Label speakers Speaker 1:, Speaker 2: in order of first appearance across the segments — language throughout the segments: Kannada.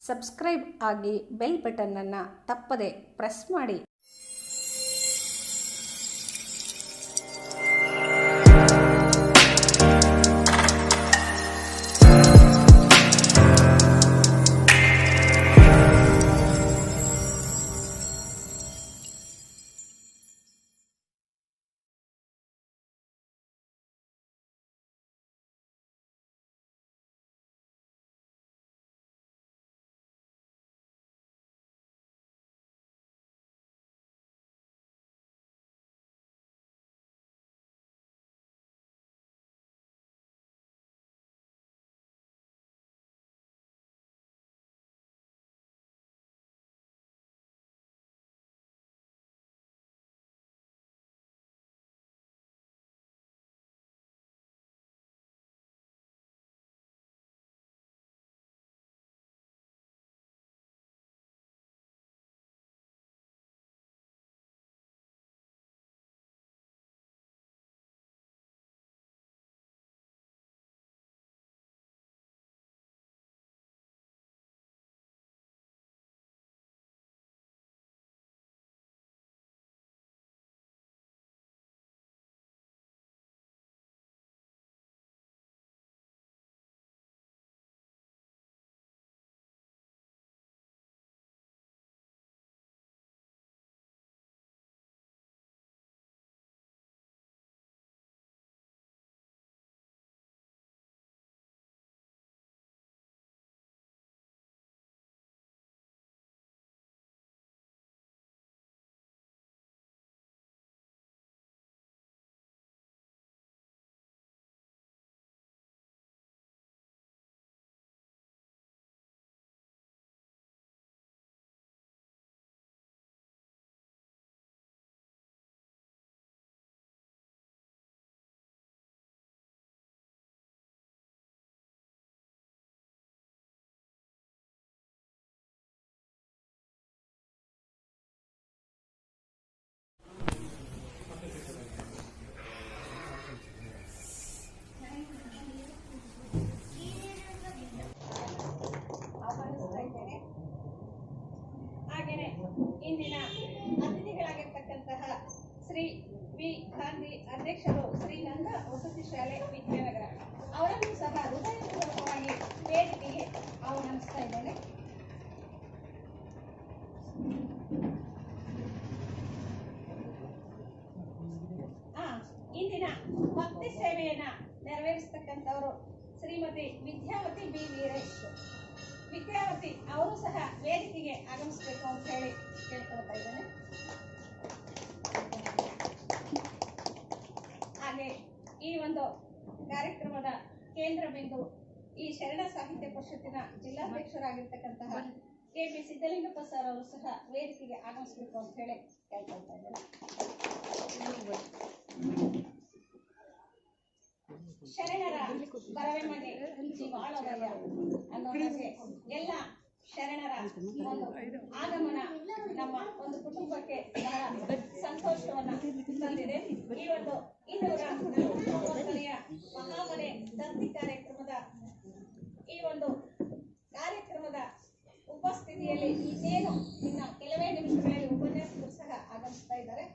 Speaker 1: ಸಬ್ಸ್ಕ್ರೈಬ್ ಆಗಿ ಬೆಲ್ ಬಟನ್ನನ್ನು ತಪ್ಪದೆ ಪ್ರೆಸ್ ಮಾಡಿ.
Speaker 2: ಹಾಗೆಯೇ ಇಂದಿನ ಅತಿಥಿಗಳಾಗಿರ್ತಕ್ಕಂತಹ ಶ್ರೀ ವಿ ಗಾಂಧಿ ಅಧ್ಯಕ್ಷರು ಶ್ರೀನಂದ ವಸತಿ ಶಾಲೆ ವಿದ್ಯಾನಗರ ಅವರನ್ನು ಸಹ ಹೃದಯಪೂರ್ವಕವಾಗಿ ವೇದಿಕೆಗೆ ಆಹ್ವಾನಿಸ್ತಾ ಇದ್ದೇನೆ. ಇಂದಿನ ಭಕ್ತಿ ಸೇವೆಯನ್ನ ನೆರವೇರಿಸತಕ್ಕಂಥವರು ಶ್ರೀಮತಿ ವಿದ್ಯಾವತಿ ಬಿ ವೀರೇಶ್. ವಿದ್ಯಾವತಿ ಅವರು ಸಹ ವೇದಿಕೆಗೆ ಆಗಮಿಸಬೇಕು ಅಂತ ಹೇಳಿ ಕೇಳ್ಕೊಳ್ತಾ ಇದ್ದೇನೆ. ಹಾಗೆ ಈ ಒಂದು ಕಾರ್ಯಕ್ರಮದ ಕೇಂದ್ರ ಬಿಂದು ಈ ಶರಣ ಸಾಹಿತ್ಯ ಪರಿಷತ್ತಿನ ಜಿಲ್ಲಾಧ್ಯಕ್ಷರಾಗಿರ್ತಕ್ಕಂತಹ ಕೆ.ಬಿ. ಸಿದ್ದಲಿಂಗಪ್ಪ ಸರ್ ಅವರು ಸಹ ವೇದಿಕೆಗೆ ಆಗಮಿಸಬೇಕು ಅಂತ ಹೇಳಿ ಕೇಳ್ಕೊಳ್ತಾ ಇದ್ದೇನೆ. ಶರಣರ ಬರವೆ ಮನೆ ಜೀವಾಳವಯ್ಯ ಅನ್ನೋ ಹಾಗೆ ಎಲ್ಲ ಶರಣರ ಒಂದು ಆಗಮನ ನಮ್ಮ ಒಂದು ಕುಟುಂಬಕ್ಕೆ ಬಹಳ ಸಂತೋಷವನ್ನ ತಂದಿದೆ. ಈ ಒಂದು 249ನೆಯ ಮಹಾಮನೆ ದತ್ತಿ ಕಾರ್ಯಕ್ರಮದ ಈ ಒಂದು ಕಾರ್ಯಕ್ರಮದ ಉಪಸ್ಥಿತಿಯಲ್ಲಿ ಇನ್ನೇನು ಇನ್ನ ಕೆಲವೇ ನಿಮಿಷಗಳಲ್ಲಿ ಉಪನ್ಯಾಸಕರು ಸಹ ಆಗಮಿಸ್ತಾ ಇದ್ದಾರೆ.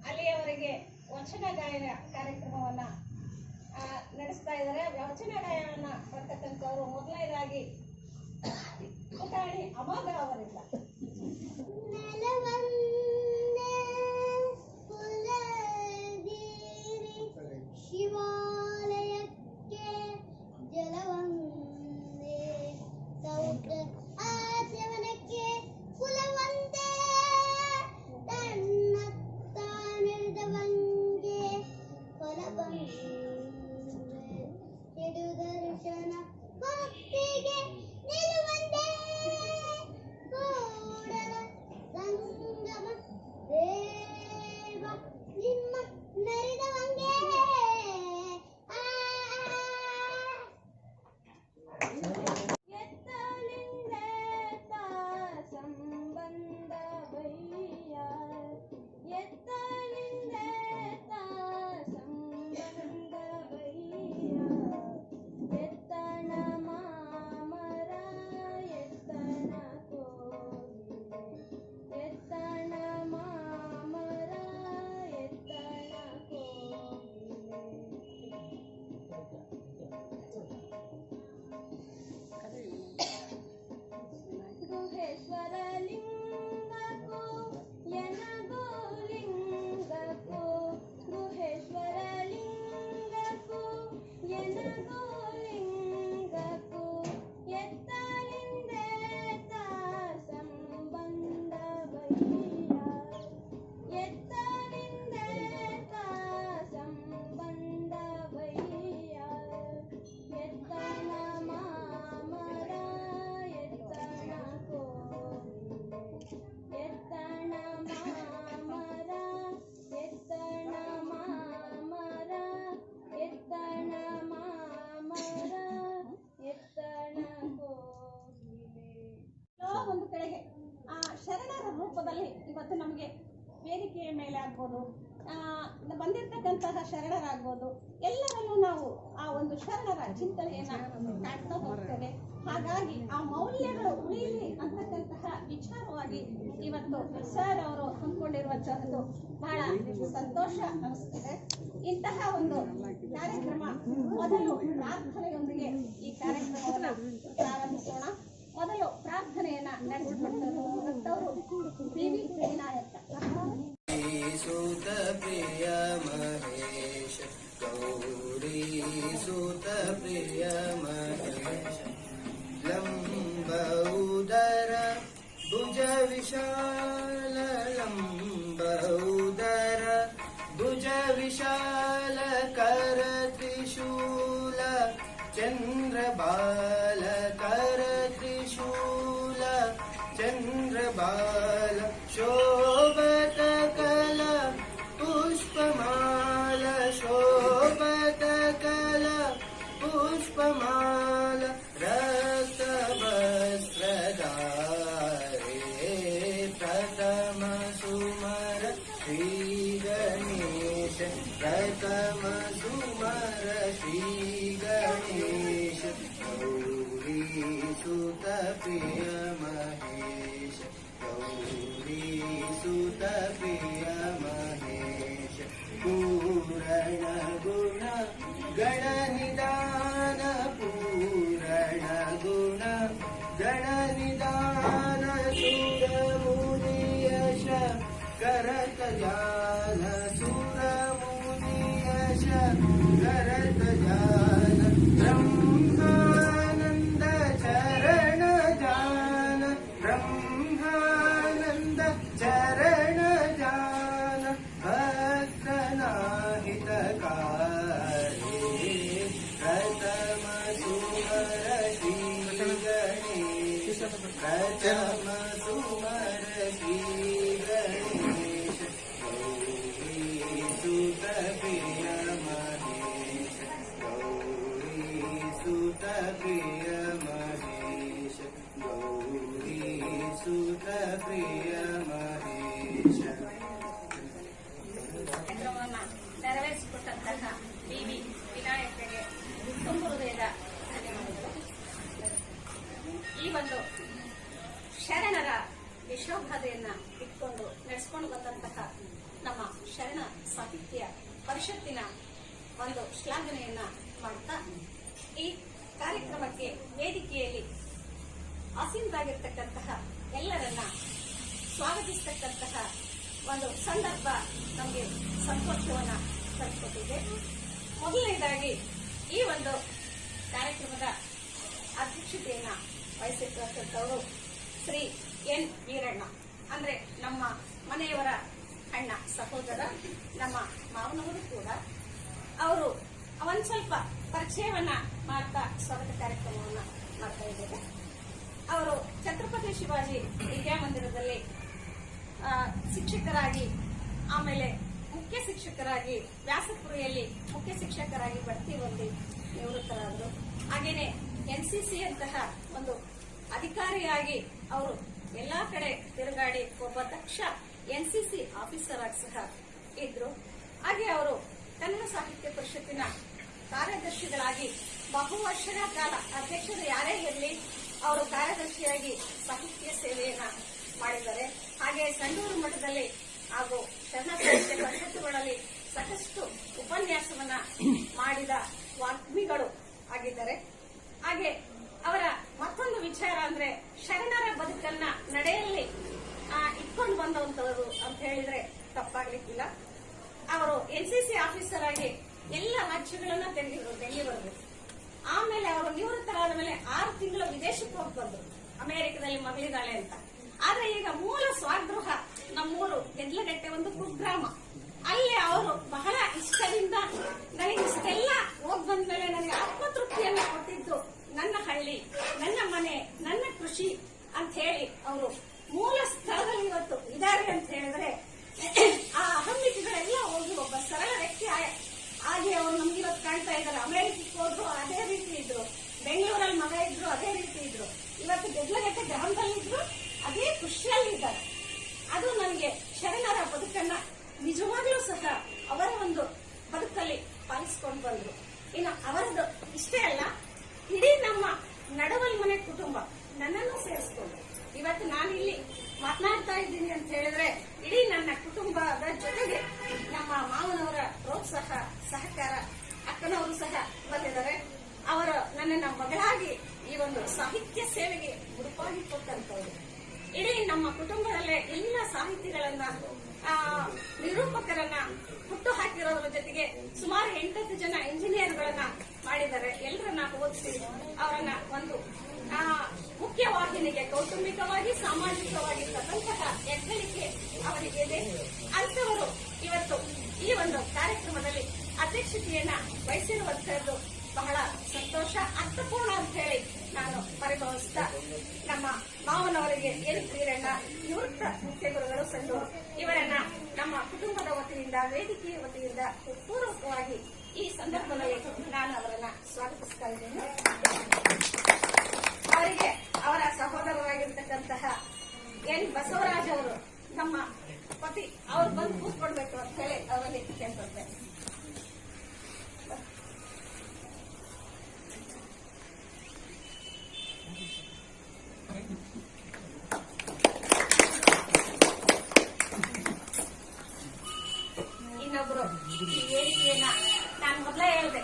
Speaker 2: ಅಲ್ಲಿಯವರೆಗೆ ವಚನ ಗಾಯನ ಕಾರ್ಯಕ್ರಮವನ್ನ ನಡೆಸ್ತಾ ಇದ್ದಾರೆ. ವಚನ ಗಾಯನ ಬರ್ತಕ್ಕಂಥವರು ಮೊದಲನೇದಾಗಿ ಪುಟಾಣಿ ಅಮೋಘ ಅವರಿಂದ
Speaker 3: ಶಿವಾಲಯಕ್ಕೆ ಜಲವಂದೇ ಆಚಮನಕ್ಕೆ ಕುಲವಂದೇ ತನ್ನತ್ತ ನಿರ್ದವಂಗೆ ಹೊಲವಂದೇ ಹಿಡು ದರ್ಶನ ಭಕ್ತಿಗೆ ನಿಲುವಂದೇ
Speaker 2: ರೂಪದಲ್ಲಿ ಇವತ್ತು ನಮಗೆ ವೇದಿಕೆಯ ಮೇಲೆ ಆಗ್ಬೋದು, ಬಂದಿರತಕ್ಕಂತಹ ಶರಣರಾಗ್ಬೋದು, ಎಲ್ಲರಲ್ಲೂ ನಾವು ಆ ಒಂದು ಶರಣರ ಚಿಂತನೆಯನ್ನ ಕಾಣ್ತಾ ಹೋಗ್ತೇವೆ. ಹಾಗಾಗಿ ಆ ಮೌಲ್ಯಗಳು ಉಳಿಯಲಿ ಅಂತಕ್ಕಂತಹ ವಿಚಾರವಾಗಿ ಇವತ್ತು ಸರ್ ಅವರು ಹಮ್ಮಿಕೊಂಡಿರುವಂತಹದ್ದು ಬಹಳ ಸಂತೋಷ ಅನಿಸ್ತಿದೆ. ಇಂತಹ ಒಂದು ಕಾರ್ಯಕ್ರಮ ಮೊದಲು ಪ್ರಾರ್ಥನೆಯೊಂದಿಗೆ ಈ ಕಾರ್ಯಕ್ರಮವನ್ನು ಪ್ರಾರಂಭಿಸೋಣ. ಮೊದಲು ಪ್ರಾರ್ಥನೆಯನ್ನ ನಡೆಸಿಕೊಟ್ಟವರು ವಿ ವಿನಾಯಕ.
Speaker 4: सुत प्रिय महेश गौरी सुत प्रिय महेश लंब उदर भुज विशाल लंब उदर भुज विशाल कर त्रिशूल चंद्रबाल कर त्रिशूल चंद्रबाल शोभत कला पुष्पमाल शोभत कला पुष्पमाल रक्त वस्त्रधारे प्रथम सुमर श्री गणेश प्रथम सुमर श्री गणेश गौरी सुत प्रिय महेश गौरी सुत प्रिय महेश पूरण गुण गण निदान पूरण गुण गण निदान सुर मुनियश करत जान सुर मुनियश करत जान ब्रह्मानंद चरण जान ब्रह्मानंद चरण जान भक्तनाहितकारी प्रथम सुमर श्री गणेश प्रथम सुमर श्री गणेश गौरी सुत प्रिय महेश गौरी सुत प्रिय महेश गौरी सुत प्रिय महेश
Speaker 2: ಕಾರ್ಯಕ್ರಮವನ್ನ ನೆರವೇರಿಸಿಕೊಟ್ಟಂತಹ ವಿ ವಿನಾಯಕರಿಗೆ ತುಂಬ ಹೃದಯದ ಧನ್ಯವಾದಗಳು. ಈ ಒಂದು ಶರಣರ ಯಶೋಗಾಥೆಯನ್ನ ಇಟ್ಕೊಂಡು ನಡೆಸಿಕೊಂಡು ಬಂದಂತಹ ನಮ್ಮ ಶರಣ ಸಾಹಿತ್ಯ ಪರಿಷತ್ತಿನ ಒಂದು ಶ್ಲಾಘನೆಯನ್ನ ಮಾಡ್ತಾ ಈ ಕಾರ್ಯಕ್ರಮಕ್ಕೆ ವೇದಿಕೆಯಲ್ಲಿ ಆಸೀನರಾಗಿರ್ತಕ್ಕಂತಹ ಎಲ್ಲರನ್ನ ಸ್ವಾಗತಿಸತಕ್ಕಂತಹ ಒಂದು ಸಂದರ್ಭ ನಮಗೆ ಸಂತೋಷವನ್ನ ತಂದುಕೊಟ್ಟಿದೆ. ಮೊದಲನೇದಾಗಿ ಈ ಒಂದು ಕಾರ್ಯಕ್ರಮದ ಅಧ್ಯಕ್ಷತೆಯನ್ನ ವಹಿಸಿರ್ತಕ್ಕಂಥವರು ಶ್ರೀ ಎನ್ ವೀರಣ್ಣ, ಅಂದ್ರೆ ನಮ್ಮ ಮನೆಯವರ ಅಣ್ಣ ಸಹೋದರ, ನಮ್ಮ ಮಾವನವರು ಕೂಡ. ಅವರು ಒಂದ್ ಸ್ವಲ್ಪ ಪರಿಚಯವನ್ನ ಮಾಡ್ತಾ ಸ್ವಾಗತ ಕಾರ್ಯಕ್ರಮವನ್ನ ಮಾಡ್ತಾ ಇದ್ದಾರೆ. ಅವರು ಛತ್ರಪತಿ ಶಿವಾಜಿ ವಿದ್ಯಾಮಂದಿರದಲ್ಲಿ ಶಿಕ್ಷಕರಾಗಿ, ಆಮೇಲೆ ಮುಖ್ಯ ಶಿಕ್ಷಕರಾಗಿ, ವ್ಯಾಸಪುರಿಯಲ್ಲಿ ಮುಖ್ಯ ಶಿಕ್ಷಕರಾಗಿ ಬಡ್ತಿ ಹೊಂದಿ ನಿವೃತ್ತರಾದರು. ಹಾಗೇನೆ ಎನ್ಸಿಸಿ ಅಂತಹ ಒಂದು ಅಧಿಕಾರಿಯಾಗಿ ಅವರು ಎಲ್ಲಾ ಕಡೆ ತಿರುಗಾಡಿ ಒಬ್ಬ ದಕ್ಷ ಎನ್ಸಿಸಿ ಆಫೀಸರ್ ಆಗಿ ಸಹ ಇದ್ರು. ಹಾಗೆ ಅವರು ಕನ್ನಡ ಸಾಹಿತ್ಯ ಪರಿಷತ್ತಿನ ಕಾರ್ಯದರ್ಶಿಗಳಾಗಿ ಬಹು ವರ್ಷಗಳ ಕಾಲ, ಅಧ್ಯಕ್ಷರು ಯಾರೇ ಇರಲಿ ಅವರು ಕಾರ್ಯದರ್ಶಿಯಾಗಿ ಸಾಹಿತ್ಯ ಸೇವೆಯನ್ನ ಮಾಡಿದ್ದಾರೆ. ಹಾಗೆ ಸಂಡೂರು ಮಠದಲ್ಲಿ ಹಾಗೂ ಶರಣ ಸಾಹಿತ್ಯ ಪರಿಷತ್ತುಗಳಲ್ಲಿ ಸಾಕಷ್ಟು ಉಪನ್ಯಾಸವನ್ನ ಮಾಡಿದ ವಾಗ್ಮಿಗಳು ಆಗಿದ್ದಾರೆ. ಹಾಗೆ ಅವರ ಮತ್ತೊಂದು ವಿಚಾರ ಅಂದ್ರೆ ಶರಣರ ಬದುಕನ್ನ ನಡೆಯಲ್ಲಿ ಇಟ್ಕೊಂಡು ಬಂದಂತವರು ಅಂತ ಹೇಳಿದ್ರೆ ತಪ್ಪಾಗ್ಲಿಕ್ಕಿಲ್ಲ. ಅವರು ಎನ್ಸಿಸಿ ಆಫೀಸರ್ ಆಗಿ ಎಲ್ಲ ರಾಜ್ಯಗಳನ್ನ ತೆಗೆದಿದ್ರು ಬೆಂಗಳೂರಲ್ಲಿ. ಆಮೇಲೆ ಅವರು ನಿವೃತ್ತರಾದ ಮೇಲೆ 6 ತಿಂಗಳು ವಿದೇಶಕ್ಕೆ ಹೋಗಿ ಬಂದ್ರು, ಅಮೆರಿಕದಲ್ಲಿ ಮಗಳಿದ್ದಾಳೆ ಅಂತ. ಆದ್ರೆ ಈಗ ಮೂಲ ಸ್ವಗೃಹ ನಮ್ಮೂರು ಗೆದ್ಲಗಟ್ಟೆ, ಒಂದು ಕುಗ್ರಾಮ. ಅಲ್ಲಿ ಅವರು ಬಹಳ ಇಷ್ಟದಿಂದ ನನಗೆ ಇಷ್ಟೆಲ್ಲ ಹೋಗ್ ಬಂದ್ಮೇಲೆ ನನಗೆ ಆತ್ಮತೃಪ್ತಿಯನ್ನ ಕೊಟ್ಟಿದ್ದು ನನ್ನ ಹಳ್ಳಿ, ನನ್ನ ಮನೆ, ನನ್ನ ಕೃಷಿ ಅಂತ ಹೇಳಿ ಅವರು ಮೂಲ ಸ್ಥಳದಲ್ಲಿ ಇವತ್ತು ಇದ್ದಾರೆ ಅಂತ ಹೇಳಿದ್ರೆ ಆ ಅಹಮಿತಿಗಳೆಲ್ಲ ಹೋಗಿ ಒಬ್ಬ ಸರಳ ವ್ಯಕ್ತಿ ಹಾಗೆ ಅವರು ನಮ್ಗೆ ಇವತ್ತು ಕಾಣ್ತಾ ಇದ್ದಾರೆ. ಅಮೆರಿಕಕ್ಕೆ ಹೋದ್ರು ಅದೇ ರೀತಿ ಇದ್ರು, ಬೆಂಗಳೂರಲ್ಲಿ ಮಗ ಇದ್ರು ಅದೇ ರೀತಿ ಇದ್ರು, ಇವತ್ತು ಗೆದ್ಲಗಟ್ಟೆ ಗ್ರಾಮದಲ್ಲಿ ಇದ್ರು ಅದೇ ಖುಷಿಯಲ್ಲಿ ಇದ್ದಾರೆ. ಸಹ ಅವರ ಒಂದು ಬದುಕಲ್ಲಿ ಪಾಲಿಸಿಕೊಂಡು ಬಂದ್ರು. ಇನ್ನು ಅವರದ್ದು ಇಷ್ಟೇ ಅಲ್ಲ, ಇಡೀ ನಮ್ಮ ನಡವಲ್ ಮನೆ ಕುಟುಂಬ ನನ್ನನ್ನು ಸೇರಿಸ್ಕೊಂಡು ಇವತ್ತು ನಾನಿಲ್ಲಿ ಮಾತನಾಡ್ತಾ ಇದ್ದೀನಿ ಅಂತ ಹೇಳಿದ್ರೆ ಇಡೀ ನನ್ನ ಕುಟುಂಬದ ಜೊತೆಗೆ ನಮ್ಮ ಮಾವನವರ ಪ್ರೋತ್ಸಾಹ, ಸಹಕಾರ, ಅಕ್ಕನವರು ಸಹ ಬಂದಿದ್ದಾರೆ. ಅವರು ನನ್ನನ್ನ ಮಗಳಾಗಿ ಈ ಒಂದು ಸಾಹಿತ್ಯ ಸೇವೆಗೆ ಉಡುಪಾಗಿ ಕೊಟ್ಟಂತವ್ರು. ಇಡೀ ನಮ್ಮ ಕುಟುಂಬದಲ್ಲೇ ಎಲ್ಲ ಸಾಹಿತಿಗಳನ್ನ, ನಿರೂಪಕರನ್ನ ಹುಟ್ಟು ಹಾಕಿರೋದ್ರ ಜೊತೆಗೆ ಸುಮಾರು 8 ಜನ ಇಂಜಿನಿಯರ್ಗಳನ್ನ ಮಾಡಿದ್ದಾರೆ. ಎಲ್ಲರನ್ನ ಓದಿಸಿ ಅವರನ್ನ ಒಂದು ಮುಖ್ಯವಾಹಿನಿಗೆ ಕೌಟುಂಬಿಕವಾಗಿ, ಸಾಮಾಜಿಕವಾಗಿ ತಕ್ಕಂತಹ ಹೆಗ್ಗಳಿಕೆ ಅವರಿಗೆ ಇದೆ. ಅಂತವರು ಇವತ್ತು ಈ ಒಂದು ಕಾರ್ಯಕ್ರಮದಲ್ಲಿ ಅಧ್ಯಕ್ಷತೆಯನ್ನ ವಹಿಸಿರುವಂತಹದ್ದು ಬಹಳ ಸಂತೋಷ, ಅರ್ಥಪೂರ್ಣ ಅಂತ ಹೇಳಿ ನಾನು ಪರಿಭಾವಿಸ್ತಾ ನಮ್ಮ ಮಾವನವರಿಗೆ ಎಲ್ ವೀರಣ್ಣ, ನಿವೃತ್ತ ಮುಖ್ಯ ಗುರುಗಳು ಸಂಡೂರು ಇವರನ್ನ ನಮ್ಮ ಕುಟುಂಬದ ವತಿಯಿಂದ, ವೇದಿಕೆಯ ವತಿಯಿಂದ ಪೂರ್ವಕವಾಗಿ ಈ ಸಂದರ್ಭದಲ್ಲಿ ನಾನು ಅವರನ್ನ ಸ್ವಾಗತಿಸ್ತಾ ಇದ್ದೇನೆ. ಅವರಿಗೆ ಅವರ ಸಹೋದರರಾಗಿರ್ತಕ್ಕಂತಹ ಎನ್ ಬಸವರಾಜ್ ಅವರು, ನಮ್ಮ ಪತಿ, ಅವ್ರು ಬಂದು ಕೂತ್ಕೊಳ್ಬೇಕು ಅಂತ ಹೇಳಿ ಅವರಲ್ಲಿ ಕೇಳ್ಕೊಳ್ತೇನೆ. ಇನ್ನೊಬ್ರು ಈ ವೇದಿಕೆಯನ್ನ ನಾನು ಮೊದಲೇ ಹೇಳಿದೆ,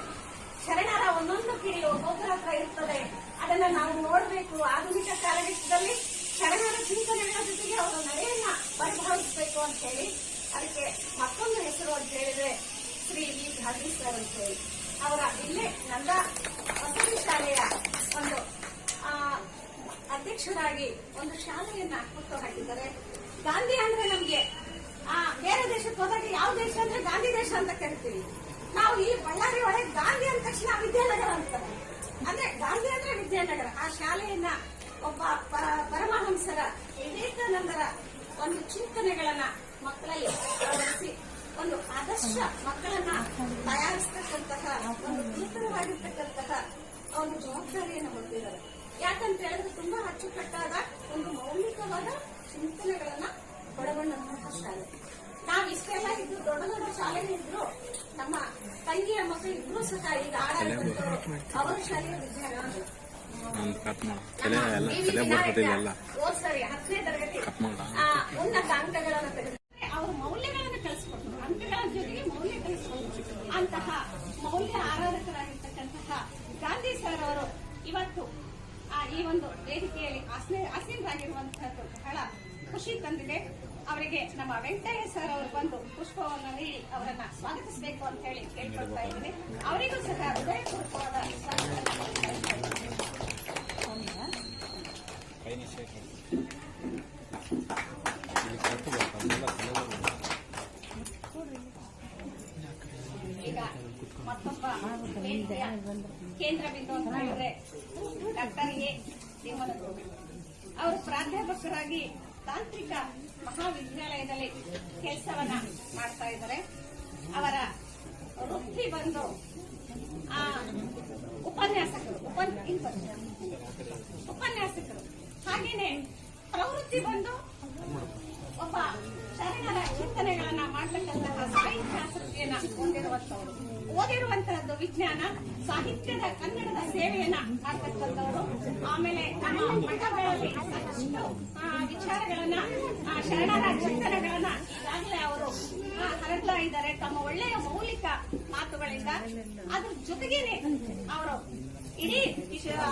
Speaker 2: ಶರಣರ ಒಂದೊಂದು ಕಿಡಿ ಒಬ್ಬೊಬ್ಬರ ಹತ್ರ ಇರ್ತದೆ, ಅದನ್ನ ನಾವು ನೋಡ್ಬೇಕು. ಆಧುನಿಕ ಕಾಲಘಟ್ಟದಲ್ಲಿ ಶರಣರ ಚಿಂತನೆಗಳ ಜೊತೆಗೆ ಅವರ ನಡೆಯನ್ನ ಪರಿಭಾವಿಸಬೇಕು ಅಂತ ಹೇಳಿ ಅದಕ್ಕೆ ಮತ್ತೊಂದು ಹೆಸರು ಅಂತ ಹೇಳಿದ್ರೆ ಶ್ರೀ ವಿ ಘಾಟಿ ಸರ್ ಅಂತ ಹೇಳಿ ಅವರ ಇಲ್ಲೇ ನಂದ ವಸತಿ ಶಾಲೆಯ ಒಂದು ಅಧ್ಯಕ್ಷರಾಗಿ ಒಂದು ಶಾಲೆಯನ್ನ ಹುಟ್ಟು ಹಾಕಿದ್ದಾರೆ. ಗಾಂಧಿ ಅಂದ್ರೆ ನಮ್ಗೆ ಬೇರೆ ದೇಶಕ್ಕೆ ಹೋದಾಗ ಯಾವ ದೇಶ ಅಂದ್ರೆ ಗಾಂಧಿ ದೇಶ ಅಂತ ಕರಿತೀವಿ. ನಾವು ಈ ಬಳ್ಳಾರಿ ಒಳಗೆ ಗಾಂಧಿ ಅಂದ ತಕ್ಷಣ ವಿದ್ಯಾನಗರ ಅಂತಾರೆ. ಅಂದ್ರೆ ಗಾಂಧಿ ಅಂದ್ರೆ ವಿದ್ಯಾನಗರ. ಆ ಶಾಲೆಯನ್ನ ಒಬ್ಬ ಪರಮಹಂಸರ, ವಿವೇಕಾನಂದರ ಒಂದು ಚಿಂತನೆಗಳನ್ನ ಮಕ್ಕಳಲ್ಲಿ ಅಳವಡಿಸಿ ಒಂದು ಆದರ್ಶ ಮಕ್ಕಳನ್ನ ತಯಾರಿಸತಕ್ಕಂತಹ ಒಂದು ನೂತನವಾಗಿರ್ತಕ್ಕಂತಹ ಒಂದು ಜವಾಬ್ದಾರಿಯನ್ನು ಹೊಂದಿದ್ದಾರೆ. ಯಾಕಂತ ಹೇಳಿದ್ರೆ ತುಂಬಾ ಅಚ್ಚುಕಟ್ಟಾದ ಒಂದು ಮೌಲಿಕವಾದ ಚಿಂತನೆಗಳನ್ನ ಒಳಗೊಂಡಂತಹ ಶಾಲೆ. ನಾವ್ ಇಷ್ಟೆಲ್ಲ ಇದ್ದು ದೊಡ್ಡ ದೊಡ್ಡ ಶಾಲೆ ಇದ್ರು ನಮ್ಮ ತಂಗಿಯ ಮಕ್ಕಳು ಇಬ್ರು ಸಹ ಈಗ ಆಡಳಿತರು ಅವರ ಶಾಲೆಯ ವಿದ್ಯಾರ್ಥಿಗಳು. ಸರಿ 10ನೇ ತರಗತಿ ಉನ್ನತ ಅಂಕಗಳನ್ನು ತೆಗೆದು ಅವರು ಮೌಲ್ಯಗಳನ್ನು ಕಲಿಸ್ಕೊಟ್ರು. ಅಂಕಗಳ ಜೊತೆಗೆ ಮೌಲ್ಯ ಕಲಿಸ್ಕೊಟ್ರು. ಅಂತಹ ಮೌಲ್ಯ ಆರಾಧಕರಾಗಿರ್ತಕ್ಕಂತಹ ಗಾಂಧಿ ಸರ್ ಅವರು ಇವತ್ತು ಈ ಒಂದು ವೇದಿಕೆಯಲ್ಲಿ ಆಸೀನರಾಗಿರುವಂತಹದ್ದು ಬಹಳ ಖುಷಿ ತಂದಿದೆ. ಅವರಿಗೆ ನಮ್ಮ ವೆಂಕಯ್ಯ ಸರ್ ಅವರು ಬಂದು ಪುಷ್ಪವನ್ನು ನೀಡಿ ಅವರನ್ನ ಸ್ವಾಗತಿಸಬೇಕು ಅಂತ ಹೇಳಿ ಕೇಳ್ಕೊಳ್ತಾ ಇದ್ದೀನಿ. ಅವರಿಗೂ ಸಹ ಹೃದಯಪೂರ್ವಕವಾದ ಈಗ ಮತ್ತೊಬ್ಬ ಕೇಂದ್ರ ಬಿಂದು ಅಂತ ಹೇಳಿದ್ರೆ ಡಾಕ್ಟರ್ ಎ ತಿಮ್ಮನಗೌಡ ಅವರು ಪ್ರಾಧ್ಯಾಪಕರಾಗಿ ತಾಂತ್ರಿಕ ಮಹಾವಿದ್ಯಾಲಯದಲ್ಲಿ ಕೆಲಸವನ್ನ ಮಾಡ್ತಾ ಇದ್ದಾರೆ. ಅವರ ವೃತ್ತಿ ಬಂದು ಉಪನ್ಯಾಸಕರು, ಹಾಗೇನೆ ಪ್ರವೃತ್ತಿ ಬಂದು ಒಬ್ಬ ಶರಣರ ಚಿಂತನೆಗಳನ್ನ ಮಾಡತಕ್ಕಂತಹ ಸಾಹಿತ್ಯ ಆಸಕ್ತಿಯನ್ನ ಹೊಂದಿರುವಂತವರು. ಓದಿರುವಂತಹದ್ದು ವಿಜ್ಞಾನ, ಸಾಹಿತ್ಯದ ಕನ್ನಡದ ಸೇವೆಯನ್ನ ಮಾಡ್ತಕ್ಕಂಥವರು. ಆಮೇಲೆ ನಮ್ಮ ಮಠಗಳಲ್ಲಿ ಸಾಕಷ್ಟು ವಿಚಾರಗಳನ್ನ, ಶರಣರ ಚಿಂತನೆಗಳನ್ನ ಈಗಾಗಲೇ ಅವರು ಹರಡ್ತಾ ಇದ್ದಾರೆ ತಮ್ಮ ಒಳ್ಳೆಯ ಮೌಲಿಕ ಮಾತುಗಳಿಂದ. ಅದ್ರ ಜೊತೆಗೇನೆ ಅವರು ಇಡೀ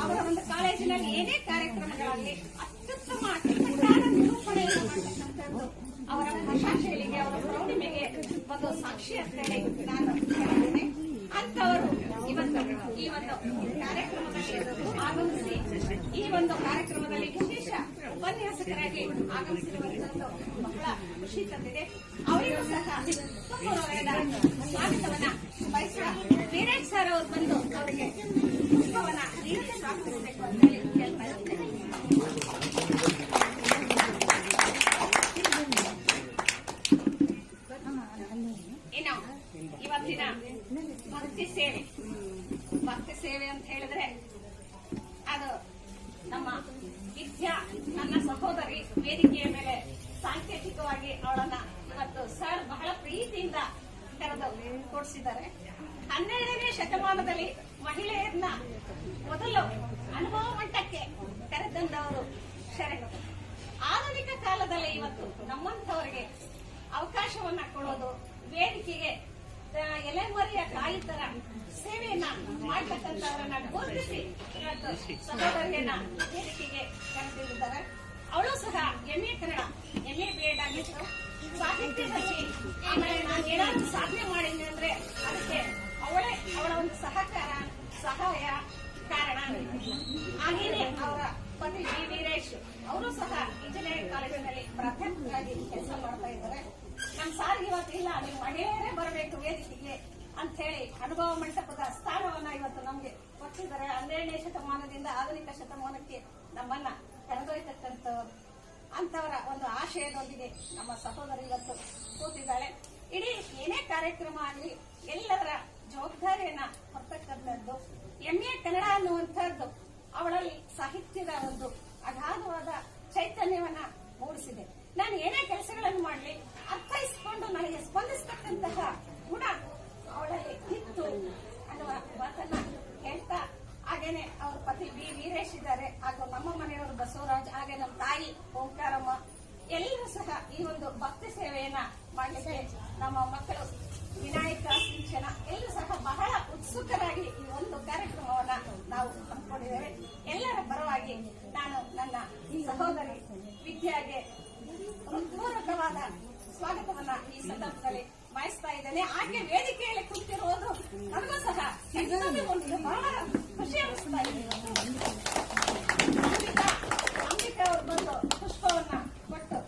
Speaker 2: ಅವರ ಒಂದು ಕಾಲೇಜಿನಲ್ಲಿ ಏನೇ ಕಾರ್ಯಕ್ರಮಗಳಲ್ಲಿ ಅತ್ಯುತ್ತಮ ಅಚ್ಚುಕಟ್ಟಾದ ನಿರೂಪಣೆಯನ್ನು ಮಾಡತಕ್ಕಂಥದ್ದು ಅವರ ಭಾಷಾ ಶೈಲಿಗೆ, ಅವರ ಪ್ರೌಢಿಮೆಗೆ ಒಂದು ಸಾಕ್ಷಿ ಅಂತ ಹೇಳಿ ನಾನು ಹೇಳ್ತೇನೆ. ಅಂತವರು ಇವತ್ತು ಈ ಒಂದು ಕಾರ್ಯಕ್ರಮದಲ್ಲಿ ಆಗಮಿಸಿ ಈ ಒಂದು ಕಾರ್ಯಕ್ರಮದಲ್ಲಿ ವಿಶೇಷ ಉಪನ್ಯಾಸಕರಾಗಿ ಆಗಮಿಸಿರುವಂತದ್ದು ಬಹಳ ಖುಷಿ ತಂದಿದೆ. ಅವರಿಗೂ ಸಹ ಸ್ವಾಗತವನ್ನ ಬಯಸುವ ವೀರೇಶ್ ಸರ್ ಅವರು ಬಂದು ಅವರಿಗೆ ಪುಷ್ಪವನ್ನ ನೀಡಿ ಸ್ವಾಗತಿಸಬೇಕು ಅಂತ ಹೇಳಿ ಕೇಳ್ತಾ ಇದ್ದೇನೆ. ಇನ್ನು ಇವತ್ತಿನ ಭಕ್ತಿ ಸೇವೆ ಅಂತ ಹೇಳಿದ್ರೆ ಅದು ನಮ್ಮ ವಿದ್ಯಾ, ನನ್ನ ಸಹೋದರಿ ವೇದಿಕೆಯ ಮೇಲೆ ಸಾಂಕೇತಿಕವಾಗಿ ಅವಳನ್ನ ಇವತ್ತು ಸರ್ ಬಹಳ ಪ್ರೀತಿಯಿಂದ ಶರಣು. ಆಧುನಿಕ ಕಾಲದಲ್ಲಿ ಇವತ್ತು ನಮ್ಮಂಥವರಿಗೆ ಅವಕಾಶವನ್ನ ಕೊಡೋದು, ವೇದಿಕೆಗೆ ಎಲೆಮರೆಯ ಕಾಯಿ ತರ ಸೇವೆಯನ್ನ ಮಾಡ್ತಕ್ಕಂಥವರನ್ನ ಗುರುತಿಸಿ ಇವತ್ತು ಸಹೋದರಿಯನ್ನ ವೇದಿಕೆಗೆ ಕರೆದಿದ್ದಾರೆ. ಅವಳು ಸಹ MA ಕನ್ನಡ, MA BEd ಆಗಿತ್ತು. ಸಾಹಿತ್ಯದಲ್ಲಿ ಆಮೇಲೆ ನಾನು ಏನಾದ್ರು ಸಾಧನೆ ಮಾಡಿದ್ದೆ ಅಂದ್ರೆ ಅದಕ್ಕೆ ಅವಳ ಒಂದು ಸಹಾಯ ಕಾರಣ. ಹಾಗೇನೆ ಅವರ ಪತಿ B. ವೀರೇಶ್ ಅವರು ಸಹ ಇಂಜಿನಿಯರಿಂಗ್ ಕಾಲೇಜಿನಲ್ಲಿ ಪ್ರಾಧ್ಯಾಪಕರಾಗಿ ಕೆಲಸ ಮಾಡ್ತಾ ಇದ್ದಾರೆ. ನಮ್ಮ ಸಾರಿಗೆ ಇವತ್ತು ಇಲ್ಲ, ನೀವು ಮಹಿಳೆಯರೇ ಬರಬೇಕು ವೇದಿಕೆಗೆ ಅಂತ ಹೇಳಿ ಅನುಭವ ಮಂಟಪದ ಸ್ಥಾನವನ್ನ ಇವತ್ತು ನಮ್ಗೆ ಕೊಟ್ಟಿದ್ದಾರೆ. 12ನೇ ಶತಮಾನದಿಂದ ಆಧುನಿಕ ಶತಮಾನಕ್ಕೆ ನಮ್ಮನ್ನ ಕರೆದೊಯ್ತಕ್ಕಂಥವ್ರು ಅಂತವರ ಒಂದು ಆಶಯದೊಂದಿಗೆ ನಮ್ಮ ಸಹೋದರಿ ಇವತ್ತು ಕೂತಿದ್ದಾಳೆ. ಇಡೀ ಏನೇ ಕಾರ್ಯಕ್ರಮ ಆಗಲಿ ಎಲ್ಲರ ಜವಾಬ್ದಾರಿಯನ್ನ ಹೊರತಕ್ಕಂಥದ್ದು. MA ಕನ್ನಡ ಅನ್ನುವಂಥದ್ದು ಅವಳಲ್ಲಿ ಸಾಹಿತ್ಯದ ಒಂದು ಅಗಾಧವಾದ ಚೈತನ್ಯವನ್ನ ಮೂಡಿಸಿದೆ. ನಾನು ಏನೇ ಕೆಲಸಗಳನ್ನು ಮಾಡಲಿ ಅರ್ಥೈಸಿಕೊಂಡು ನನಗೆ ಸ್ಪಂದಿಸತಕ್ಕಂತಹ ಗುಣ ಅವಳಲ್ಲಿ ಇತ್ತು ಅನ್ನುವ ಮಾತನ್ನ ಹೇಳ್ತಾ, ಹಾಗೇನೆ ಅವ್ರ ಪತಿ B. ವೀರೇಶ್ ಇದ್ದಾರೆ, ಹಾಗೂ ನಮ್ಮ ಮನೆಯವರು ಬಸವರಾಜ್, ಹಾಗೆ ನಮ್ಮ ತಾಯಿ ಓಂಕಾರಮ್ಮ, ಎಲ್ಲರೂ ಸಹ ಈ ಒಂದು ಭಕ್ತಿ ಸೇವೆಯನ್ನ ಮಾಡಲಿಕ್ಕೆ ನಮ್ಮ ಮಕ್ಕಳು ವಿನಾಯಕ, ಸಿಂಚನ ಎಲ್ಲರೂ ಸಹ ಬಹಳ ಉತ್ಸುಕರಾಗಿ ಈ ಒಂದು ಕಾರ್ಯಕ್ರಮವನ್ನ ನಾವು ಹಮ್ಮಿಕೊಂಡಿದ್ದೇವೆ. ಎಲ್ಲರ ಪರವಾಗಿ ನಾನು ನನ್ನ ಸಹೋದರಿ ವಿದ್ಯಾಗೆ ಹೃತ್ಪೂರ್ವಕವಾದ ಸ್ವಾಗತವನ್ನ ಈ ಸಂದರ್ಭದಲ್ಲಿ ಬಯಸ್ತಾ ಇದ್ದೇನೆ. ಆಕೆ ವೇದಿಕೆಯಲ್ಲಿ ಕುಳಿತಿರುವುದು ನನಗೂ ಸಹ ಒಂದು ಬಹಳ ಖುಷಿ ಅನಿಸ್ತಾ ಇದೆ. ಅಂಬಿಕಾ ಅವರು ಬಂದು ಪುಷ್ಪವನ್ನ ಕೊಟ್ಟು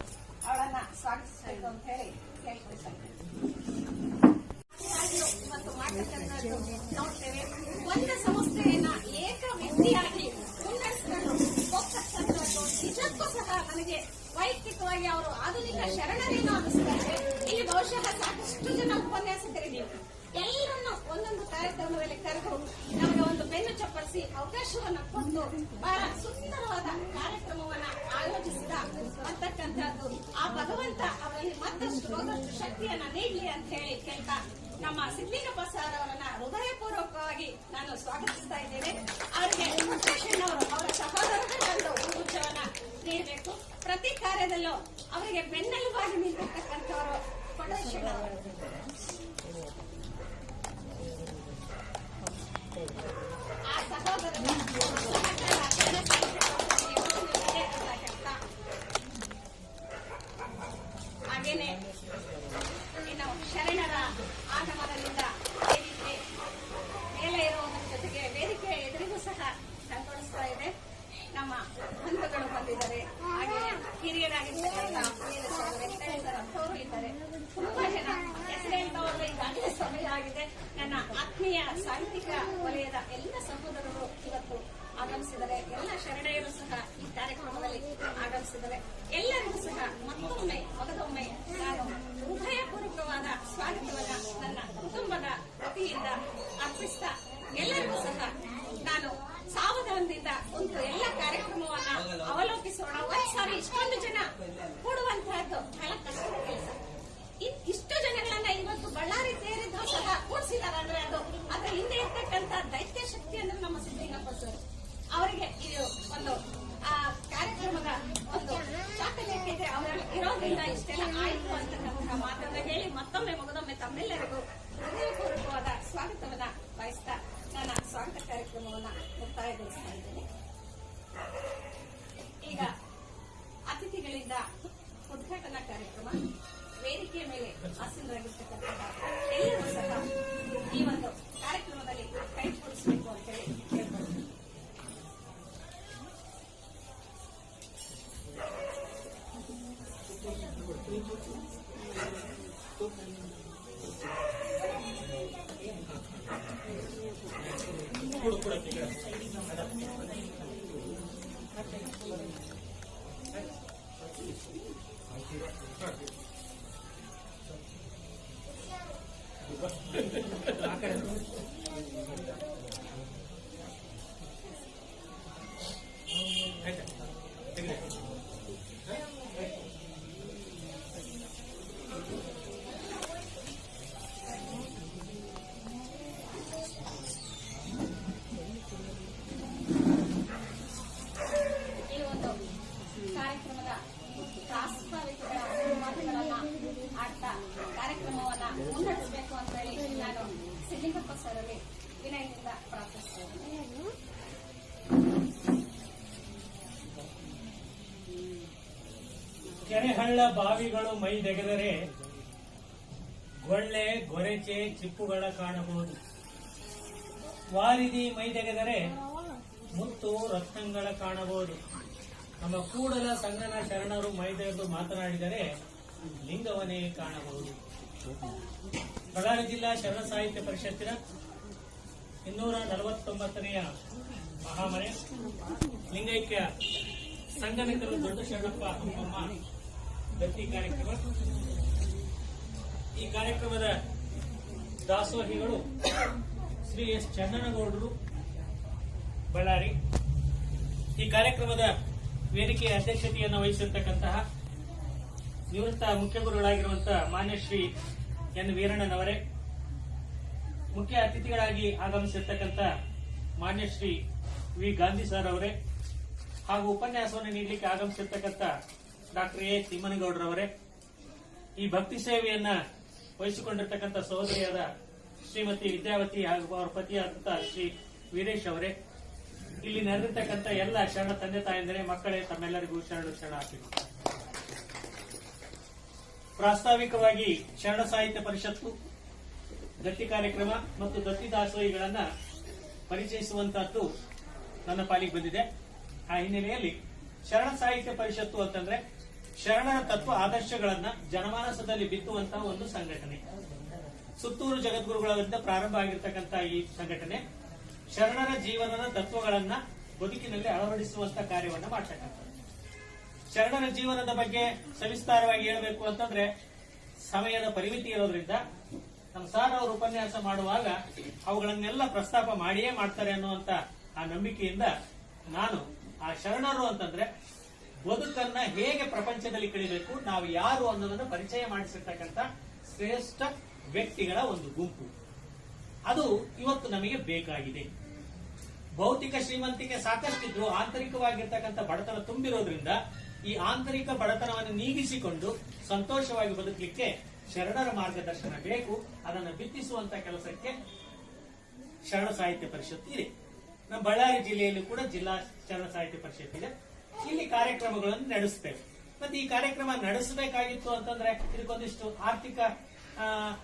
Speaker 2: ಅವಳನ್ನ ಸ್ವಾಗತಿಸಬೇಕು ಅಂತ ಹೇಳಿ ಕೇಳ್ಕೊಳ್ತಾರೆ. ಇವತ್ತು ಮಾಡತಕ್ಕಂಥದ್ದು ನೋಡ್ತೇವೆ. ಒಂದು ಸಂಸ್ಥೆಯನ್ನ ಏಕ ವ್ಯಕ್ತಿಯಾಗಿ ಮುನ್ನಡೆಸಿಕೊಂಡು ಹೋಗ್ತಕ್ಕಂಥದ್ದು ನಿಜಕ್ಕೂ ಸಹ ನನಗೆ ವೈಯಕ್ತಿಕವಾಗಿ ಅವರು ಆಧುನಿಕ ಶರಣರೇನು ಅನಿಸ್ತಾರೆ. ಇಲ್ಲಿ ಬಹುಶಃ ಸಾಕಷ್ಟು ಜನ ಉಪನ್ಯಾಸಕರಿಗೆ ಎಲ್ಲರನ್ನು ಒಂದೊಂದು ಕಾರ್ಯಕ್ರಮದಲ್ಲಿ ಕರೆದು ನಮಗೆ ಒಂದು ಬೆನ್ನು ಚಪ್ಪಳಿಸಿ ಅವಕಾಶವನ್ನ ಕೊಟ್ಟು ಬಹಳ ಸುಂದರವಾದ ಕಾರ್ಯಕ್ರಮವನ್ನ ಆಯೋಜಿಸಿದ ಅಂತಕ್ಕಂಥದ್ದು ಆ ಭಗವಂತ ಅವರಲ್ಲಿ ಮತ್ತಷ್ಟು ಶಕ್ತಿಯನ್ನ ನೀಡಲಿ ಅಂತ ಹೇಳಿ ಕೇಳ್ತಾ ನಮ್ಮ ಸಿದ್ಲಿಂಗಪ್ಪ ಸರ್ ಅವರನ್ನ ಹೃದಯಪೂರ್ವಕವಾಗಿ ನಾನು ಸ್ವಾಗತಿಸ್ತಾ ಇದ್ದೇನೆ. ಅವರಿಗೆ ಅವರು ಅವರ ಸಹೋದರರು ಒಂದು ಗುರುಚವನ್ನ ನೀಡಬೇಕು. ಪ್ರತಿ ಕಾರ್ಯದಲ್ಲೂ ಅವರಿಗೆ ಬೆನ್ನೆಲುಬಾಗಿ ನಿಂತಿರ್ತಕ್ಕಂಥವರು ಕೊಟ್ಟೇಶಣ್ಣ ಅವರು. ಆ ಸಹೋದರನ ಹಾಗೇನೆ ಇನ್ನು ಶರಣರ ಆಗಮನದಿಂದ ವೇದಿಕೆ ಮೇಲೆ ಇರುವುದರ ಜೊತೆಗೆ ವೇದಿಕೆ ಎದುರಿಗೂ ಸಹ ಸಂತೋಷಿಸ್ತಾ ಇದೆ. ನಮ್ಮ ಬಂಧುಗಳು ಬಂದಿದ್ದಾರೆ, ಹಾಗೆ ಹಿರಿಯರಾಗಿರ್ತಕ್ಕಂಥ ಅಂತವರು ಇದ್ದಾರೆ. ತುಂಬಾ ಜನ ಹೆಸರೇಂತವ್ರಿಗೆ ಈಗಾಗಲೇ ಸಮಯ ಆಗಿದೆ. ನನ್ನ ಆತ್ಮೀಯ ಸಾಹಿತ್ಯಿಕ ವಲಯದ ಎಲ್ಲ ಸಹೋದರರು ಇವತ್ತು ಆಗಮಿಸಿದರೆ, ಎಲ್ಲ ಶರಣೆಯರು ಸಹ ಈ ಕಾರ್ಯಕ್ರಮದಲ್ಲಿ ಆಗಮಿಸಿದರೆ, ಎಲ್ಲರಿಗೂ ಸಹ ಮಗದೊಮ್ಮೆ ನಾನು ಹೃದಯಪೂರ್ವಕವಾದ ಸ್ವಾಗತವನ್ನ ನನ್ನ ಕುಟುಂಬದ ವತಿಯಿಂದ ಅರ್ಪಿಸ್ತಾ, ಎಲ್ಲರಿಗೂ ಸಹ ನಾನು ಸಾವಧಾನದಿಂದ ಒಂದು ಎಲ್ಲ ಕಾರ್ಯಕ್ರಮವನ್ನ ಅವಲೋಕಿಸೋಣ. ಒಂದ್ಸಾರಿ ಇಷ್ಟೊಂದು ಜನ ಕೂಡುವಂತಹದ್ದು ಬಹಳ ಕಷ್ಟದ ಕೆಲಸ. ಇಷ್ಟು ಜನಗಳನ್ನ ಇವತ್ತು ಬಳ್ಳಾರಿ ಸೇರಿದ್ದು ಸಹ ಕೂಡಿಸಿದ್ದಾರೆ ಅಂದ್ರೆ ಅದರ ಹಿಂದೆ ಇರ್ತಕ್ಕಂಥ ದೈತ್ಯ ಶಕ್ತಿ ಅಂದ್ರೆ ನಮ್ಮ ಸಿದ್ಲಿಂಗಪ್ಪ ಸರ್ ಅವರಿಗೆ ಇದು ಒಂದು ಕಾರ್ಯಕ್ರಮದ ಒಂದು ಚಾಕಲ್ಯತೆ ಅವರಲ್ಲಿ ಇರೋದ್ರಿಂದ ಇಷ್ಟೆಲ್ಲ ಆಯ್ತು ಅಂತಕ್ಕಂಥ ಮಾತನ್ನ ಹೇಳಿ ಮಗದೊಮ್ಮೆ ತಮ್ಮೆಲ್ಲರಿಗೂ ಹೃದಯಪೂರ್ವಕವಾದ ಸ್ವಾಗತವನ್ನ ಬಯಸ್ತಾ ನನ್ನ ಸ್ವಾಗತ ಕಾರ್ಯಕ್ರಮವನ್ನ ಮುಕ್ತಾಯಗೊಳಿಸ್ತಾ ಇದ್ದೇನೆ. ಈಗ ಅತಿಥಿಗಳಿಂದ ಉದ್ಘಾಟನಾ ಕಾರ್ಯಕ್ರಮ. ವೇದಿಕೆಯ ಮೇಲೆ ಆಸೀನರಾಗಿರ್ತಕ್ಕಂತಹ ಎಲ್ಲರೂ ಸಹ ಈ ಒಂದು ಕಾರ್ಯಕ್ರಮದಲ್ಲಿ ಕೈ ಕೂಡಿಸಬೇಕು ಅಂತ ಹೇಳಿ ಕೇಳ್ಕೊಳ್ತೀನಿ. ಈ ಒಂದು ಕಾರ್ಯಕ್ರಮದ ಪ್ರಾಸ್ತಾವಿಕಗಳ ಮಾತುಗಳನ್ನ ಆಡ್ತಾ ಕಾರ್ಯಕ್ರಮವನ್ನ ಮುನ್ನಡೆಸಬೇಕು ಅಂತ ಹೇಳಿ ನಾನು ಸಿದ್ಲಿಂಗಪ್ಪ ಸರ್ ಅಲ್ಲಿ ವಿನಯದಿಂದ ಪ್ರಾರ್ಥಿಸ್ತೇನೆ.
Speaker 5: ಕೆರೆಹಳ್ಳ ಬಾವಿಗಳು ಮೈದೆಗೆದರೆ ಗೊಳ್ಳೆ ಗೊರೆಚೆ ಚಿಪ್ಪುಗಳ ಕಾಣಬಹುದು. ವಾರಿದಿ ಮೈದೆಗೆದರೆ ಮುತ್ತು ರತ್ನಗಳ ಕಾಣಬಹುದು. ನಮ್ಮ ಕೂಡಲ ಸಂಗನ ಶರಣರು ಮೈದೆಗೆದು ಮಾತನಾಡಿದರೆ ಲಿಂಗವನ್ನೇ ಕಾಣಬಹುದು. ಬಳ್ಳಾರಿ ಜಿಲ್ಲಾ ಶರಣ ಸಾಹಿತ್ಯ ಪರಿಷತ್ತಿನ 249ನೆಯ ಮಹಾಮನೆ ಲಿಂಗೈಕ್ಯ ಸಂಗಮಿತರು ದೊಡ್ಡ ಶರಣಪ್ಪ ಹಂಪಮ್ಮ ದತ್ತಿ ಕಾರ್ಯಕ್ರಮ. ಈ ಕಾರ್ಯಕ್ರಮದ ದಾಸೋಹಿಗಳು ಶ್ರೀ ಎಸ್ ಚನ್ನನಗೌಡರು ಬಳ್ಳಾರಿ. ಈ ಕಾರ್ಯಕ್ರಮದ ವೇದಿಕೆಯ ಅಧ್ಯಕ್ಷತೆಯನ್ನು ವಹಿಸಿರ್ತಕ್ಕಂತಹ ನಿವೃತ್ತ ಮುಖ್ಯ ಗುರುಗಳಾಗಿರುವಂತಹ ಮಾನ್ಯ ಶ್ರೀ ಎನ್ ವೀರಣ್ಣನವರೇ, ಮುಖ್ಯ ಅತಿಥಿಗಳಾಗಿ ಆಗಮಿಸಿರ್ತಕ್ಕಂಥ ಮಾನ್ಯ ಶ್ರೀ ವಿ ಗಾಂಧಿ ಸರ್ ಅವರೇ, ಹಾಗೂ ಉಪನ್ಯಾಸವನ್ನು ನೀಡಲಿಕ್ಕೆ ಆಗಮಿಸಿರ್ತಕ್ಕಂಥ ಡಾಕ್ಟರ್ ಎ ತಿಮ್ಮನಗೌಡರವರೇ, ಈ ಭಕ್ತಿ ಸೇವೆಯನ್ನ ವಹಿಸಿಕೊಂಡಿರ್ತಕ್ಕಂಥ ಸಹೋದರಿಯಾದ ಶ್ರೀಮತಿ ವಿದ್ಯಾವತಿ ಹಾಗೂ ಅವರ ಪತಿಯಾದಂತಹ ಶ್ರೀ ವೀರೇಶ್ ಅವರೇ, ಇಲ್ಲಿ ನೆರೆದಿರ್ತಕ್ಕಂಥ ಎಲ್ಲ ಶರಣ ತಂದೆ ತಾಯಂದರೆ, ಮಕ್ಕಳೇ, ತಮ್ಮೆಲ್ಲರಿಗೂ ಶರಣಾರ್ಥಿಗಳು. ಪ್ರಾಸ್ತಾವಿಕವಾಗಿ ಶರಣ ಸಾಹಿತ್ಯ ಪರಿಷತ್ತು ದತ್ತಿ ಕಾರ್ಯಕ್ರಮ ಮತ್ತು ದತ್ತಿ ದಾಸೋಹಿಗಳನ್ನ ಪರಿಚಯಿಸುವಂತಹದ್ದು ನನ್ನ ಪಾಲಿಗೆ ಬಂದಿದೆ. ಆ ಹಿನ್ನೆಲೆಯಲ್ಲಿ ಶರಣ ಸಾಹಿತ್ಯ ಪರಿಷತ್ತು ಅಂತಂದ್ರೆ ಶರಣರ ತತ್ವ ಆದರ್ಶಗಳನ್ನ ಜನಮಾನಸದಲ್ಲಿ ಬಿತ್ತುವಂತಹ ಒಂದು ಸಂಘಟನೆ. ಸುತ್ತೂರು ಜಗದ್ಗುರುಗಳಿಂದ ಪ್ರಾರಂಭ ಆಗಿರ್ತಕ್ಕಂಥ ಈ ಸಂಘಟನೆ ಶರಣರ ಜೀವನದ ತತ್ವಗಳನ್ನ ಬದುಕಿನಲ್ಲಿ ಅಳವಡಿಸುವಂತ ಕಾರ್ಯವನ್ನ ಮಾಡ್ತಕ್ಕಂಥ. ಶರಣರ ಜೀವನದ ಬಗ್ಗೆ ಸವಿಸ್ತಾರವಾಗಿ ಹೇಳಬೇಕು ಅಂತಂದ್ರೆ ಸಮಯದ ಪರಿಮಿತಿ ಇರೋದ್ರಿಂದ ನಮ್ಮ ಸಾರ್ ಅವರು ಉಪನ್ಯಾಸ ಮಾಡುವಾಗ ಅವುಗಳನ್ನೆಲ್ಲ ಪ್ರಸ್ತಾಪ ಮಾಡಿಯೇ ಮಾಡ್ತಾರೆ ಅನ್ನುವಂತ ಆ ನಂಬಿಕೆಯಿಂದ ನಾನು ಆ ಶರಣರು ಅಂತಂದ್ರೆ ಬದುಕನ್ನ ಹೇಗೆ ಪ್ರಪಂಚದಲ್ಲಿ ಕಳಿಬೇಕು, ನಾವು ಯಾರು ಅನ್ನೋದನ್ನು ಪರಿಚಯ ಮಾಡಿಸಿರ್ತಕ್ಕಂಥ ಶ್ರೇಷ್ಠ ವ್ಯಕ್ತಿಗಳ ಒಂದು ಗುಂಪು. ಅದು ಇವತ್ತು ನಮಗೆ ಬೇಕಾಗಿದೆ. ಭೌತಿಕ ಶ್ರೀಮಂತಿಕೆ ಸಾಕಷ್ಟಿದ್ರು ಆಂತರಿಕವಾಗಿರ್ತಕ್ಕಂಥ ಬಡತನ ತುಂಬಿರೋದ್ರಿಂದ ಈ ಆಂತರಿಕ ಬಡತನವನ್ನು ನೀಗಿಸಿಕೊಂಡು ಸಂತೋಷವಾಗಿ ಬದುಕಲಿಕ್ಕೆ ಶರಣರ ಮಾರ್ಗದರ್ಶನ ಬೇಕು. ಅದನ್ನು ಬಿತ್ತಿಸುವಂತ ಕೆಲಸಕ್ಕೆ ಶರಣ ಸಾಹಿತ್ಯ ಪರಿಷತ್ ಇದೆ. ನಮ್ಮ ಬಳ್ಳಾರಿ ಜಿಲ್ಲೆಯಲ್ಲಿ ಕೂಡ ಜಿಲ್ಲಾ ಶರಣ ಸಾಹಿತ್ಯ ಪರಿಷತ್ ಇದೆ. ಇಲ್ಲಿ ಕಾರ್ಯಕ್ರಮಗಳನ್ನು ನಡೆಸ್ತೇವೆ. ಮತ್ತೆ ಈ ಕಾರ್ಯಕ್ರಮ ನಡೆಸಬೇಕಾಗಿತ್ತು ಅಂತಂದ್ರೆ ಇದಕ್ಕೊಂದಿಷ್ಟು ಆರ್ಥಿಕ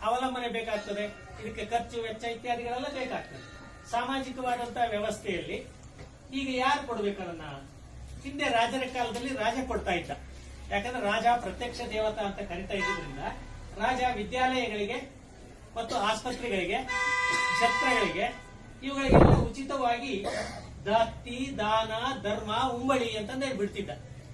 Speaker 5: ಅವಲಂಬನೆ ಬೇಕಾಗ್ತದೆ, ಇದಕ್ಕೆ ಖರ್ಚು ವೆಚ್ಚ ಇತ್ಯಾದಿಗಳೆಲ್ಲ ಬೇಕಾಗ್ತದೆ. ಸಾಮಾಜಿಕವಾದಂತಹ ವ್ಯವಸ್ಥೆಯಲ್ಲಿ ಈಗ ಯಾರು ಕೊಡ್ಬೇಕು ಅದನ್ನ? ಹಿಂದೆ ರಾಜರ ಕಾಲದಲ್ಲಿ ರಾಜ ಕೊಡ್ತಾ ಇದ್ದ. ಯಾಕಂದ್ರೆ ರಾಜ ಪ್ರತ್ಯಕ್ಷ ದೇವತಾ ಅಂತ ಕರಿತಾ ಇದ್ರಿಂದ ರಾಜ ವಿದ್ಯಾಲಯಗಳಿಗೆ ಮತ್ತು ಆಸ್ಪತ್ರೆಗಳಿಗೆ, ಛತ್ರಗಳಿಗೆ, ಇವುಗಳಿಗೆಲ್ಲ ಉಚಿತವಾಗಿ ದತ್ತಿ, ದಾನ, ಧರ್ಮ, ಉಂಬಳಿ ಅಂತಂದೇ ಬಿಡ್ತಿದ್ದ.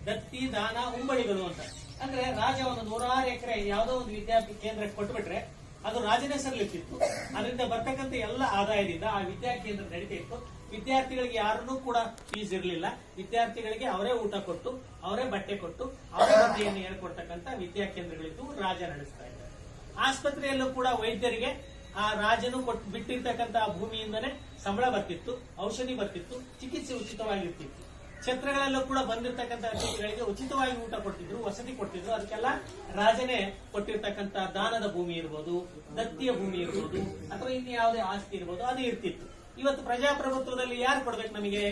Speaker 5: ದತ್ತಿ, ದಾನ, ಉಂಬಳಿಗಳು ಅಂತ ಅಂದ್ರೆ ರಾಜ ಒಂದು 100 ಎಕರೆ ಯಾವುದೋ ಒಂದು ವಿದ್ಯಾರ್ಥಿ ಕೇಂದ್ರಕ್ಕೆ ಕೊಟ್ಬಿಟ್ರೆ ಅದು ರಾಜನ ಹೆಸರಲ್ಲಿರ್ತಿತ್ತು. ಅದರಿಂದ ಬರ್ತಕ್ಕಂಥ ಎಲ್ಲ ಆದಾಯದಿಂದ ಆ ವಿದ್ಯಾಕೇಂದ್ರ ನಡೀತಾ ಇತ್ತು. ವಿದ್ಯಾರ್ಥಿಗಳಿಗೆ ಯಾರನ್ನೂ ಕೂಡ ಫೀಸ್ ಇರಲಿಲ್ಲ. ವಿದ್ಯಾರ್ಥಿಗಳಿಗೆ ಅವರೇ ಊಟ ಕೊಟ್ಟು, ಅವರೇ ಬಟ್ಟೆ ಕೊಟ್ಟು, ಅವರೇ ವಿದ್ಯೆಯನ್ನು ಹೇಳ್ಕೊಡ್ತಕ್ಕಂಥ ವಿದ್ಯಾಕೇಂದ್ರಗಳಿದ್ದು ರಾಜ ನಡೆಸ್ತಾ ಇದ್ದಾರೆ. ಆಸ್ಪತ್ರೆಯಲ್ಲೂ ಕೂಡ ವೈದ್ಯರಿಗೆ ಆ ರಾಜನು ಕೊಟ್ಟು ಬಿಟ್ಟಿರ್ತಕ್ಕಂಥ ಭೂಮಿಯಿಂದನೇ ಸಂಬಳ ಬರ್ತಿತ್ತು, ಔಷಧಿ ಬರ್ತಿತ್ತು, ಚಿಕಿತ್ಸೆ ಉಚಿತವಾಗಿರ್ತಿತ್ತು. ಛತ್ರಗಳಲ್ಲೂ ಕೂಡ ಬಂದಿರತಕ್ಕಂಥ ಅತಿಥಿಗಳಿಗೆ ಉಚಿತವಾಗಿ ಊಟ ಕೊಡ್ತಿದ್ರು, ವಸತಿ ಕೊಡ್ತಿದ್ರು. ಅದಕ್ಕೆಲ್ಲ ರಾಜನೇ ಕೊಟ್ಟಿರ್ತಕ್ಕಂಥ ದಾನದ ಭೂಮಿ ಇರ್ಬೋದು, ದತ್ತಿಯ ಭೂಮಿ ಇರ್ಬೋದು, ಅಥವಾ ಇನ್ಯಾವುದೇ ಆಸ್ತಿ ಇರ್ಬೋದು, ಅದು ಇರ್ತಿತ್ತು. ಇವತ್ತು ಪ್ರಜಾಪ್ರಭುತ್ವದಲ್ಲಿ ಯಾರು ಕೊಡ್ಬೇಕು ನಮಗೆ?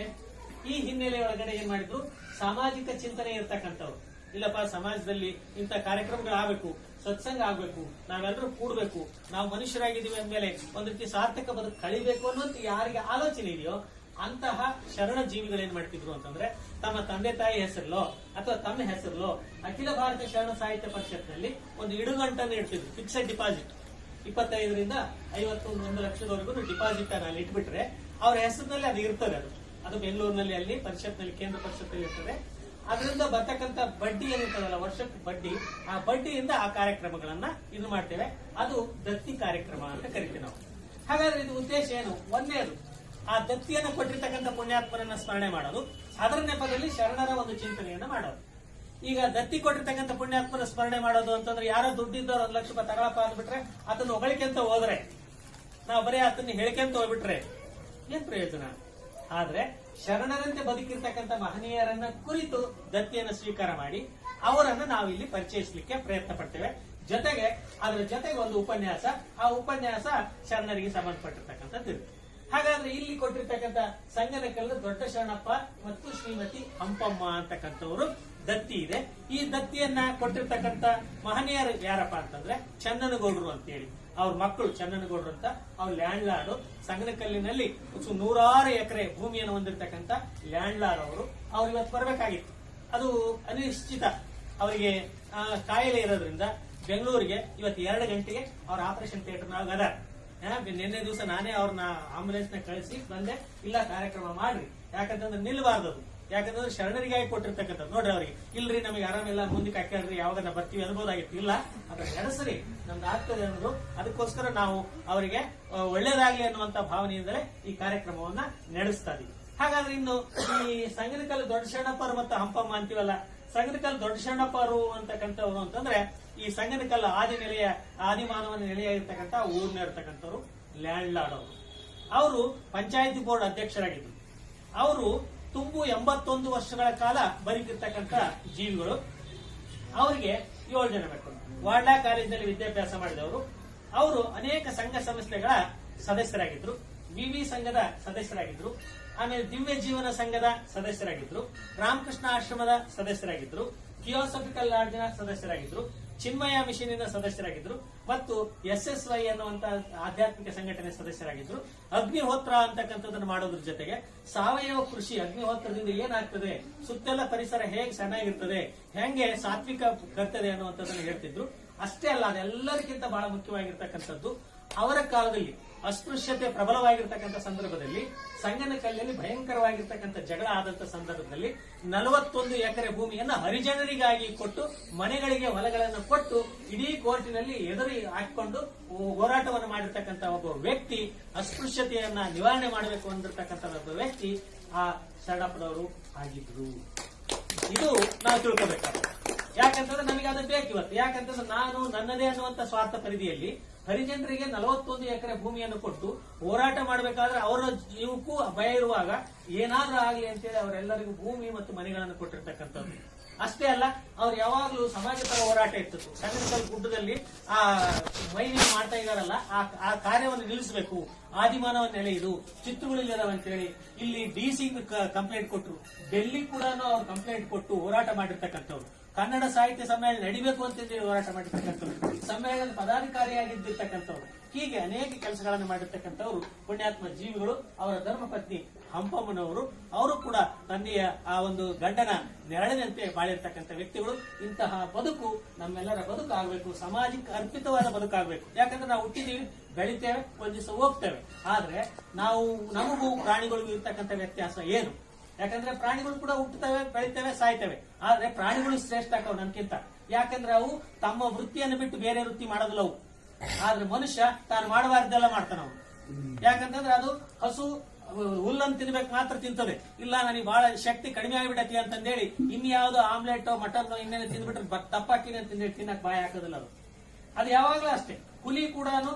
Speaker 5: ಈ ಹಿನ್ನೆಲೆ ಒಳಗಡೆ ಏನ್ ಮಾಡಿದ್ರು, ಸಾಮಾಜಿಕ ಚಿಂತನೆ ಇರ್ತಕ್ಕಂಥವ್ರು, ಇಲ್ಲಪ್ಪ ಸಮಾಜದಲ್ಲಿ ಇಂಥ ಕಾರ್ಯಕ್ರಮಗಳು ಆಗ್ಬೇಕು, ಸತ್ಸಂಗ ಆಗ್ಬೇಕು, ನಾವೆಲ್ಲರೂ ಕೂಡ್ಬೇಕು, ನಾವು ಮನುಷ್ಯರಾಗಿದ್ದೀವಿ ಅಂದ್ಮೇಲೆ ಒಂದ್ ರೀತಿ ಸಾರ್ಥಕ ಬದುಕು ಕಳಿಬೇಕು ಅನ್ನೋಂತ ಯಾರಿಗೆ ಆಲೋಚನೆ ಇದೆಯೋ ಅಂತಹ ಶರಣ ಜೀವಿಗಳೇನ್ ಮಾಡ್ತಿದ್ರು ಅಂತಂದ್ರೆ ತಮ್ಮ ತಂದೆ ತಾಯಿ ಹೆಸರಲ್ಲೋ ಅಥವಾ ತಮ್ಮ ಹೆಸರಲ್ಲೋ ಅಖಿಲ ಭಾರತ ಶರಣ ಸಾಹಿತ್ಯ ಪರಿಷತ್ನಲ್ಲಿ ಒಂದು ಇಡುಗಂಟನ್ನು ಇಡ್ತಿದ್ರು. ಫಿಕ್ಸೆಡ್ ಡಿಪಾಸಿಟ್ 25ರಿಂದ 51 ಲಕ್ಷದವರೆಗೂ ಡಿಪಾಸಿಟ್ ಅನ್ನ ಅಲ್ಲಿ ಇಟ್ಬಿಟ್ರೆ ಅವ್ರ ಹೆಸರಿನಲ್ಲಿ ಅದು ಇರ್ತದೆ. ಅದು ಬೆಂಗಳೂರಿನಲ್ಲಿ ಅಲ್ಲಿ ಪರಿಷತ್ನಲ್ಲಿ, ಕೇಂದ್ರ ಪರಿಷತ್ತಲ್ಲಿ ಇರ್ತದೆ. ಅದರಿಂದ ಬರ್ತಕ್ಕಂಥ ಬಡ್ಡಿ ಏನಿರ್ತದಲ್ಲ, ವರ್ಷಕ್ಕೆ ಬಡ್ಡಿ, ಆ ಬಡ್ಡಿಯಿಂದ ಆ ಕಾರ್ಯಕ್ರಮಗಳನ್ನ ಇದು ಮಾಡ್ತೇವೆ. ಅದು ದತ್ತಿ ಕಾರ್ಯಕ್ರಮ ಅಂತ ಕರಿತೀವಿ ನಾವು. ಹಾಗಾದ್ರೆ ಇದು ಉದ್ದೇಶ ಏನು? ಒಂದೇದು ಆ ದತ್ತಿಯನ್ನು ಕೊಟ್ಟಿರ್ತಕ್ಕಂಥ ಪುಣ್ಯಾತ್ಮರನ್ನ ಸ್ಮರಣೆ ಮಾಡೋದು, ಅದರ ನೆಪದಲ್ಲಿ ಶರಣರ ಒಂದು ಚಿಂತನೆಯನ್ನ ಮಾಡೋದು. ಈಗ ದತ್ತಿ ಕೊಟ್ಟಿರ್ತಕ್ಕಂಥ ಪುಣ್ಯಾತ್ಮರ ಸ್ಮರಣೆ ಮಾಡೋದು ಅಂತಂದ್ರೆ ಯಾರೋ ದುಡ್ಡಿದ್ದವ್ರು 1 ಲಕ್ಷ ರೂಪಾಯಿ ತಗೊಳಪ್ಪ ಅಂದ್ಬಿಟ್ರೆ ಅದನ್ನು ಹೊಗಳಿಕೆಂತ ಹೋದ್ರೆ, ನಾವು ಬರೀ ಅದನ್ನ ಹೇಳಿಕೆಂತ ಹೋಗ್ಬಿಟ್ರೆ ಏನ್ ಪ್ರಯೋಜನ? ಆದ್ರೆ ಶರಣರಂತೆ ಬದುಕಿರ್ತಕ್ಕಂಥ ಮಹನೀಯರನ್ನ ಕುರಿತು ದತ್ತಿಯನ್ನು ಸ್ವೀಕಾರ ಮಾಡಿ ಅವರನ್ನು ನಾವು ಇಲ್ಲಿ ಪರಿಚಯಿಸಲಿಕ್ಕೆ ಪ್ರಯತ್ನ ಪಡ್ತೇವೆ. ಜೊತೆಗೆ ಅದರ ಜೊತೆಗೆ ಒಂದು ಉಪನ್ಯಾಸ, ಆ ಉಪನ್ಯಾಸ ಶರಣರಿಗೆ ಸಂಬಂಧಪಟ್ಟಿರ್ತಕ್ಕಂಥದ್ದು. ಹಾಗಾದ್ರೆ ಇಲ್ಲಿ ಕೊಟ್ಟಿರ್ತಕ್ಕಂಥ ಸಂಗನಕಲ್ಲು ದೊಡ್ಡ ಶರಣಪ್ಪ ಮತ್ತು ಶ್ರೀಮತಿ ಹಂಪಮ್ಮ ಅಂತಕ್ಕಂಥವರು ದತ್ತಿ ಇದೆ. ಈ ದತ್ತಿಯನ್ನ ಕೊಟ್ಟಿರ್ತಕ್ಕಂಥ ಮಹನೀಯರು ಯಾರಪ್ಪ ಅಂತಂದ್ರೆ ಚನ್ನನಗೌಡರು ಅಂತೇಳಿ, ಅವ್ರ ಮಕ್ಕಳು ಚನ್ನನಗೌಡರು ಅಂತ. ಅವ್ರ ಲ್ಯಾಂಡ್ ಲಾರ್ಡ್ ಸಂಗನಕಲ್ಲಿನಲ್ಲಿ 106 ಎಕರೆ ಭೂಮಿಯನ್ನು ಹೊಂದಿರತಕ್ಕಂಥ ಲ್ಯಾಂಡ್ ಲಾರ್ಡ್ ಅವರು. ಅವ್ರು ಇವತ್ತು ಬರಬೇಕಾಗಿತ್ತು, ಅದು ಅನಿಶ್ಚಿತ. ಅವರಿಗೆ ಕಾಯಿಲೆ ಇರೋದ್ರಿಂದ ಬೆಂಗಳೂರಿಗೆ ಇವತ್ತು 2 ಗಂಟೆಗೆ ಅವ್ರ ಆಪರೇಷನ್ ಥಿಯೇಟರ್ ನಾಗ ಅದ. ನಿನ್ನೆ ದಿವಸ ನಾನೇ ಅವ್ರನ್ನ ಆಂಬುಲೆನ್ಸ್ ನ ಕಳಿಸಿ ಬಂದೆ. ಇಲ್ಲ ಕಾರ್ಯಕ್ರಮ ಮಾಡ್ರಿ, ಯಾಕಂತಂದ್ರೆ ನಿಲ್ಬಾರ್ದು. ಯಾಕಂದ್ರೆ ಶರಣರಿಗಾಗಿ ಕೊಟ್ಟಿರ್ತಕ್ಕಂಥದ್ದು. ನೋಡ್ರಿ ಅವ್ರಿಗೆ ಇಲ್ರಿ ನಮಗೆ ಆರಾಮಿಲ್ಲ, ಮುಂದಕ್ಕೆ ಹಾಕ್ಯಾಡ್ರಿ, ಯಾವಾಗ ನಾವು ಬರ್ತೀವಿ ಅನ್ಬೋದಾಗಿತ್ತು. ಇಲ್ಲ, ಅದ್ರ ನಡೆಸ್ರಿ, ನಮ್ದು ಆಗ್ತದೆ ಅನ್ನೋದು. ಅದಕ್ಕೋಸ್ಕರ ನಾವು ಅವರಿಗೆ ಒಳ್ಳೇದಾಗ್ಲಿ ಅನ್ನುವಂತ ಭಾವನೆಯಿಂದಲೇ ಈ ಕಾರ್ಯಕ್ರಮವನ್ನ ನಡೆಸ್ತಾ ಇದೀವಿ. ಹಾಗಾದ್ರೆ ಇನ್ನು ಈ ಸಂಗನಕಲ್ಲು ದೊಡ್ಡ ಶರಣಪ್ಪರು ಮತ್ತು ಹಂಪಮ್ಮ ಅಂತೀವಲ್ಲ, ಸಂಗನಕಲ್ಲು ದೊಡ್ಡ ಶರಣಪ್ಪರು ಅಂತಕ್ಕಂಥವ್ರು ಅಂತಂದ್ರೆ ಈ ಸಂಗನಕಲ್ಲು ಆದಿಮಾನವನ ನೆಲೆಯಾಗಿರ್ತಕ್ಕಂಥ ಊರ್ನ ಇರ್ತಕ್ಕಂಥವ್ರು ಲ್ಯಾಂಡ್ ಲಾರ್ಡ್ ಅವರು. ಅವರು ಪಂಚಾಯತಿ ಬೋರ್ಡ್ ಅಧ್ಯಕ್ಷರಾಗಿದ್ರು. ಅವರು ತುಂಬು 81 ವರ್ಷಗಳ ಕಾಲ ಬದುಕಿರ್ತಕ್ಕಂಥ ಜೀವಿಗಳು. ಅವರಿಗೆ 7 ಜನ ಮಕ್ಕಳು. ವಾರ್ಡಾ ಕಾಲೇಜಿನಲ್ಲಿ ವಿದ್ಯಾಭ್ಯಾಸ ಮಾಡಿದವರು. ಅವರು ಅನೇಕ ಸಂಘ ಸಂಸ್ಥೆಗಳ ಸದಸ್ಯರಾಗಿದ್ರು. ವಿವಿ ಸಂಘದ ಸದಸ್ಯರಾಗಿದ್ರು. ಆಮೇಲೆ ದಿವ್ಯ ಜೀವನ ಸಂಘದ ಸದಸ್ಯರಾಗಿದ್ರು. ರಾಮಕೃಷ್ಣ ಆಶ್ರಮದ ಸದಸ್ಯರಾಗಿದ್ರು. ಥಿಯೋಸಫಿಕಲ್ ಲಾಡ್ಜ್ನ ಸದಸ್ಯರಾಗಿದ್ರು. ಚಿನ್ಮಯ ಮಿಷನಿನ ಸದಸ್ಯರಾಗಿದ್ರು ಮತ್ತು SSY ಅನ್ನುವಂತ ಆಧ್ಯಾತ್ಮಿಕ ಸಂಘಟನೆ ಸದಸ್ಯರಾಗಿದ್ರು. ಅಗ್ನಿಹೋತ್ರ ಅಂತಕ್ಕಂಥದ್ದನ್ನು ಮಾಡೋದ್ರ ಜೊತೆಗೆ ಸಾವಯವ ಕೃಷಿ, ಅಗ್ನಿಹೋತ್ರದಿಂದ ಏನಾಗ್ತದೆ, ಸುತ್ತೆಲ್ಲ ಪರಿಸರ ಹೇಗೆ ಚೆನ್ನಾಗಿರ್ತದೆ, ಹೆಂಗೆ ಸಾತ್ವಿಕ ಕರ್ತದೆ ಅನ್ನುವಂಥದ್ದನ್ನು ಹೇಳ್ತಿದ್ರು. ಅಷ್ಟೇ ಅಲ್ಲ, ಅದೆಲ್ಲರಿಗಿಂತ ಬಹಳ ಮುಖ್ಯವಾಗಿರ್ತಕ್ಕಂಥದ್ದು, ಅವರ ಕಾಲದಲ್ಲಿ ಅಸ್ಪೃಶ್ಯತೆ ಪ್ರಬಲವಾಗಿರ್ತಕ್ಕಂಥ ಸಂದರ್ಭದಲ್ಲಿ ಸಂಗನಕಲ್ಲಲ್ಲಿ ಭಯಂಕರವಾಗಿರ್ತಕ್ಕಂಥ ಜಗಳ ಆದಂತ ಸಂದರ್ಭದಲ್ಲಿ 41 ಎಕರೆ ಭೂಮಿಯನ್ನು ಹರಿಜನರಿಗಾಗಿ ಕೊಟ್ಟು, ಮನೆಗಳಿಗೆ ಹೊಲಗಳನ್ನು ಕೊಟ್ಟು, ಇಡೀ ಕೋರ್ಟಿನಲ್ಲಿ ಎದುರು ಹಾಕಿಕೊಂಡು ಹೋರಾಟವನ್ನು ಮಾಡಿರ್ತಕ್ಕಂಥ ಒಬ್ಬ ವ್ಯಕ್ತಿ, ಅಸ್ಪೃಶ್ಯತೆಯನ್ನ ನಿವಾರಣೆ ಮಾಡಬೇಕು ಅಂದಿರ್ತಕ್ಕಂಥ ಒಬ್ಬ ವ್ಯಕ್ತಿ ಆ ಶರಣಪ್ಪನವರು ಆಗಿದ್ರು. ಇದು ನಾವು ತಿಳ್ಕೋಬೇಕಾಗುತ್ತೆ. ಯಾಕಂತಂದ್ರೆ ನಮಗೆ ಅದು ಬೇಕು ಇವತ್ತು. ಯಾಕಂತಂದ್ರೆ ನಾನು ನನ್ನದೇ ಅನ್ನುವಂತ ಸ್ವಾರ್ಥ ಪರಿಧಿಯಲ್ಲಿ ಹರಿಜನರಿಗೆ 41 ಎಕರೆ ಭೂಮಿಯನ್ನು ಕೊಟ್ಟು ಹೋರಾಟ ಮಾಡಬೇಕಾದ್ರೆ ಅವರ ಜೀವಕ್ಕೂ ಭಯ ಇರುವಾಗ ಏನಾದ್ರೂ ಆಗ್ಲಿ ಅಂತೇಳಿ ಅವರೆಲ್ಲರಿಗೂ ಭೂಮಿ ಮತ್ತು ಮನೆಗಳನ್ನು ಕೊಟ್ಟಿರ್ತಕ್ಕಂಥದ್ದು. ಅಷ್ಟೇ ಅಲ್ಲ, ಅವ್ರು ಯಾವಾಗ್ಲೂ ಸಮಾಜ ಪರ ಹೋರಾಟ ಇರ್ತಿತ್ತು. ಸಂಗನಕಲ್ಲು ಗುಡ್ಡದಲ್ಲಿ ಆ ಮೈನಿಂಗ್ ಮಾಡ್ತಾ ಇದಾರಲ್ಲ, ಆ ಕಾರ್ಯವನ್ನು ನಿಲ್ಲಿಸಬೇಕು, ಆದಿಮಾನವ ನೆಲೆ ಇದು, ಚಿತ್ರಗಳಿಲ್ಲದವ ಅಂತೇಳಿ ಇಲ್ಲಿ DC ಕಂಪ್ಲೇಂಟ್ ಕೊಟ್ಟರು. ಡೆಲ್ಲಿ ಕೂಡ ಅವ್ರು ಕಂಪ್ಲೇಂಟ್ ಕೊಟ್ಟು ಹೋರಾಟ ಮಾಡಿರ್ತಕ್ಕಂಥವ್ರು. ಕನ್ನಡ ಸಾಹಿತ್ಯ ಸಮ್ಮೇಳನ ನಡಿಬೇಕು ಅಂತೇಳಿ ಹೋರಾಟ ಮಾಡಿರ್ತಕ್ಕಂಥವ್ರು. ಸಮ್ಮೇಳನದ ಪದಾಧಿಕಾರಿಯಾಗಿದ್ದಿರ್ತಕ್ಕಂಥವ್ರು. ಹೀಗೆ ಅನೇಕ ಕೆಲಸಗಳನ್ನು ಮಾಡಿರ್ತಕ್ಕಂಥವ್ರು ಪುಣ್ಯಾತ್ಮ ಜೀವಿಗಳು. ಅವರ ಧರ್ಮಪತ್ನಿ ಹಂಪಮ್ಮನವರು, ಅವರು ಕೂಡ ತಂದೆಯ ಆ ಒಂದು ಗಂಡನ ನೆರಳಿನಂತೆ ಬಾಳಿರ್ತಕ್ಕಂಥ ವ್ಯಕ್ತಿಗಳು. ಇಂತಹ ಬದುಕು ನಮ್ಮೆಲ್ಲರ ಬದುಕು ಆಗಬೇಕು, ಸಮಾಜಕ್ಕೆ ಅರ್ಪಿತವಾದ ಬದುಕಾಗಬೇಕು. ಯಾಕಂದ್ರೆ ನಾವು ಹುಟ್ಟಿದೀವಿ, ಬೆಳಿತೇವೆ, ಒಂದ್ ದಿವಸ ಹೋಗ್ತೇವೆ. ಆದ್ರೆ ನಮಗೂ ಪ್ರಾಣಿಗಳಿಗೂ ಇರ್ತಕ್ಕಂಥ ವ್ಯತ್ಯಾಸ ಏನು? ಯಾಕಂದ್ರೆ ಪ್ರಾಣಿಗಳು ಕೂಡ ಹುಟ್ಟುತ್ತವೆ, ಬೆಳಿತೇವೆ, ಸಾಯ್ತವೆ. ಆದ್ರೆ ಪ್ರಾಣಿಗಳು ಶ್ರೇಷ್ಠ ಆಗವು ನಮ್ಗಿಂತ. ಯಾಕಂದ್ರೆ ಅವು ತಮ್ಮ ವೃತ್ತಿಯನ್ನು ಬಿಟ್ಟು ಬೇರೆ ವೃತ್ತಿ ಮಾಡೋದಿಲ್ಲ ಅವು. ಆದ್ರೆ ಮನುಷ್ಯ ತಾನು ಮಾಡಬಾರ್ದೆಲ್ಲ ಮಾಡ್ತಾನ ಅವು. ಯಾಕಂತಂದ್ರೆ ಅದು ಹಸು ಹುಲ್ಲನ್ನು ತಿನ್ಬೇಕು ಮಾತ್ರ ತಿಂತದೆ. ಇಲ್ಲ ನನಗೆ ಬಹಳ ಶಕ್ತಿ ಕಡಿಮೆ ಆಗಿಬಿಡತಿ ಅಂತಂದೇಳಿ ಇನ್ಯಾವುದೋ ಆಮ್ಲೆಟ್ ಮಟನ್ ಇನ್ನೇನು ತಿಂದ್ಬಿಟ್ರೆ ತಪ್ಪಾಕಿನ ಅಂತಂದೇಳಿ ತಿನ್ನಕ್ ಬಾಯಿ ಹಾಕೋದಿಲ್ಲ ಅದು. ಅದು ಯಾವಾಗ್ಲೂ ಅಷ್ಟೇ. ಹುಲಿ ಕೂಡ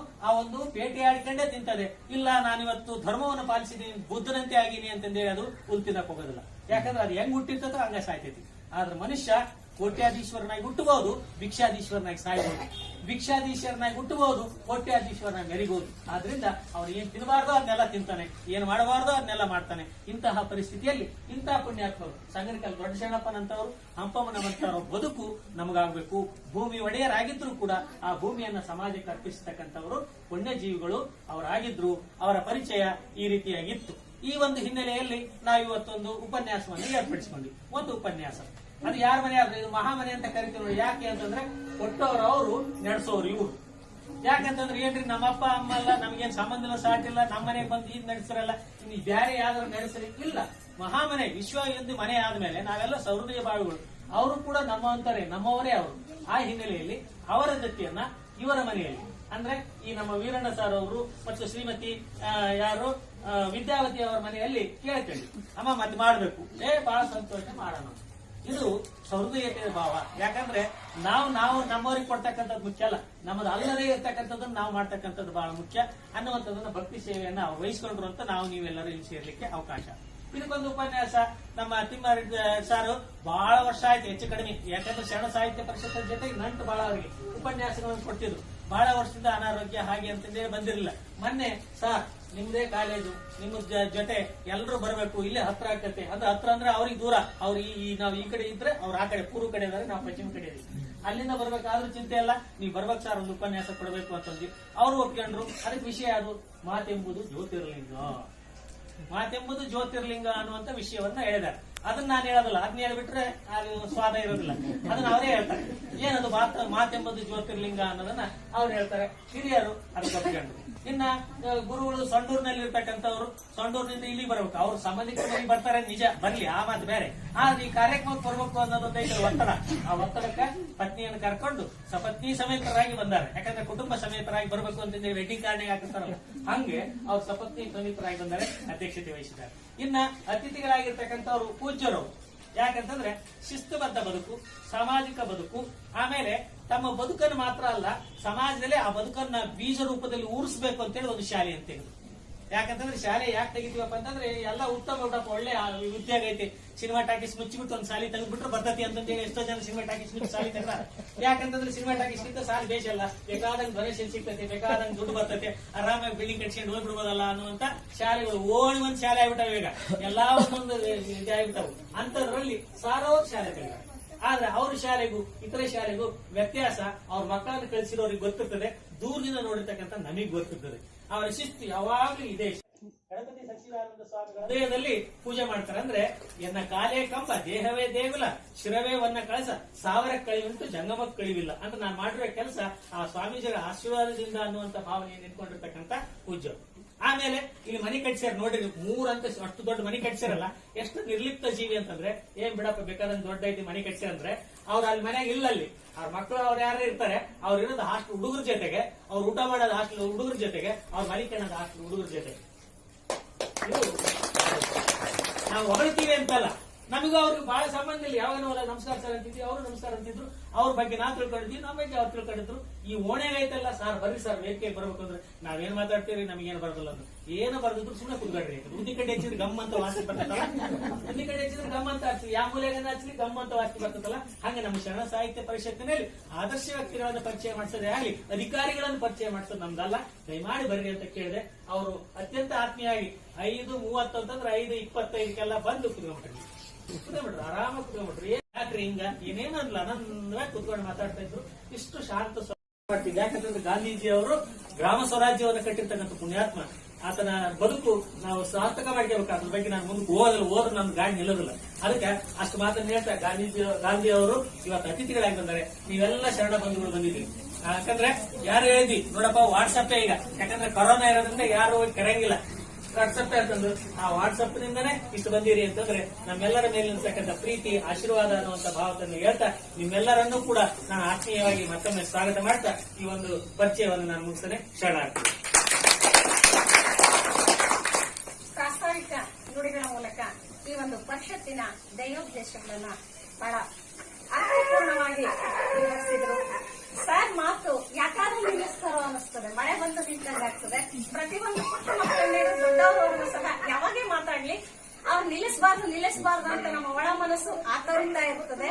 Speaker 5: ಆ ಒಂದು ಪೇಟೆ ಆಡ್ಕೊಂಡೇ ತಿಂತದೆ. ಇಲ್ಲ ನಾನಿವತ್ತು ಧರ್ಮವನ್ನು ಪಾಲಿಸಿದೀನಿ, ಬುದ್ಧನಂತೆ ಆಗೀನಿ ಅಂತಂದೇಳಿ ಅದು ಹುಲ್ ತಿನ್ನಕ್ ಹೋಗೋದಿಲ್ಲ. ಯಾಕಂದ್ರೆ ಅದು ಹೆಂಗ್ ಹುಟ್ಟಿರ್ತದೋ ಹಂಗ ಸಾಯ್ತೈತಿ. ಆದ್ರೆ ಮನುಷ್ಯ ಕೋಟ್ಯಾಧೀಶ್ವರನಾಗಿ ಹುಟ್ಟಬಹುದು, ಭಿಕ್ಷಾಧೀಶ್ವರನಾಗಿ ಸಾಯ್ಬಹುದು. ಭಿಕ್ಷಾಧೀಶ್ವರನಾಗಿ ಹುಟ್ಟಬಹುದು, ಕೋಟ್ಯಾಧೀಶ್ವರನಾಗಿ ಮೆರಿಬಹುದು. ಆದ್ರಿಂದ ಅವ್ರು ಏನ್ ತಿನ್ನಬಾರ್ದೋ ಅದನ್ನೆಲ್ಲ ತಿಂತಾನೆ, ಏನ್ ಮಾಡಬಾರ್ದೋ ಅದನ್ನೆಲ್ಲ ಮಾಡ್ತಾನೆ. ಇಂತಹ ಪರಿಸ್ಥಿತಿಯಲ್ಲಿ ಇಂತಹ ಪುಣ್ಯಾತ್ಮರು ಸಂಗನಕಲ್ಲು ದೊಡ್ಡ ಶರಣಪ್ಪನಂತವರು, ಹಂಪಮ್ಮನಂತವರ ಬದುಕು ನಮಗಾಗಬೇಕು. ಭೂಮಿ ಒಡೆಯರಾಗಿದ್ರು ಕೂಡ ಆ ಭೂಮಿಯನ್ನ ಸಮಾಜಕ್ಕೆ ಅರ್ಪಿಸತಕ್ಕಂಥವರು ಪುಣ್ಯಜೀವಿಗಳು ಅವರಾಗಿದ್ರು. ಅವರ ಪರಿಚಯ ಈ ರೀತಿಯಾಗಿತ್ತು. ಈ ಒಂದು ಹಿನ್ನೆಲೆಯಲ್ಲಿ ನಾವು ಇವತ್ತೊಂದು ಉಪನ್ಯಾಸವನ್ನು ಏರ್ಪಡಿಸಿಕೊಂಡ್ವಿ. ಒಂದು ಉಪನ್ಯಾಸ ಅದು ಯಾರ ಮನೆ ಆದ್ರೆ ಇದು ಮಹಾಮನೆ ಅಂತ ಕರಿತೀವಿ. ಯಾಕೆ ಅಂತಂದ್ರೆ ಕೊಟ್ಟವರು ಅವರು, ನಡೆಸೋರು ಇವರು. ಯಾಕಂತಂದ್ರೆ ಏನ್ರಿ ನಮ್ಮಪ್ಪ ಅಮ್ಮ ಅಲ್ಲ, ನಮ್ಗೇನ್ ಸಂಬಂಧ ಇಲ್ಲ, ಸಾಟಿಲ್ಲ, ನಮ್ಮ ಮನೆಗೆ ಬಂದು ಇದ್ ನಡೆಸಿರಲ್ಲ, ಇನ್ನು ಬೇರೆ ಯಾವ್ದಾದ್ರು ನಡೆಸರಿ ಇಲ್ಲ. ಮಹಾಮನೆ ವಿಶ್ವ ಎಂದು ಮನೆ ಆದ್ಮೇಲೆ ನಾವೆಲ್ಲ ಸೌಹೃದಯ ಬಾಳುಗಳು. ಅವರು ಕೂಡ ನಮ್ಮವಂತಾರೆ, ನಮ್ಮವರೇ ಅವರು. ಆ ಹಿನ್ನೆಲೆಯಲ್ಲಿ ಅವರ ಜೊತೆಯನ್ನ ಇವರ ಮನೆಯಲ್ಲಿ ಅಂದ್ರೆ ಈ ನಮ್ಮ ವೀರಣ್ಣ ಸರ್ ಅವರು ಮತ್ತು ಶ್ರೀಮತಿ ವಿದ್ಯಾವತಿ ಅವರ ಮನೆಯಲ್ಲಿ ಕೇಳ್ತೇವೆ. ಅಮ್ಮ ಮತ್ತೆ ಮಾಡ್ಬೇಕು, ಬಹಳ ಸಂತೋಷ ಮಾಡೋಣ. ಇದು ಸಹೃದಯತೆಯ ಭಾವ. ಯಾಕಂದ್ರೆ ನಾವು ನಮ್ಮವರಿಗೆ ಕೊಡ್ತಕ್ಕಂಥದ್ದು ಮುಖ್ಯ ಅಲ್ಲ, ನಮ್ಮದು ಅಲ್ಲದೇ ಇರ್ತಕ್ಕಂಥದ್ದನ್ನು ನಾವು ಮಾಡ್ತಕ್ಕಂಥದ್ದು ಬಹಳ ಮುಖ್ಯ ಅನ್ನುವಂಥದ್ದನ್ನ ಭಕ್ತಿ ಸೇವೆಯನ್ನ ಅವ್ರು ವಹಿಸ್ಕೊಂಡ್ರು ಅಂತ ನಾವು ನೀವೆಲ್ಲರೂ ಇಲ್ಲಿ ಸೇರ್ಲಿಕ್ಕೆ ಅವಕಾಶ. ಇದಕ್ಕೊಂದು ಉಪನ್ಯಾಸ ನಮ್ಮ ತಿಮ್ಮಾರೆಡ್ಡಿ ಸಾರು ಬಹಳ ವರ್ಷ ಆಯ್ತು ಹೆಚ್ಚು ಕಡಿಮೆ, ಯಾಕಂದ್ರೆ ಶರಣ ಸಾಹಿತ್ಯ ಪರಿಷತ್ ಜೊತೆಗೆ ನಂಟು ಬಹಳ ಅವರಿಗೆ ಉಪನ್ಯಾಸಗಳನ್ನು ಕೊಡ್ತಿದ್ರು. ಬಹಳ ವರ್ಷದಿಂದ ಅನಾರೋಗ್ಯ ಹಾಗೆ ಅಂತಂದೇ ಬಂದಿರಲಿಲ್ಲ. ಮೊನ್ನೆ ಸಾರ್ ನಿಮ್ದೇ ಕಾಲೇಜು, ನಿಮ್ಮ ಜೊತೆ ಎಲ್ಲರೂ ಬರಬೇಕು, ಇಲ್ಲೇ ಹತ್ರ ಆಗ್ತತೆ. ಅದು ಹತ್ರ ಅಂದ್ರೆ ಅವ್ರಿಗೆ ದೂರ, ಅವ್ರು ನಾವು ಈ ಕಡೆ ಇದ್ರೆ ಅವ್ರು ಆ ಕಡೆ ಪೂರ್ವ ಕಡೆ ಇದ್ದಾರೆ, ನಾವು ಪಶ್ಚಿಮ ಕಡೆ ಇದೀವಿ. ಅಲ್ಲಿಂದ ಬರ್ಬೇಕಾದ್ರೂ ಚಿಂತೆ ಇಲ್ಲ, ನೀವು ಬರ್ಬೇಕು ಸರ್ ಒಂದು ಉಪನ್ಯಾಸ ಕೊಡಬೇಕು ಅಂತಂದ್ವಿ. ಅವರು ಒಪ್ಕೊಂಡ್ರು. ಅದಕ್ಕೆ ವಿಷಯ ಅದು ಮಾತೆಂಬುದು ಜ್ಯೋತಿರ್ಲಿಂಗ, ಮಾತೆಂಬುದು ಜ್ಯೋತಿರ್ಲಿಂಗ ಅನ್ನುವಂತ ವಿಷಯವನ್ನ ಹೇಳಿದ್ದಾರೆ. ಅದನ್ನ ನಾನು ಹೇಳೋದಿಲ್ಲ, ಅದನ್ನ ಹೇಳ್ಬಿಟ್ರೆ ಅದು ಸ್ವಾದ ಇರೋದಿಲ್ಲ. ಅದನ್ನ ಅವರೇ ಹೇಳ್ತಾರೆ. ಏನದು ಮಾತೆಂಬುದು ಜ್ಯೋತಿರ್ಲಿಂಗ ಅನ್ನೋದನ್ನ ಅವ್ರು ಹೇಳ್ತಾರೆ, ಹಿರಿಯರು ಅದಕ್ಕೆ ಒಪ್ಕೊಂಡ್ರು. ಇನ್ನ ಗುರುಗಳು ಸಂಡೂರಿನಲ್ಲಿ ಇರ್ತಕ್ಕಂಥವ್ರು ಸಂಡೂರಿನಿಂದ ಇಲ್ಲಿ ಬರ್ಬೇಕು, ಅವ್ರು ಸಂಬಂಧಿಕರು ಇಲ್ಲಿ ಬರ್ತಾರೆ ನಿಜ, ಬರ್ಲಿ, ಆ ಮಾತು ಬೇರೆ. ಆದ್ರೆ ಈ ಕಾರ್ಯಕ್ರಮಕ್ಕೆ ಬರ್ಬೇಕು ಅನ್ನೋದೊಂದೈತೆ ಒತ್ತಡ. ಆ ಒತ್ತಡಕ್ಕೆ ಪತ್ನಿಯನ್ನು ಕರ್ಕೊಂಡು ಸಪತ್ನಿ ಸಮೇತರಾಗಿ ಬಂದಾರೆ. ಯಾಕಂದ್ರೆ ಕುಟುಂಬ ಸಮೇತರಾಗಿ ಬರ್ಬೇಕು ಅಂತಂದ್ರೆ ವೆಡ್ಡಿಂಗ್ ಕಾರ್ಡ್ಗೆ ಹಾಕಿರ್ತಾರಲ್ಲ, ಹಂಗೆ ಅವ್ರು ಸಪತ್ನಿ ಸಮೇತರಾಗಿ ಬಂದರೆ ಅಧ್ಯಕ್ಷತೆ ವಹಿಸಿದ್ದಾರೆ. ಇನ್ನ ಅತಿಥಿಗಳಾಗಿರ್ತಕ್ಕಂಥವ್ರು ಪೂಜ್ಯರು. ಯಾಕಂತಂದ್ರೆ ಶಿಸ್ತುಬದ್ಧ ಬದುಕು, ಸಾಮಾಜಿಕ ಬದುಕು, ಆಮೇಲೆ ತಮ್ಮ ಬದುಕನ್ನು ಮಾತ್ರ ಅಲ್ಲ ಸಮಾಜದಲ್ಲಿ ಆ ಬದುಕನ್ನ ಬೀಜ ರೂಪದಲ್ಲಿ ಊರಿಸಬೇಕು ಅಂತೇಳಿ ಒಂದು ಶಾಲೆ ಅಂತ ಹೇಳಿದ್ರು. ಯಾಕಂತಂದ್ರೆ ಶಾಲೆ ಯಾಕೆ ತೆಗಿತೀವಪ್ಪ ಅಂತಂದ್ರೆ ಎಲ್ಲ ಉತ್ತಮ ಒಳ್ಳೆ ಉದ್ಯೋಗ ಐತಿ, ಸಿನಿಮಾ ಟಾಕೀಸ್ ಮುಚ್ಚಿಬಿಟ್ಟು ಒಂದು ಸಾಲಿ ತೆಗೆದ್ಬಿಟ್ರೆ ಬರ್ತತಿ ಅಂತಂದೇಳಿ ಎಷ್ಟೋ ಜನ ಸಿನಿಮಾ ಟಾಕೀಸ್ ಮುಚ್ಚಿ ಸಾಲಿ ತೆಗ್ದಾರ. ಯಾಕಂತಂದ್ರೆ ಸಿನಿಮಾ ಟಾಕೀಸ್ ಗಿಂತ ಸಾಲಿ ಬೇಷಲ್ಲ, ಬೇಕಾದಂಗೆ ಡೊನೇಷನ್ ಸಿಗ್ತೈತೆ, ಬೇಕಾದಂಗೆ ದುಡ್ಡು ಬರ್ತೈತೆ, ಆರಾಮಾಗಿ ಬಿಲ್ಡಿಂಗ್ ಕಟ್ಸ್ಕೊಂಡು ಹೋಗ್ಬಿಡ್ಬೋದಲ್ಲ ಅನ್ನುವಂತ ಶಾಲೆಗಳು ಓಣಿ ಒಂದ್ ಶಾಲೆ ಆಗ್ಬಿಟ್ಟಾವ. ಈಗ ಎಲ್ಲಾ ಒಂದೊಂದು ಇದೇ ಆಗ್ಬಿಟ್ಟವು. ಅಂತದ್ರಲ್ಲಿ ಸಾರೋರು ಶಾಲೆ ತೆಗ್ದಾರ. ಆದ್ರೆ ಅವ್ರ ಶಾಲೆಗೂ ಇತರೆ ಶಾಲೆಗೂ ವ್ಯತ್ಯಾಸ ಅವ್ರ ಮಕ್ಕಳನ್ನು ಕಳಿಸಿರೋರಿಗೆ ಗೊತ್ತಿರ್ತದೆ, ದೂರದಿಂದ ನೋಡಿರ್ತಕ್ಕಂಥ ನಮಗ್ ಗೊತ್ತಿರ್ತದೆ. ಅವರ ಶಿಸ್ತು ಯಾವಾಗ್ಲೂ ಇದೆ. ಗಣಪತಿ ಸಚ್ಚಿದಾನಂದ ಸ್ವಾಮಿಗಳ ಹೃದಯದಲ್ಲಿ ಪೂಜೆ ಮಾಡ್ತಾರೆ. ಅಂದ್ರೆ ಎನ್ನ ಕಾಲೇ ಕಂಬ ದೇಹವೇ ದೇಗುಲ ಶಿರವೇ ವನ್ನ ಕಳಸ ಸಾವಿರ ಕಳಿವುಂಟು ಜಂಗಮಕ್ ಕಳಿವಿಲ್ಲ ಅಂತ ನಾನು ಮಾಡಿರೋ ಕೆಲಸ ಆ ಸ್ವಾಮೀಜಿಗಳ ಆಶೀರ್ವಾದದಿಂದ ಅನ್ನುವಂತ ಭಾವನೆಯನ್ನು ಇಟ್ಕೊಂಡಿರ್ತಕ್ಕಂಥ ಪೂಜ್ಯ. ಆಮೇಲೆ ಇಲ್ಲಿ ಮನೆ ಕಟ್ಸ್ಯಾರ ನೋಡ್ರಿ, 3 ಅಂತಸ್ತು ಅಷ್ಟು ದೊಡ್ಡ ಮನೆ ಕಟ್ಸ್ಯಾರಲ್ಲ, ಎಷ್ಟು ನಿರ್ಲಿಪ್ತ ಜೀವಿ ಅಂತಂದ್ರೆ ಏನ್ ಬಿಡಪ್ಪ ಬೇಕಾದಂಗೆ ದೊಡ್ಡ ಐತಿ ಮನೆ ಕಟ್ಸ್ಯಾರಂದ್ರೆ ಅವ್ರು ಅಲ್ಲಿ ಮನೆಯಾಗ ಇಲ್ಲ, ಅಲ್ಲಿ ಅವ್ರ ಮಕ್ಕಳು ಅವ್ರು ಯಾರು ಇರ್ತಾರೆ, ಅವ್ರು ಇರೋದು ಹಾಸ್ಟೆಲ್ ಹುಡುಗರ ಜೊತೆಗೆ, ಅವ್ರು ಊಟ ಮಾಡೋದು ಹಾಸ್ಟೆಲ್ ಹುಡುಗರ ಜೊತೆಗೆ, ಅವ್ರ ಮನೆ ಕಾಣೋದು ಹಾಸ್ಟೆಲ್ ಹುಡುಗರ ಜೊತೆಗೆ. ನಾವು ಹೊಗಳ್ತೀವಿ ಅಂತಲ್ಲ, ನಮಗೂ ಅವ್ರಿಗೆ ಬಹಳ ಸಂಬಂಧ ಇಲ್ಲ. ಯಾವಾಗ ನಾವು ನಮಸ್ಕಾರ ಸರ್ ಅಂತಿದ್ವಿ, ಅವರು ನಮಸ್ಕಾರ ಅಂತಿದ್ರು, ಅವ್ರ ಬಗ್ಗೆ ನಾವು ತಿಳ್ಕೊಂಡಿದ್ವಿ, ನಮ್ಮ ಬಗ್ಗೆ ಅವ್ರು ತಿಳ್ಕೊಂಡಿದ್ರು. ಈ ಓಣೆಗೆ ಐತಲ್ಲ ಸರ್ ಬರ್ರಿ ಸರ್ ವೇದಿಕೆಗೆ ಬರ್ಬೇಕು ಅಂದ್ರೆ ನಾವೇನ್ ಮಾತಾಡ್ತೀವಿ, ನಮಗೇನು ಬರೋದಿಲ್ಲ ಅಂದ್ರೆ ಏನು ಬರ್ದಿದ್ರು ಸುಮ್ಮನೆ ಕುತ್ಕೊಡ್ರಿ. ಉದ್ದಿ ಕಡೆ ಹೆಚ್ಚಿದ್ರೆ ಗಮ್ ಅಂತ ವಾಸಿ ಬರ್ತದಲ್ಲ, ಉದ್ದಿ ಕಡೆ ಹೆಚ್ಚಿದ್ರೆ ಗಮ್ ಅಂತ ಹಚ್ಚಿವಿ, ಯಾವ ಮೂಲೆಗೆ ಹಚ್ಚಲಿ ಗಮ್ ಅಂತ ವಾಸಿ ಬರ್ತದಲ್ಲ. ಹಂಗೆ ನಮ್ಮ ಶರಣ ಸಾಹಿತ್ಯ ಪರಿಷತ್ತಿನಲ್ಲಿ ಆದರ್ಶ ವ್ಯಕ್ತಿಗಳನ್ನು ಪರಿಚಯ ಮಾಡಿಸೋದೇ ಆಗಲಿ, ಅಧಿಕಾರಿಗಳನ್ನು ಪರಿಚಯ ಮಾಡಿಸೋದು ನಮ್ದಲ್ಲ. ದಯಮಾಡಿ ಬರ್ರಿ ಅಂತ ಕೇಳಿದೆ. ಅವರು ಅತ್ಯಂತ ಆತ್ಮೀಯಾಗಿ 5:30 ಅಂತಂದ್ರೆ 5:25 ಬಂದು ಕುತ್ಕೊಂಡ್ಬಿಟ್ರಿ, ಆರಾಮ ಕುತ್ಕೊಂಡ್ಬಿಟ್ರಿ. ಯಾಕ್ರಿ ಹಿಂಗ ಏನೇನಲ್ಲ ನನ್ನ ಕುತ್ಕೊಂಡು ಮಾತಾಡ್ತಾ ಇದ್ರು. ಇಷ್ಟು ಶಾಂತ ಮಾಡ್ತೀವಿ. ಯಾಕಂತಂದ್ರೆ ಗಾಂಧೀಜಿ ಅವರು ಗ್ರಾಮ ಸ್ವರಾಜ್ಯವನ್ನು ಕಟ್ಟಿರ್ತಕ್ಕಂಥ ಪುಣ್ಯಾತ್ಮ. ಆತನ ಬದುಕು ನಾವು ಸಾರ್ಥಕ ಮಾಡ್ಕೋಬೇಕು. ಅದ್ರ ಬಗ್ಗೆ ನಾನು ಮುಂದಕ್ಕೆ ಹೋದ್ರೆ ನಮ್ದು ಗಾಡಿ ನಿಲ್ಲೋದಿಲ್ಲ. ಅದಕ್ಕೆ ಅಷ್ಟು ಮಾತನ್ನ ಹೇಳ್ತಾ ಗಾಂಧಿ ಅವರು ಇವತ್ತು ಅತಿಥಿಗಳಾಗಿ ಬಂದರೆ ನೀವೆಲ್ಲ ಶರಣ ಬಂಧುಗಳು ಬಂದಿದ್ದೀವಿ. ಯಾಕಂದ್ರೆ ಯಾರು ಹೇಳಿದ್ವಿ ನೋಡಪ್ಪ ವಾಟ್ಸಪ್ ಈಗ, ಯಾಕಂದ್ರೆ ಕೊರೋನಾ ಇರೋದ್ರಿಂದ ಯಾರು ಕರೆಯಂಗಿಲ್ಲ, ವಾಟ್ಸಪ್ ಅಂತಂದ್ರು. ಆ ವಾಟ್ಸಪ್ ನಿಂದನೇ ಇಷ್ಟು ಬಂದಿರಿ ಅಂತಂದ್ರೆ ನಮ್ಮೆಲ್ಲರ ಮೇಲಿರ್ತಕ್ಕಂಥ ಪ್ರೀತಿ ಆಶೀರ್ವಾದ ಅನ್ನುವಂತ ಭಾವವನ್ನು ಹೇಳ್ತಾ ನಿಮ್ಮೆಲ್ಲರನ್ನೂ ಕೂಡ ನಾನು ಆತ್ಮೀಯವಾಗಿ ಮತ್ತೊಮ್ಮೆ ಸ್ವಾಗತ ಮಾಡ್ತಾ ಈ ಒಂದು ಪರಿಚಯವನ್ನು ನಾನು ಮುಗಿಸ್ತೇನೆ. ಶರಣಾರ್ಥಿ.
Speaker 2: ಪ್ರಾಸ್ತಾವಿಕ ನುಡಿಗಳ ಮೂಲಕ ಈ ಒಂದು ಪರಿಷತ್ತಿನ ಧ್ಯೇಯೋದ್ದೇಶಗಳನ್ನ ಬಹಳ ಅರ್ಥಪೂರ್ಣವಾಗಿ ವಿವರಿಸಿದ್ರು. ಸರ್ ಮಾತು ಯಾಕಾದ್ರೂ ನಿಲ್ಲಿಸ್ತಾರೋ ಅನಿಸ್ತದೆ, ಮಳೆ ಬಂದು ನಿಂತಂಗೆ ಆಗ್ತದೆ. ಪ್ರತಿಯೊಂದು ಪುಟ್ಟ ಮಕ್ಕಳನ್ನೇನು ದೊಡ್ಡವರು ಸಹ ಯಾವಾಗೇ ಮಾತಾಡ್ಲಿ ಅವ್ರು ನಿಲ್ಲಿಸಬಾರ್ದು ಅಂತ ನಮ್ಮ ಒಳ ಮನಸ್ಸು ಆತರಿಂದ ಇರ್ತದೆ.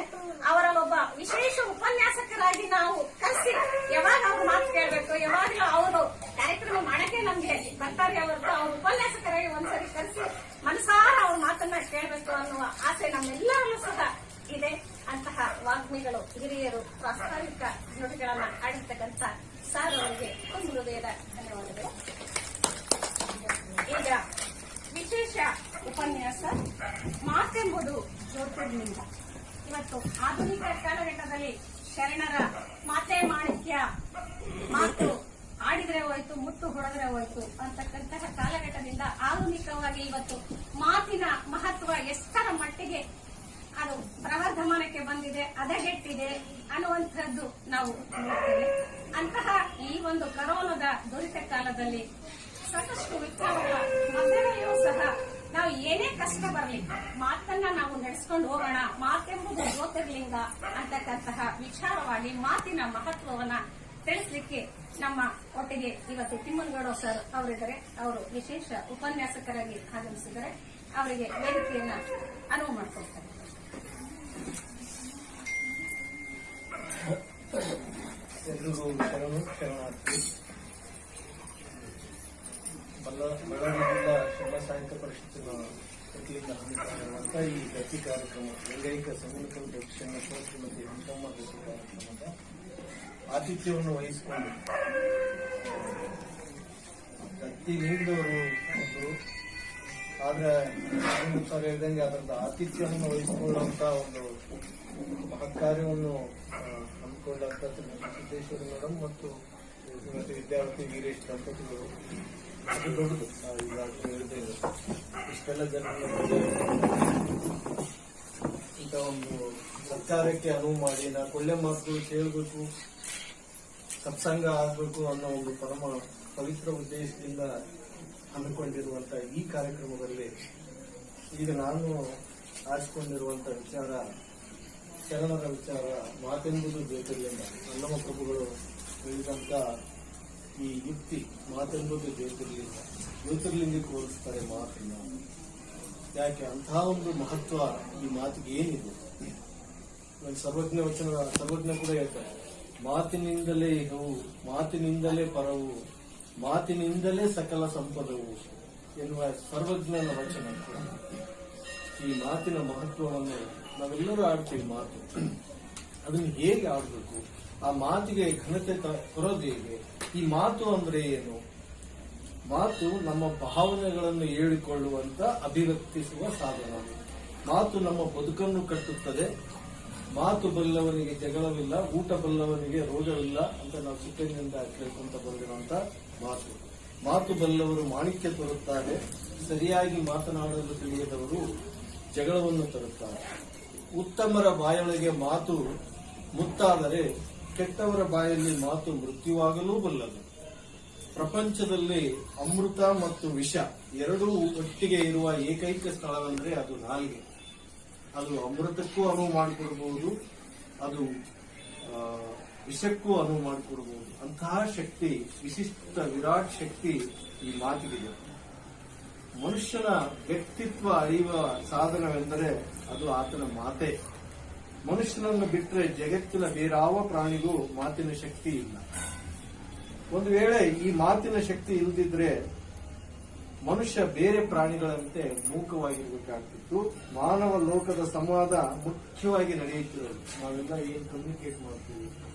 Speaker 2: ಅವರ ಒಬ್ಬ ವಿಶೇಷ ಉಪನ್ಯಾಸಕರಾಗಿ ನಾವು ಕಲಿಸಿ ಯಾವಾಗ ಅವ್ರ ಮಾತು ಕೇಳಬೇಕು, ಯಾವಾಗಲೂ ಅವರು ಕಾರ್ಯಕ್ರಮ ಮಾಡಕ್ಕೆ ನಮ್ಗೆ ಬರ್ತಾರೆ ಹೊರತು ಅವ್ರ ಉಪನ್ಯಾಸಕರಾಗಿ ಒಂದ್ಸರಿ ಕಲಿಸಿ ಮನಸಾರ ಅವ್ರ ಮಾತನ್ನ ಕೇಳಬೇಕು ಅನ್ನುವ ಆಸೆ ನಮ್ಮೆಲ್ಲರಲ್ಲೂ ಸಹ ಇದೆ. ಅಂತಹ ವಾಗ್ಮಿಗಳು, ಹಿರಿಯರು, ಪ್ರಾಸ್ತಾವಿಕ ನುಡಿಗಳನ್ನ ಆಡಿರ್ತಕ್ಕಂಥ ಸರ್ ಅವರಿಗೆ ಒಂದು ಹೃದಯದ ಧನ್ಯವಾದಗಳು. ಈಗ ವಿಶೇಷ ಉಪನ್ಯಾಸ ಮಾತೆಂಬುದು ಜ್ಯೋತಿರ್ಲಿಂಗ. ಇವತ್ತು ಆಧುನಿಕ ಕಾಲಘಟ್ಟದಲ್ಲಿ ಶರಣರ ಮಾತೆ ಮಾಣಿಕ್ಯ, ಮಾತು ಆಡಿದ್ರೆ ಹೋಯ್ತು, ಮುತ್ತು ಹೊಡೆದ್ರೆ ಹೋಯ್ತು ಅಂತಕ್ಕಂತಹ ಕಾಲಘಟ್ಟದಿಂದ ಆಧುನಿಕವಾಗಿ ಇವತ್ತು ಮಾತಿನ ಮಹತ್ವ ಎಷ್ಟರ ಮಟ್ಟಿಗೆ ಅದು ಪ್ರವರ್ಧಮಾನಕ್ಕೆ ಬಂದಿದೆ, ಹದಗೆಟ್ಟಿದೆ ಅನ್ನುವಂಥದ್ದು ನಾವು ನೋಡ್ತೇವೆ. ಅಂತಹ ಈ ಒಂದು ಕರೋನಾದ ದುರಿತ ಕಾಲದಲ್ಲಿ ಸಾಕಷ್ಟು ವಿಚಾರಗಳ ಮಧ್ಯದಲ್ಲಿಯೂ ಸಹ ನಾವು ಏನೇ ಕಷ್ಟ ಬರಲಿ ಮಾತನ್ನ ನಾವು ನಡೆಸ್ಕೊಂಡು ಹೋಗೋಣ. ಮಾತೆಂಬುದು ಜ್ಯೋತಿರ್ಲಿಂಗ ಅಂತಕ್ಕಂತಹ ವಿಚಾರವಾಗಿ ಮಾತಿನ ಮಹತ್ವವನ್ನ ತಿಳಿಸ್ಲಿಕ್ಕೆ ನಮ್ಮ ಒಟ್ಟಿಗೆ ಇವತ್ತು ತಿಮ್ಮನಗೌಡ ಸರ್ ಅವರಿದ್ದಾರೆ. ಅವರು ವಿಶೇಷ ಉಪನ್ಯಾಸಕರಾಗಿ ಆಗಮಿಸಿದ್ದಾರೆ. ಅವರಿಗೆ ವೇದಿಕೆಯನ್ನ ಅನುವು ಮಾಡಿಕೊಡ್ತಾರೆ.
Speaker 6: ಎಲ್ರಿಗೂ ಶರಣಾರ್ಥಿ. ಬಳ್ಳಾರಿ ಜಿಲ್ಲಾ ಶರಣ ಸಾಹಿತ್ಯ ಪರಿಷತ್ತಿನ ವತಿಯಿಂದ ಹಮ್ಮಿಕೊಂಡಿರುವಂಥ ಈ ಗತಿ ಕಾರ್ಯಕ್ರಮ ಏಕೈಕ ಸಂಘಟಕ ದಕ್ಷಿಣ ಶ್ರೀಮತಿ ಹಂಸಮ್ಮ ಗತಿ ಕಾರ್ಯಕ್ರಮದ ಆತಿಥ್ಯವನ್ನು ವಹಿಸಿಕೊಂಡು ಗತಿ ನೀಡಿದವರು ಒಂದು, ಆದ್ರೆ ಸರ್ ಹೇಳಿದಂಗೆ ಅದರದ ಆತಿಥ್ಯವನ್ನು ವಹಿಸಿಕೊಳ್ಳುವಂತ ಒಂದು ಮಹತ್ ಕಾರ್ಯವನ್ನು ಹಮ್ಮಿಕೊಂಡಂತ ಸಿದ್ದೇಶ್ವರಿ ಮೇಡಮ್ ಮತ್ತು ಶ್ರೀಮತಿ ವಿದ್ಯಾವತಿ ವೀರೇಶ್ ದಂಪತಿಗಳು ಅದು ದೊಡ್ಡದು. ಈಗಾಗಲೇ ಹೇಳಿದೆ, ಇಷ್ಟೆಲ್ಲ ಜನರನ್ನು ಇಂಥ ಒಂದು ಸರ್ಕಾರಕ್ಕೆ ಅನುವು ಮಾಡಿ ನಾವು ಒಳ್ಳೆ ಮಾತುಗಳು ಕೇಳಬೇಕು, ಸತ್ಸಂಗ ಆಗಬೇಕು ಅನ್ನೋ ಒಂದು ಪರಮ ಪವಿತ್ರ ಉದ್ದೇಶದಿಂದ ಹಮ್ಮಿಕೊಂಡಿರುವಂತ ಈ ಕಾರ್ಯಕ್ರಮದಲ್ಲಿ ಈಗ ನಾನು ಆರಿಸಿಕೊಂಡಿರುವಂತ ವಿಚಾರ ಶರಣರ ವಿಚಾರ. ಮಾತೆಂಬುದು ಜ್ಯೋತಿರ್ಲಿಂಗ. ಅಲ್ಲಮ ಪ್ರಭುಗಳು ಹೇಳಿದಂತ ಈ ಯುಕ್ತಿ ಮಾತೆಂಬುದು ಜ್ಯೋತಿರ್ಲಿಂಗ, ಜ್ಯೋತಿರ್ಲಿಂಗಕ್ಕೆ ಹೋಲಿಸ್ತಾರೆ ಮಾತನ್ನ. ಯಾಕೆ ಅಂತಹ ಒಂದು ಮಹತ್ವ ಈ ಮಾತಿಗೆ ಏನಿದೆ? ಸರ್ವಜ್ಞ ವಚನ ಸರ್ವಜ್ಞ ಕೂಡ ಹೇಳ್ತಾರೆ, ಮಾತಿನಿಂದಲೇ ಇಹವು, ಮಾತಿನಿಂದಲೇ ಪರವು, ಮಾತಿನಿಂದಲೇ ಸಕಲ ಸಂಪದವು ಎನ್ನುವ ಸರ್ವಜ್ಞನ ವಚನ. ಈ ಮಾತಿನ ಮಹತ್ವವನ್ನು ನಾವೆಲ್ಲರೂ ಆಡ್ತೀವಿ. ಮಾತು ಅದನ್ನು ಹೇಗೆ ಆಡಬೇಕು, ಆ ಮಾತಿಗೆ ಘನತೆ ಕೊರೋದು ಹೇಗೆ? ಈ ಮಾತು ಅಂದ್ರೆ ಏನು? ಮಾತು ನಮ್ಮ ಭಾವನೆಗಳನ್ನು ಹೇಳಿಕೊಳ್ಳುವಂತ ಅಭಿವ್ಯಕ್ತಿಸುವ ಸಾಧನ. ಮಾತು ನಮ್ಮ ಬದುಕನ್ನು ಕಟ್ಟುತ್ತದೆ. ಮಾತು ಬಲ್ಲವನಿಗೆ ಜಗಳವಿಲ್ಲ, ಊಟ ಬಲ್ಲವನಿಗೆ ರೋಗವಿಲ್ಲ ಅಂತ ನಾವು ಚಿಕ್ಕಂದಿನಿಂದ ಕೇಳ್ಕೊಂತ ಬಂದಿರುವಂತ ಮಾತು. ಮಾತು ಬಲ್ಲವರು ಮಾಣಿಕ್ಯ ತರುತ್ತಾರೆ, ಸರಿಯಾಗಿ ಮಾತನಾಡಲು ತಿಳಿಯದವರು ಜಗಳವನ್ನು ತರುತ್ತಾರೆ. ಉತ್ತಮರ ಬಾಯೊಳಗೆ ಮಾತು ಮುತ್ತಾದರೆ ಕೆಟ್ಟವರ ಬಾಯಲ್ಲಿ ಮಾತು ಮೃತ್ಯುವಾಗಲೂ ಬಲ್ಲದು. ಪ್ರಪಂಚದಲ್ಲಿ ಅಮೃತ ಮತ್ತು ವಿಷ ಎರಡೂ ಒಟ್ಟಿಗೆ ಇರುವ ಏಕೈಕ ಸ್ಥಳವೆಂದರೆ ಅದು ನಾಲಿಗೆ. ಅದು ಅಮೃತಕ್ಕೂ ಅನುವು ಮಾಡಿಕೊಡಬಹುದು, ಅದು ವಿಷಕ್ಕೂ ಅನುವು ಮಾಡಿಕೊಡಬಹುದು. ಅಂತಹ ಶಕ್ತಿ, ವಿಶಿಷ್ಟ ವಿರಾಟ್ ಶಕ್ತಿ ಈ ಮಾತಿಗಿದೆ. ಮನುಷ್ಯನ ವ್ಯಕ್ತಿತ್ವ ಅರಿಯುವ ಸಾಧನವೆಂದರೆ ಅದು ಆತನ ಮಾತೆ. ಮನುಷ್ಯನನ್ನು ಬಿಟ್ಟರೆ ಜಗತ್ತಿನ ಬೇರಾವ ಪ್ರಾಣಿಗೂ ಮಾತಿನ ಶಕ್ತಿ ಇಲ್ಲ. ಒಂದು ವೇಳೆ ಈ ಮಾತಿನ ಶಕ್ತಿ ಇಲ್ಲದಿದ್ರೆ ಮನುಷ್ಯ ಬೇರೆ ಪ್ರಾಣಿಗಳಂತೆ ಮೂಕವಾಗಿರಬೇಕಾಗ್ತಿತ್ತು. ಮಾನವ ಲೋಕದ ಸಂವಾದ ಮುಖ್ಯವಾಗಿ ನಡೆಯುತ್ತಿರೋದು. ನಾವೆಲ್ಲ ಏನ್ ಕಮ್ಯುನಿಕೇಟ್ ಮಾಡ್ತೀವಿ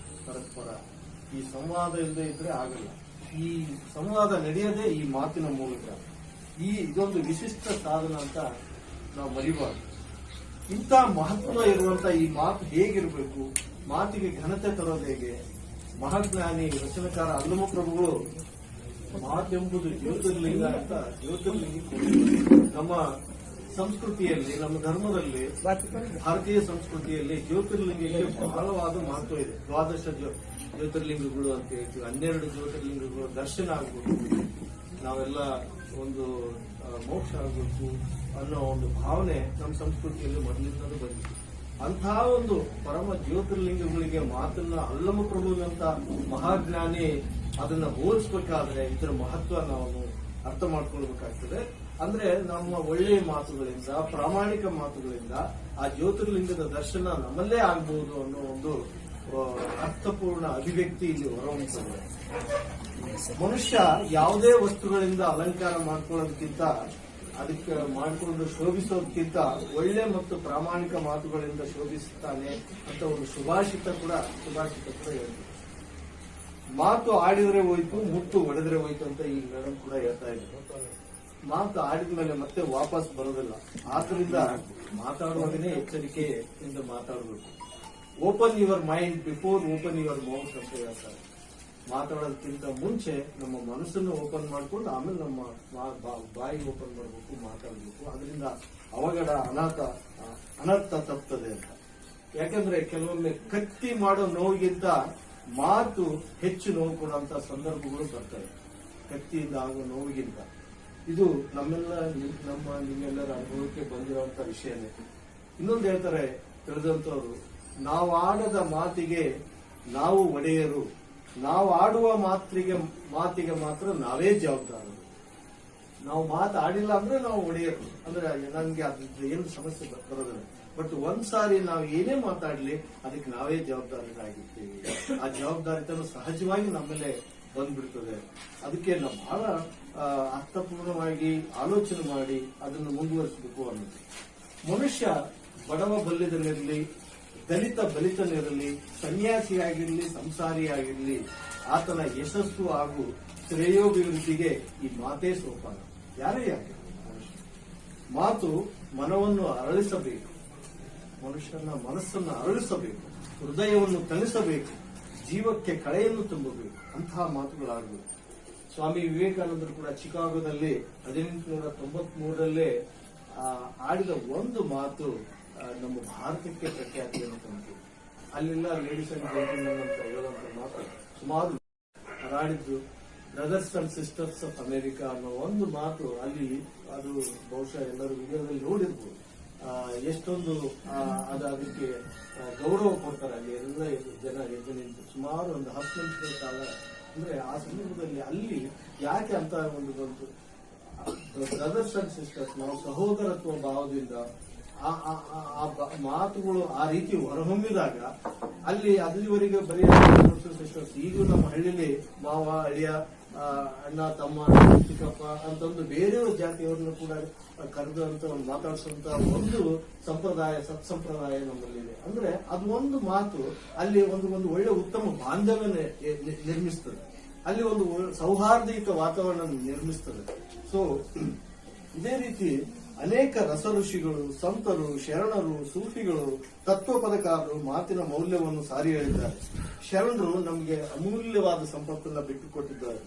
Speaker 6: ಪರಸ್ಪರ, ಈ ಸಂವಾದ ಇಲ್ಲದೆ ಇದ್ರೆ ಆಗಲ್ಲ. ಈ ಸಂವಾದ ನಡೆಯದೆ ಈ ಮಾತಿನ ಮೂಲಕ. ಇದೊಂದು ವಿಶಿಷ್ಟ ಸಾಧನ ಅಂತ ನಾವು ಮರಿಬಾರ್ದು. ಇಂಥ ಮಹತ್ವ ಇರುವಂತ ಈ ಮಾತು ಹೇಗಿರಬೇಕು, ಮಾತಿಗೆ ಘನತೆ ತರೋದು ಹೇಗೆ? ಮಹಾಜ್ಞಾನಿ ವಚನಕಾರ ಅಲ್ಲಮ ಪ್ರಭುಗಳು ಮಾತೆಂಬುದು ಜ್ಯೋತಿರ್ಲಿಂಗ ಅಂತ ಜ್ಯೋತಿರ್ಲಿಂಗ ನಮ್ಮ ಸಂಸ್ಕೃತಿಯಲ್ಲಿ, ನಮ್ಮ ಧರ್ಮದಲ್ಲಿ, ಭಾರತೀಯ ಸಂಸ್ಕೃತಿಯಲ್ಲಿ ಜ್ಯೋತಿರ್ಲಿಂಗಕ್ಕೆ ಬಹಳವಾದ ಮಹತ್ವ ಇದೆ. ದ್ವಾದಶ ಜ್ಯೋತಿರ್ಲಿಂಗಗಳು ಅಂತ ಹೇಳ್ತೀವಿ. 12 ಜ್ಯೋತಿರ್ಲಿಂಗಗಳು ದರ್ಶನ ಆಗಬೇಕು, ನಾವೆಲ್ಲ ಒಂದು ಮೋಕ್ಷ ಆಗಬೇಕು ಅನ್ನೋ ಒಂದು ಭಾವನೆ ನಮ್ಮ ಸಂಸ್ಕೃತಿಯಲ್ಲಿ ಮೊದಲಿಂದಲೂ ಬಂದಿದೆ. ಅಂತಹ ಒಂದು ಪರಮ ಜ್ಯೋತಿರ್ಲಿಂಗಗಳಿಗೆ ಮಾತನ್ನ ಅಲ್ಲಮ ಪ್ರಭುವಿನಂತ ಮಹಾಜ್ಞಾನಿ ಅದನ್ನ ಹೋಲಿಸಬೇಕಾದ್ರೆ ಇದರ ಮಹತ್ವ ನಾವು ಅರ್ಥ ಮಾಡ್ಕೊಳ್ಬೇಕಾಗ್ತದೆ. ಅಂದ್ರೆ ನಮ್ಮ ಒಳ್ಳೆಯ ಮಾತುಗಳಿಂದ, ಪ್ರಾಮಾಣಿಕ ಮಾತುಗಳಿಂದ ಆ ಜ್ಯೋತಿರ್ಲಿಂಗದ ದರ್ಶನ ನಮ್ಮಲ್ಲೇ ಆಗಬಹುದು ಅನ್ನೋ ಒಂದು ಅರ್ಥಪೂರ್ಣ ಅಭಿವ್ಯಕ್ತಿ ಇಲ್ಲಿ ಹೊರಹೊಮ್ಮುತ್ತದೆ. ಮನುಷ್ಯ ಯಾವುದೇ ವಸ್ತುಗಳಿಂದ ಅಲಂಕಾರ ಮಾಡ್ಕೊಳ್ಳೋದಕ್ಕಿಂತ, ಅದಕ್ಕೆ ಮಾಡಿಕೊಂಡು ಶೋಭಿಸೋದಕ್ಕಿಂತ ಒಳ್ಳೆ ಮತ್ತು ಪ್ರಾಮಾಣಿಕ ಮಾತುಗಳಿಂದ ಶೋಭಿಸುತ್ತಾನೆ ಅಂತ ಒಂದು ಸುಭಾಷಿತ ಕೂಡ ಹೇಳ್ತೀವಿ. ಮಾತು ಆಡಿದ್ರೆ ಹೋಯ್ತು, ಮುತ್ತು ಒಡೆದ್ರೆ ಹೋಯ್ತು ಅಂತ ಈ ಮೇಡಮ್ ಕೂಡ ಹೇಳ್ತಾ ಇದ್ರು. ಮಾತು ಆಡಿದ ಮೇಲೆ ಮತ್ತೆ ವಾಪಸ್ ಬರೋದಿಲ್ಲ. ಆದ್ರಿಂದ ಮಾತಾಡುವಾಗನೇ ಎಚ್ಚರಿಕೆಯಿಂದ ಮಾತಾಡಬೇಕು. Open your mind before open your mouth ಅಂತ ಹೇಳ್ತಾರೆ. ಮಾತಾಡೋದಕ್ಕಿಂತ ಮುಂಚೆ ನಮ್ಮ ಮನಸ್ಸನ್ನು ಓಪನ್ ಮಾಡ್ಕೊಂಡು ಆಮೇಲೆ ನಮ್ಮ ಬಾಯಿ ಓಪನ್ ಮಾಡಬೇಕು, ಮಾತಾಡಬೇಕು. ಅದರಿಂದ ಅವಘಡ ಅನರ್ಥ ತಪ್ಪುತ್ತದೆ ಅಂತ. ಯಾಕಂದ್ರೆ ಕೆಲವೊಮ್ಮೆ ಕತ್ತಿ ಮಾಡೋ ನೋವಿಗಿಂತ ಮಾತು ಹೆಚ್ಚು ನೋವು ಕೊಡುವಂತ ಸಂದರ್ಭಗಳು ಬರ್ತವೆ. ಕತ್ತಿಯಿಂದ ಆಗೋ ನೋವಿಗಿಂತ ಇದು ನಿಮ್ಮೆಲ್ಲರ ಅನುಭವಕ್ಕೆ ಬಂದಿರುವಂತ ವಿಷಯನೇ. ಇನ್ನೊಂದು ಹೇಳ್ತಾರೆ ತಿಳಿದಂತವರು, ನಾವು ಆಡದ ಮಾತಿಗೆ ನಾವು ಒಡೆಯರು, ನಾವು ಆಡುವ ಮಾತಿಗೆ ಮಾತ್ರ ನಾವೇ ಜವಾಬ್ದಾರರು. ನಾವು ಮಾತಾಡಿಲ್ಲ ಅಂದ್ರೆ ನಾವು ಒಡೆಯರು, ಅಂದ್ರೆ ನನ್ಗೆ ಅದ್ರ ಏನು ಸಮಸ್ಯೆ ಬರೋದಿಲ್ಲ. ಬಟ್ ಒಂದ್ಸಾರಿ ನಾವು ಏನೇ ಮಾತಾಡ್ಲಿ ಅದಕ್ಕೆ ನಾವೇ ಜವಾಬ್ದಾರರಾಗಿರ್ತೀವಿ. ಆ ಜವಾಬ್ದಾರಿತನ ಸಹಜವಾಗಿ ನಮ್ಮಲ್ಲೇ ಬಂದ್ಬಿಡ್ತದೆ. ಅದಕ್ಕೆ ನಾವು ಬಹಳ ಅರ್ಥಪೂರ್ಣವಾಗಿ ಆಲೋಚನೆ ಮಾಡಿ ಅದನ್ನು ಮುಂದುವರಿಸಬೇಕು ಅನ್ನೋದು. ಮನುಷ್ಯ ಬಡವ ಬಲ್ಲಿದನಿರಲಿ, ದಲಿತ ಬಲಿತನಿರಲಿ, ಸನ್ಯಾಸಿಯಾಗಿರಲಿ, ಸಂಸಾರಿಯಾಗಿರಲಿ, ಆತನ ಯಶಸ್ಸು ಹಾಗೂ ಶ್ರೇಯೋಭಿವೃದ್ಧಿಗೆ ಈ ಮಾತೇ ಸೋಪಾನ. ಯಾರೇ ಆಗಿರಲಿ, ಮಾತು ಮನವನ್ನು ಅರಳಿಸಬೇಕು, ಮನುಷ್ಯನ ಮನಸ್ಸನ್ನು ಅರಳಿಸಬೇಕು, ಹೃದಯವನ್ನು ತಣಿಸಬೇಕು, ಜೀವಕ್ಕೆ ಕಳೆಯನ್ನು ತುಂಬಬೇಕು. ಅಂತಹ ಮಾತುಗಳಾಗಬೇಕು. ಸ್ವಾಮಿ ವಿವೇಕಾನಂದರು ಕೂಡ ಚಿಕಾಗೋದಲ್ಲಿ 1893 ಆಡಿದ ಒಂದು ಮಾತು ನಮ್ಮ ಭಾರತಕ್ಕೆ ಪ್ರಖ್ಯಾತಿಯನ್ನು ತಂತು. ಅಲ್ಲೆಲ್ಲ ಲೇಡೀಸ್ ಅಂಡ್ ಜೆಂಟಲ್ಮೆನ್ ಅಂತ ಹೇಳುವಂತ ಮಾತು ಸುಮಾರು ಹಾಡಿದ್ದು. Brothers and sisters of America ಅನ್ನೋ ಒಂದು ಮಾತು ಅಲ್ಲಿ, ಅದು ಬಹುಶಃ ಎಲ್ಲರೂ ವಿಡಿಯೋದಲ್ಲಿ ನೋಡಿರ್ಬೋದು. ಎಷ್ಟೊಂದು ಅದಕ್ಕೆ ಗೌರವ ಕೊಡ್ತಾರೆ. ಅಲ್ಲಿ ಎಲ್ಲ ಜನ ಎದ್ದು ನಿಂತು ಸುಮಾರು ಒಂದು 10 ನಿಮಿಷಗಳ ಕಾಲ. ಅಂದ್ರೆ ಆ ಸಂದರ್ಭದಲ್ಲಿ ಅಲ್ಲಿ ಯಾಕೆ ಅಂತ ಒಂದು ಬಂತು, ಬ್ರದರ್ಸ್ ಅಂಡ್ ಸಿಸ್ಟರ್ಸ್, ನಾವು ಸಹೋದರತ್ವ ಭಾವದಿಂದ ಆ ಮಾತುಗಳು ಆ ರೀತಿ ಹೊರಹೊಮ್ಮಿದಾಗ ಅಲ್ಲಿ ಅಲ್ಲಿವರೆಗೆ ಬರೀ ಸಿಸ್ಟರ್ಸ್, ಈಗೂ ನಮ್ಮ ಹಳ್ಳಿಲಿ ಮಾವ, ಅಳಿಯ, ಅಣ್ಣ, ತಮ್ಮ, ಚಿಕ್ಕಪ್ಪ ಅಂತಂದು ಬೇರೆ ಜಾತಿಯವರನ್ನು ಕೂಡ ಕರೆದು ಅಂತ ಮಾತಾಡಿಸುವಂತ ಒಂದು ಸಂಪ್ರದಾಯ, ಸತ್ಸಂಪ್ರದಾಯ ನಮ್ಮಲ್ಲಿದೆ. ಅಂದ್ರೆ ಅದು ಒಂದು ಮಾತು ಅಲ್ಲಿ ಒಂದು ಒಳ್ಳೆ ಉತ್ತಮ ಬಾಂಧವ್ಯ ನಿರ್ಮಿಸ್ತದೆ, ಅಲ್ಲಿ ಒಂದು ಸೌಹಾರ್ದಯುತ ವಾತಾವರಣ ನಿರ್ಮಿಸ್ತದೆ. ಸೊ ಇದೇ ರೀತಿ ಅನೇಕ ರಸ ಋಷಿಗಳು, ಸಂತರು, ಶರಣರು, ಸೂಫಿಗಳು, ತತ್ವಪದಕಾರರು ಮಾತಿನ ಮೌಲ್ಯವನ್ನು ಸಾರಿ ಹೇಳಿದ್ದಾರೆ. ಶರಣರು ನಮಗೆ ಅಮೂಲ್ಯವಾದ ಸಂಪತ್ತನ್ನ ಬಿಟ್ಟುಕೊಟ್ಟಿದ್ದಾರೆ.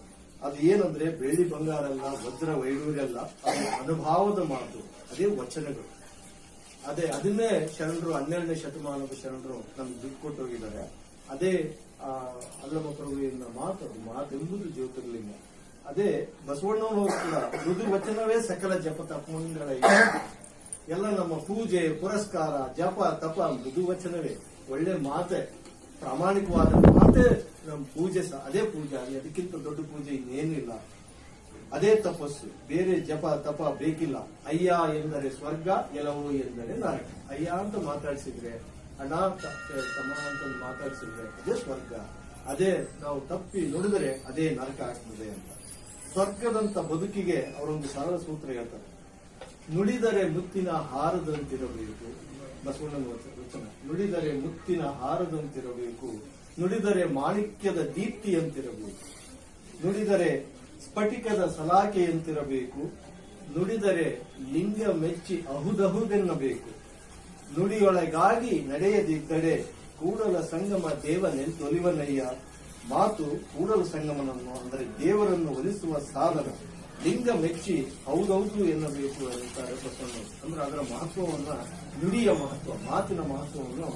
Speaker 6: ಅದು ಏನಂದ್ರೆ ಬೆಳ್ಳಿ ಬಂಗಾರ ಅಲ್ಲ, ವಜ್ರ ವೈಡೂರ್ಯ ಅಲ್ಲ, ಅದು ಅನುಭಾವದ ಮಾತು, ಅದೇ ವಚನಗಳು. ಅದನ್ನೇ ಶರಣರು 12ನೇ ಶತಮಾನದ ಶರಣರು ನಮ್ಗೆ ಬಿಟ್ಟುಕೊಟ್ಟು ಹೋಗಿದ್ದಾರೆ. ಅದೇ ಅಲ್ಲಮ ಪ್ರಭುವಿನ ಮಾತೆಂಬುದು ಜ್ಯೋತಿರ್ಲಿಂಗ. ಅದೇ ಬಸವಣ್ಣನವರು ಕೂಡ ಮೃದು ವಚನವೇ ಸಕಲ ಜಪ ತಪಮಂಗಳ. ಎಲ್ಲ ನಮ್ಮ ಪೂಜೆ, ಪುರಸ್ಕಾರ, ಜಪ, ತಪ ಮೃದು ವಚನವೇ, ಒಳ್ಳೆ ಮಾತೆ, ಪ್ರಾಮಾಣಿಕವಾದ ಮಾತೆ ನಮ್ಮ ಪೂಜೆ. ಅದೇ ಪೂಜೆ, ಅದಕ್ಕಿಂತ ದೊಡ್ಡ ಪೂಜೆ ಇನ್ನೇನಿಲ್ಲ. ಅದೇ ತಪಸ್ಸು, ಬೇರೆ ಜಪ ತಪ ಬೇಕಿಲ್ಲ. ಅಯ್ಯ ಎಂದರೆ ಸ್ವರ್ಗ, ಎಲ್ಲವೂ ಎಂದರೆ ನರಕ. ಅಯ್ಯ ಅಂತ ಮಾತಾಡಿಸಿದ್ರೆ, ಅಣ್ಣ ತಮ್ಮ ಅಂತ ಮಾತಾಡಿಸಿದ್ರೆ ಅದೇ ಸ್ವರ್ಗ. ಅದೇ ನಾವು ತಪ್ಪಿ ನುಡಿದರೆ ಅದೇ ನರಕ ಆಗ್ತದೆ ಅಂತ. ಸ್ವರ್ಗದಂತ ಬದುಕಿಗೆ ಅವರೊಂದು ಸರಳ ಸೂತ್ರ ಹೇಳ್ತಾರೆ. ನುಡಿದರೆ ಮುತ್ತಿನ ಹಾರದಂತಿರಬೇಕು, ಬಸವಣ್ಣನ ವಚನ. ನುಡಿದರೆ ಮುತ್ತಿನ ಹಾರದಂತಿರಬೇಕು, ನುಡಿದರೆ ಮಾಣಿಕ್ಯದ ದೀಪ್ತಿಯಂತಿರಬೇಕು, ನುಡಿದರೆ ಸ್ಫಟಿಕದ ಸಲಾಕೆಯಂತಿರಬೇಕು, ನುಡಿದರೆ ಲಿಂಗ ಮೆಚ್ಚಿ ಅಹುದಹುದೆನ್ನಬೇಕು, ನುಡಿಯೊಳಗಾಗಿ ನಡೆಯದಿದ್ದರೆ ಕೂಡಲ ಸಂಗಮ ದೇವನೆಂತೊಲಿವನಯ್ಯ. ಮಾತು ಕೂಡಲ ಸಂಗಮನನ್ನು, ಅಂದರೆ ದೇವರನ್ನು ಒಲಿಸುವ ಸಾಧನ. ಲಿಂಗ ಮೆಚ್ಚಿ ಹೌದೌದು ಎನ್ನಬೇಕು ಅಂತಾರೆ ಬಸವಣ್ಣವರು. ಅಂದ್ರೆ ಅದರ ಮಹತ್ವವನ್ನ, ನುಡಿಯ ಮಹತ್ವ, ಮಾತಿನ ಮಹತ್ವವನ್ನು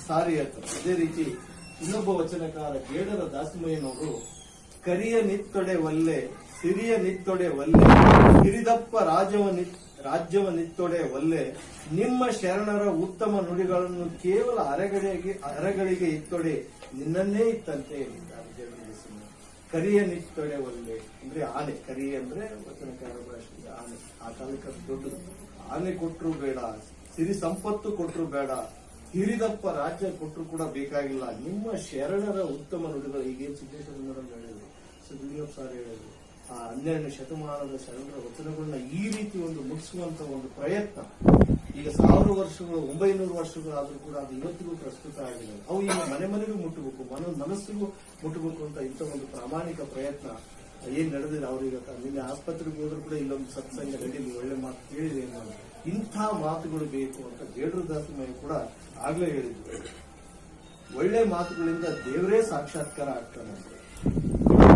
Speaker 6: ಸಾರಿ ಹೇಳ್ತಾರೆ. ಅದೇ ರೀತಿ ಇನ್ನೊಬ್ಬ ವಚನಕಾರ ಬೇಡರ ದಾಸಮಯ್ಯನವರು, ಕರಿಯ ನಿತ್ತೊಡೆ ಒಲ್ಲೆ, ಸಿರಿಯ ನಿತ್ತೊಡೆ ಒಲ್ಲೆ, ಹಿರಿದಪ್ಪ ರಾಜ್ಯವ ನಿತ್ತೊಡೆ ಒಲ್ಲೆ, ನಿಮ್ಮ ಶರಣರ ಉತ್ತಮ ನುಡಿಗಳನ್ನು ಕೇವಲ ಅರಗಳಿಗೆ ಇತ್ತೊಡೆ ನಿನ್ನನ್ನೇ ಇತ್ತಂತೆ ಎನ್ನುತ್ತಾರೆ. ಕರಿಯ ನಿತ್ತೊಡೆ ಒಲ್ಲೆ ಅಂದ್ರೆ ಆನೆ. ಕರಿ ಅಂದ್ರೆ ವಚನಕಾರ ಭಾಷೆಗೆ ಆನೆ. ಆ ಕಾಲಕ್ಕೆ ದೊಡ್ಡದು. ಆನೆ ಕೊಟ್ಟರು ಬೇಡ, ಸಿರಿ ಸಂಪತ್ತು ಕೊಟ್ಟರು ಬೇಡ, ಹಿರಿದಪ್ಪ ರಾಜ್ಯ ಕೊಟ್ಟರು ಕೂಡ ಬೇಕಾಗಿಲ್ಲ, ನಿಮ್ಮ ಶರಣರ ಉತ್ತಮ ನುಡಿಗಳು. ಈಗೇನು ಸಿದ್ದೇಶ್ವರ ಹೇಳಿದ್ರು, ಸುದೀಪ್ ಸಾರ್ ಹೇಳಿದ್ರು, ಆ 12ನೇ ಶತಮಾನದ ಶರಣರ ವಚನಗಳನ್ನ ಈ ರೀತಿ ಒಂದು ಮುಗಿಸುವಂತ ಒಂದು ಪ್ರಯತ್ನ ಈಗ 1000 ವರ್ಷಗಳು, 900 ವರ್ಷಗಳಾದ್ರೂ ಕೂಡ ಅದು ಇವತ್ತಿಗೂ ಪ್ರಸ್ತುತ ಆಗಿದೆ. ಅವು ಈಗ ಮನೆ ಮನೆಗೂ ಮುಟ್ಟಬೇಕು, ಮನಸ್ಸಿಗೂ ಮುಟ್ಟಬೇಕು ಅಂತ ಇಂಥ ಒಂದು ಪ್ರಾಮಾಣಿಕ ಪ್ರಯತ್ನ ಏನ್ ನಡೆದಿದೆ. ಅವ್ರಿಗೆ ನಿನ್ನೆ ಆಸ್ಪತ್ರೆಗೆ ಹೋದ್ರೂ ಕೂಡ ಇಲ್ಲೊಂದು ಸತ್ಸಂಗ ನಡೀಲಿ, ಒಳ್ಳೆ ಮಾತು ಕೇಳಿದೆ ಅನ್ನೋದು. ಇಂಥ ಮಾತುಗಳು ಬೇಕು ಅಂತ ಬೇಡರ ದಾಸಮಯ್ಯ ಕೂಡ ಆಗ್ಲೇ ಹೇಳಿದ್ರು. ಒಳ್ಳೆ ಮಾತುಗಳಿಂದ ದೇವರೇ ಸಾಕ್ಷಾತ್ಕಾರ ಆಗ್ತಾನೆ.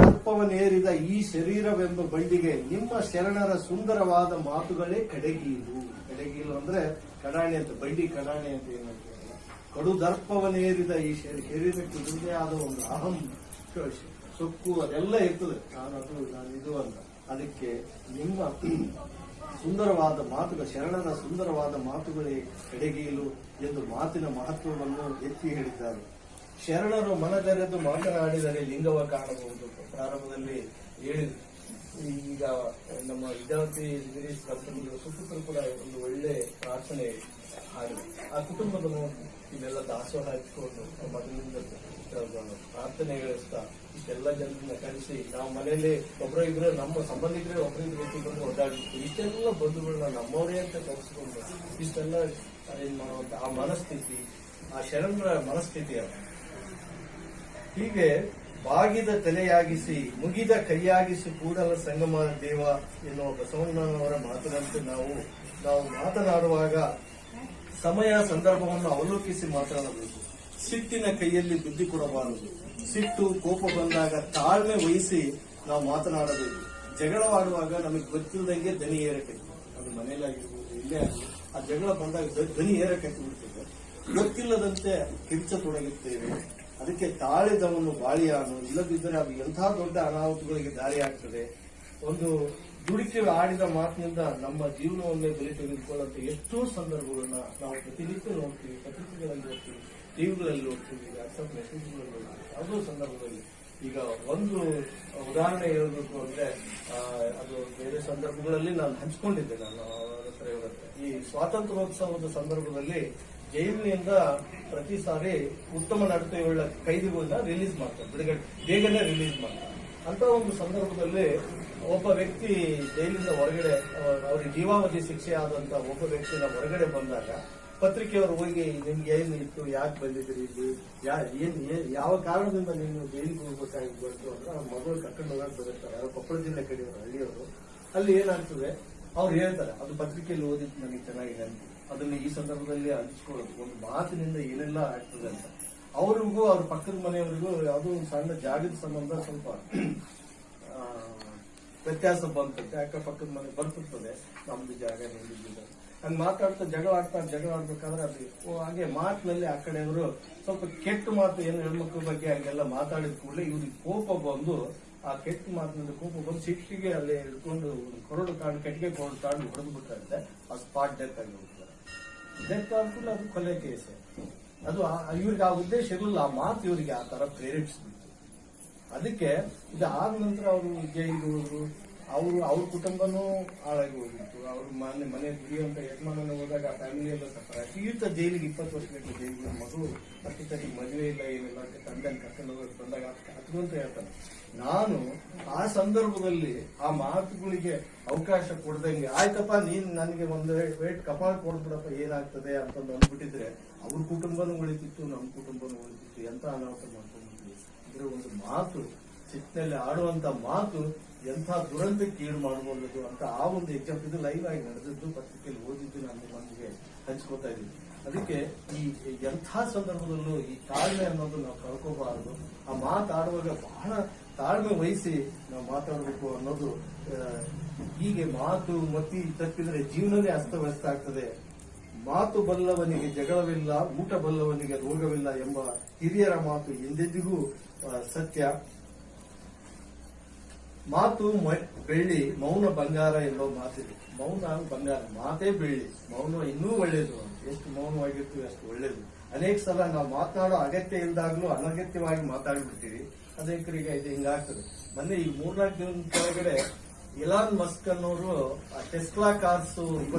Speaker 6: ದರ್ಪವನ್ನೇರಿದ ಈ ಶರೀರವೆಂಬ ಬಂಡಿಗೆ ನಿಮ್ಮ ಶರಣರ ಸುಂದರವಾದ ಮಾತುಗಳೇ ಕಡೆಗೀಲು. ಕಡೆಗೀಲು ಅಂದ್ರೆ ಕಡಾಣೆ ಅಂತ, ಬಂಡಿ ಕಡಾಣೆ ಅಂತ ಏನಂತ. ಕಡು ದರ್ಪವನ್ನೇರಿದ ಈ ಶರೀರಕ್ಕೆ ಇದೇ ಆದ ಒಂದು ಅಹಂ, ಸೊಕ್ಕು ಅದೆಲ್ಲ ಇರ್ತದೆ. ನಾನು ಇದು ಅಂತ. ಅದಕ್ಕೆ ನಿಮ್ಮ ಸುಂದರವಾದ ಮಾತುಗಳು, ಶರಣರ ಸುಂದರವಾದ ಮಾತುಗಳೇ ಕಡೆಗೀಲು ಎಂದು ಮಾತಿನ ಮಹತ್ವವನ್ನು ಎತ್ತಿ ಹೇಳಿದ್ದಾರೆ. ಶರಣರು ಮನದೆರೆದು ಮಾತನಾಡಿದರೆ ಲಿಂಗವ ಕಾಣಬಹುದು. ಪ್ರಾರಂಭದಲ್ಲಿ ಹೇಳಿದ್ರು. ಈಗ ನಮ್ಮ ವಿದ್ಯಾರ್ಥಿ ಗಿರೀಶ್ ಕಂಪನಿಗಳು ಸುಪುತ್ರರು ಕೂಡ ಒಂದು ಒಳ್ಳೆ ಪ್ರಾರ್ಥನೆ ಆಗಿದೆ. ಆ ಕುಟುಂಬದ ಇದೆಲ್ಲ ದಾಸೋಹ ಹಚ್ಕೊಂಡು ಮೊದಲಿಂದ ಪ್ರಾರ್ಥನೆ ಹೇಳಿಸ್ತಾ ಇಷ್ಟೆಲ್ಲ ಜನರನ್ನ ಕರೆಸಿ ನಾವು ಮನೆಯಲ್ಲಿ ಒಬ್ಬರ ಇದ್ರೆ ನಮ್ಮ ಸಂಬಂಧಿಕರೇ ಒಬ್ಬರಿದ್ರೆ ಬಂದು ಓಡಾಡಿರ್ತೀವಿ. ಇಷ್ಟೆಲ್ಲ ಬಂಧುಗಳನ್ನ ನಮ್ಮವರೇ ಅಂತ ಕರೆಸ್ಕೊಂಡು ಇಷ್ಟೆಲ್ಲ ಆ ಮನಸ್ಥಿತಿ, ಆ ಶರಣರ ಮನಸ್ಥಿತಿ ಅದು. ಹೀಗೆ ಬಾಗಿದ ತಲೆಯಾಗಿಸಿ ಮುಗಿದ ಕೈಯಾಗಿಸಿ ಕೂಡಲ ಸಂಗಮ ದೇವ ಎನ್ನುವ ಬಸವಣ್ಣನವರ ಮಾತಿನಂತೆ ನಾವು ಮಾತನಾಡುವಾಗ ಸಮಯ ಸಂದರ್ಭವನ್ನು ಅವಲೋಕಿಸಿ ಮಾತನಾಡಬೇಕು. ಸಿಟ್ಟಿನ ಕೈಯಲ್ಲಿ ಬುದ್ಧಿ ಕೊಡಬಾರದು. ಸಿಟ್ಟು ಕೋಪ ಬಂದಾಗ ತಾಳ್ಮೆ ವಹಿಸಿ ನಾವು ಮಾತನಾಡಬೇಕು. ಜಗಳವಾಡುವಾಗ ನಮಗೆ ಗೊತ್ತಿಲ್ಲದಂಗೆ ದನಿ ಏರಕೈತಿ, ಅದು ಮನೆಯಲ್ಲಾಗಿರ್ಬೋದು ಇಲ್ಲೇ ಆಗಲಿ, ಆ ಜಗಳ ಬಂದಾಗ ದನಿ ಏರಕೈತಿ ಬಿಡ್ತದೆ. ಗೊತ್ತಿಲ್ಲದಂತೆ ಕಿರಿಚತೊಡಗುತ್ತೇವೆ. ಅದಕ್ಕೆ ತಾಳಿದವನು ಬಾಳಿಯಾನು, ಇಲ್ಲದಿದ್ದರೆ ಅದು ಎಂಥ ದೊಡ್ಡ ಅನಾಹುತಗಳಿಗೆ ದಾರಿಯಾಗ್ತದೆ. ಒಂದು ದುಡುಕಿ ಆಡಿದ ಮಾತಿನಿಂದ ನಮ್ಮ ಜೀವನವನ್ನೇ ಬಲಿ ತೆಗೆದುಕೊಳ್ಳುವಂತ ಎಷ್ಟೋ ಸಂದರ್ಭಗಳನ್ನ ನಾವು ಪ್ರತಿನಿತ್ಯ ನೋಡ್ತೀವಿ, ಪತ್ರಿಕೆಗಳಲ್ಲಿ ನೋಡ್ತೀವಿ, ಟಿವಿಗಳಲ್ಲಿ ನೋಡ್ತೀವಿ, ವಾಟ್ಸ್ಆಪ್ ಮೆಸೇಜ್ಗಳಲ್ಲಿ ನೋಡ್ತೀವಿ. ಯಾವುದೋ ಸಂದರ್ಭದಲ್ಲಿ ಈಗ ಒಂದು ಉದಾಹರಣೆ ಹೇಳಬೇಕು ಅಂದ್ರೆ ಅದು ಬೇರೆ ಸಂದರ್ಭಗಳಲ್ಲಿ ನಾನು ಹಂಚ್ಕೊಂಡಿದ್ದೆ. ನಾನು ಈ ಸ್ವಾತಂತ್ರ್ಯೋತ್ಸವದ ಸಂದರ್ಭದಲ್ಲಿ ಜೈಲಿನಿಂದ ಪ್ರತಿ ಸಾರಿ ಉತ್ತಮ ನಡತೆಯುಳ್ಳ ಕೈದಿಗಳನ್ನ ರಿಲೀಸ್ ಮಾಡ್ತಾರೆ, ಬೇಗನೆ ರಿಲೀಸ್ ಮಾಡ್ತಾರೆ. ಅಂತ ಒಂದು ಸಂದರ್ಭದಲ್ಲಿ ಒಬ್ಬ ವ್ಯಕ್ತಿ ಜೈಲಿಂದ ಹೊರಗಡೆ, ಅವ್ರಿಗೆ ಜೀವಾವಧಿ ಶಿಕ್ಷೆ ಆದಂತ ಒಬ್ಬ ವ್ಯಕ್ತಿನ ಹೊರಗಡೆ ಬಂದಾಗ ಪತ್ರಿಕೆಯವರು ಹೋಗಿ ನಿಮ್ಗೆ ಏನು ಇತ್ತು, ಯಾಕೆ ಬಂದಿದ್ರಿ ಇಲ್ಲಿ, ಯಾವ ಕಾರಣದಿಂದ ನೀನು ಜೈಲಿಗೆ ಹೋಗ್ಬೇಕಾಗಿ ಬಂತು ಅಂದ್ರೆ ಅವ್ರ ಮಗಳು ಕರ್ಕೊಂಡು ಹೋಗಕ್ಕೆ ಬರುತ್ತಾರೆ. ಯಾರೋ ಕೊಪ್ಪಳ ಜಿಲ್ಲೆ ಕಡೆಯವರು, ಹಳ್ಳಿಯವರು. ಅಲ್ಲಿ ಏನಾಗ್ತದೆ ಅವ್ರು ಹೇಳ್ತಾರೆ, ಅದು ಪತ್ರಿಕೆಯಲ್ಲಿ ಓದಿದ್ದು ನನಗೆ ಚೆನ್ನಾಗಿದೆ ಅಂತ. ಅದನ್ನ ಈ ಸಂದರ್ಭದಲ್ಲಿ ಹಂಚ್ಕೊಳ್ಳೋದು, ಒಂದು ಮಾತಿನಿಂದ ಏನೆಲ್ಲ ಆಗ್ತದೆ ಅಂತ. ಅವ್ರಿಗೂ ಅವ್ರ ಪಕ್ಕದ ಮನೆಯವರಿಗೂ ಯಾವುದೋ ಒಂದು ಸಣ್ಣ ಜಾಗದ ಸಂಬಂಧ ಸ್ವಲ್ಪ ವ್ಯತ್ಯಾಸ ಬಂತಂತೆ. ಅಕ್ಕಪಕ್ಕದ ಮನೆ ಬರ್ತದೆ, ನಮ್ದು ಜಾಗ ನಿಂದಿದ್ದ ಹಂಗ ಮಾತಾಡ್ತಾ ಜಗಳ ಆಡ್ಬೇಕಾದ್ರೆ ಅದು ಹಾಗೆ ಮಾತಿನಲ್ಲಿ ಆ ಕಡೆಯವರು ಸ್ವಲ್ಪ ಕೆಟ್ಟ ಮಾತು, ಏನು ಹೆಣ್ಮಕ್ಳ ಬಗ್ಗೆ ಹಂಗೆಲ್ಲ ಮಾತಾಡಿದ ಕೂಡಲೇ ಇವ್ರಿಗೆ ಕೋಪ ಬಂದು, ಆ ಕೆಟ್ಟ ಮಾತಿನಿಂದ ಕೋಪ ಬಂದು ಸಿಟ್ಟಿಗೆ ಅಲ್ಲೇ ಹಿಡ್ಕೊಂಡು ಕೊರಡು ಕಾಂಡು ಕಟ್ಟಿಗೆ ಕೊರಡು ಕಾಂಡು ಹೊಡೆದು ಬಿಟ್ಟಂತೆ. ಆ ಸ್ಪಾಟ್ ಡೆತ್ ಆಗಿ ಹೋಗ್ತಾರೆ. ಡೆತ್ ಆದ್ಮೇಲೆ ಅದು ಕೊಲೆ ಕೇಸ್. ಅದು ಇವ್ರಿಗೆ ಆ ಉದ್ದೇಶ ಇರಲಿಲ್ಲ, ಆ ಮಾತು ಇವರಿಗೆ ಆ ತರ ಪ್ರೇರೇಪಿಸಿದ್ರು. ಅದಕ್ಕೆ ಇದು ಆದ ನಂತರ ಅವರು ಜೈಲಿಗೆ ಹೋದ್ರು. ಅವ್ರ ಕುಟುಂಬನೂ ಹಾಳಾಗಿ ಹೋಗಿತ್ತು. ಅವ್ರ ಮನೆ ದುಡಿಯುವಂತ ಯಜಮಾನನ ಹೋದಾಗ ಆ ಫ್ಯಾಮಿಲಿ ಎಲ್ಲ ಸಫರ್ ಆಯ್ತು. ಈತ ಜೈಲಿಗೆ 20 ವರ್ಷ ಗಂಟೆ ಜೈಲಿಗೆ, ಮಗು ಅಷ್ಟೊತ್ತಿಗೆ ಮದುವೆ ಇಲ್ಲ, ಏನಿಲ್ಲ, ತಂದೆಯನ್ನು ಕರ್ಕೊಂಡು ಹೋಗಿ ಬಂದಾಗ ಹತ್ಕೊಂತ ಹೇಳ್ತಾನೆ. ನಾನು ಆ ಸಂದರ್ಭದಲ್ಲಿ ಆ ಮಾತುಗಳಿಗೆ ಅವಕಾಶ ಕೊಡ್ದಂಗೆ, ಆಯ್ತಪ್ಪ ನೀನ್ ನನಗೆ ಒಂದು ವೇಟ್ ಕಪಾಳ ಕೊಡ್ಬಿಡಪ್ಪ ಏನಾಗ್ತದೆ ಅಂತಂದು ಅಂದ್ಬಿಟ್ಟಿದ್ರೆ ಅವ್ರ ಕುಟುಂಬನೂ ಉಳಿತಿತ್ತು, ನಮ್ಮ ಕುಟುಂಬನೂ ಉಳಿತಿತ್ತು. ಎಂತ ಅನಾಹುತ ಮಾಡ್ಕೊಂಡ್ಬಿಟ್ವಿ. ಇದ್ರ ಒಂದು ಮಾತು, ಚಿಕ್ಕನಲ್ಲಿ ಆಡುವಂತ ಮಾತು ಎಂಥ ದುರಂತಕ್ಕೆ ಈಡು ಮಾಡಬಹುದು ಅಂತ ಆ ಒಂದು ಎಕ್ಸಾಂಪಲ್ ಇದು ಲೈವ್ ಆಗಿ ನಡೆದಿದ್ದು, ಪತ್ರಿಕೆಯಲ್ಲಿ ಓದಿದ್ದು ನಾನು ನಮಗೆ ಹಂಚ್ಕೋತಾ ಇದ್ದೀನಿ. ಅದಕ್ಕೆ ಈ ಎಂಥ ಸಂದರ್ಭದಲ್ಲೂ ಈ ತಾಳ್ಮೆ ಅನ್ನೋದು ನಾವು ಕಳ್ಕೋಬಾರದು. ಆ ಮಾತಾಡುವಾಗ ಬಹಳ ತಾಳ್ಮೆ ವಹಿಸಿ ನಾವು ಮಾತಾಡಬೇಕು ಅನ್ನೋದು. ಹೀಗೆ ಮಾತು ಮತಿ ತಪ್ಪಿದರೆ ಜೀವನವೇ ಅಸ್ತವ್ಯಸ್ತ ಆಗ್ತದೆ. ಮಾತು ಬಲ್ಲವನಿಗೆ ಜಗಳವಿಲ್ಲ, ಊಟ ಬಲ್ಲವನಿಗೆ ರೋಗವಿಲ್ಲ ಎಂಬ ಹಿರಿಯರ ಮಾತು ಎಂದೆಂದಿಗೂ ಸತ್ಯ. ಮಾತು ಬೆಳ್ಳಿ, ಮೌನ ಬಂಗಾರ ಎಂಬ ಮಾತಿದೆ. ಮೌನ ಬಂಗಾರ, ಮಾತೇ ಬೆಳ್ಳಿ, ಮೌನ ಇನ್ನೂ ಒಳ್ಳೇದು. ಎಷ್ಟು ಮೌನವಾಗಿರ್ತೀವಿ ಅಷ್ಟು ಒಳ್ಳೇದು. ಅನೇಕ ಸಲ ನಾವು ಮಾತನಾಡೋ ಅಗತ್ಯ ಇಲ್ದಾಗ್ಲೂ ಅನಗತ್ಯವಾಗಿ ಮಾತಾಡ್ಬಿಡ್ತೀವಿ. ಅನೇಕರಿಗೆ ಇದು ಹಿಂಗಾಗ್ತದೆ. ಮೊನ್ನೆ ಈ 3-4 ದಿನದ ಕೆಳಗಡೆ ಎಲಾನ್ ಮಸ್ಕ್ ಅನ್ನೋರು ಟೆಸ್ಲಾ ಕಾರ್ಸ್,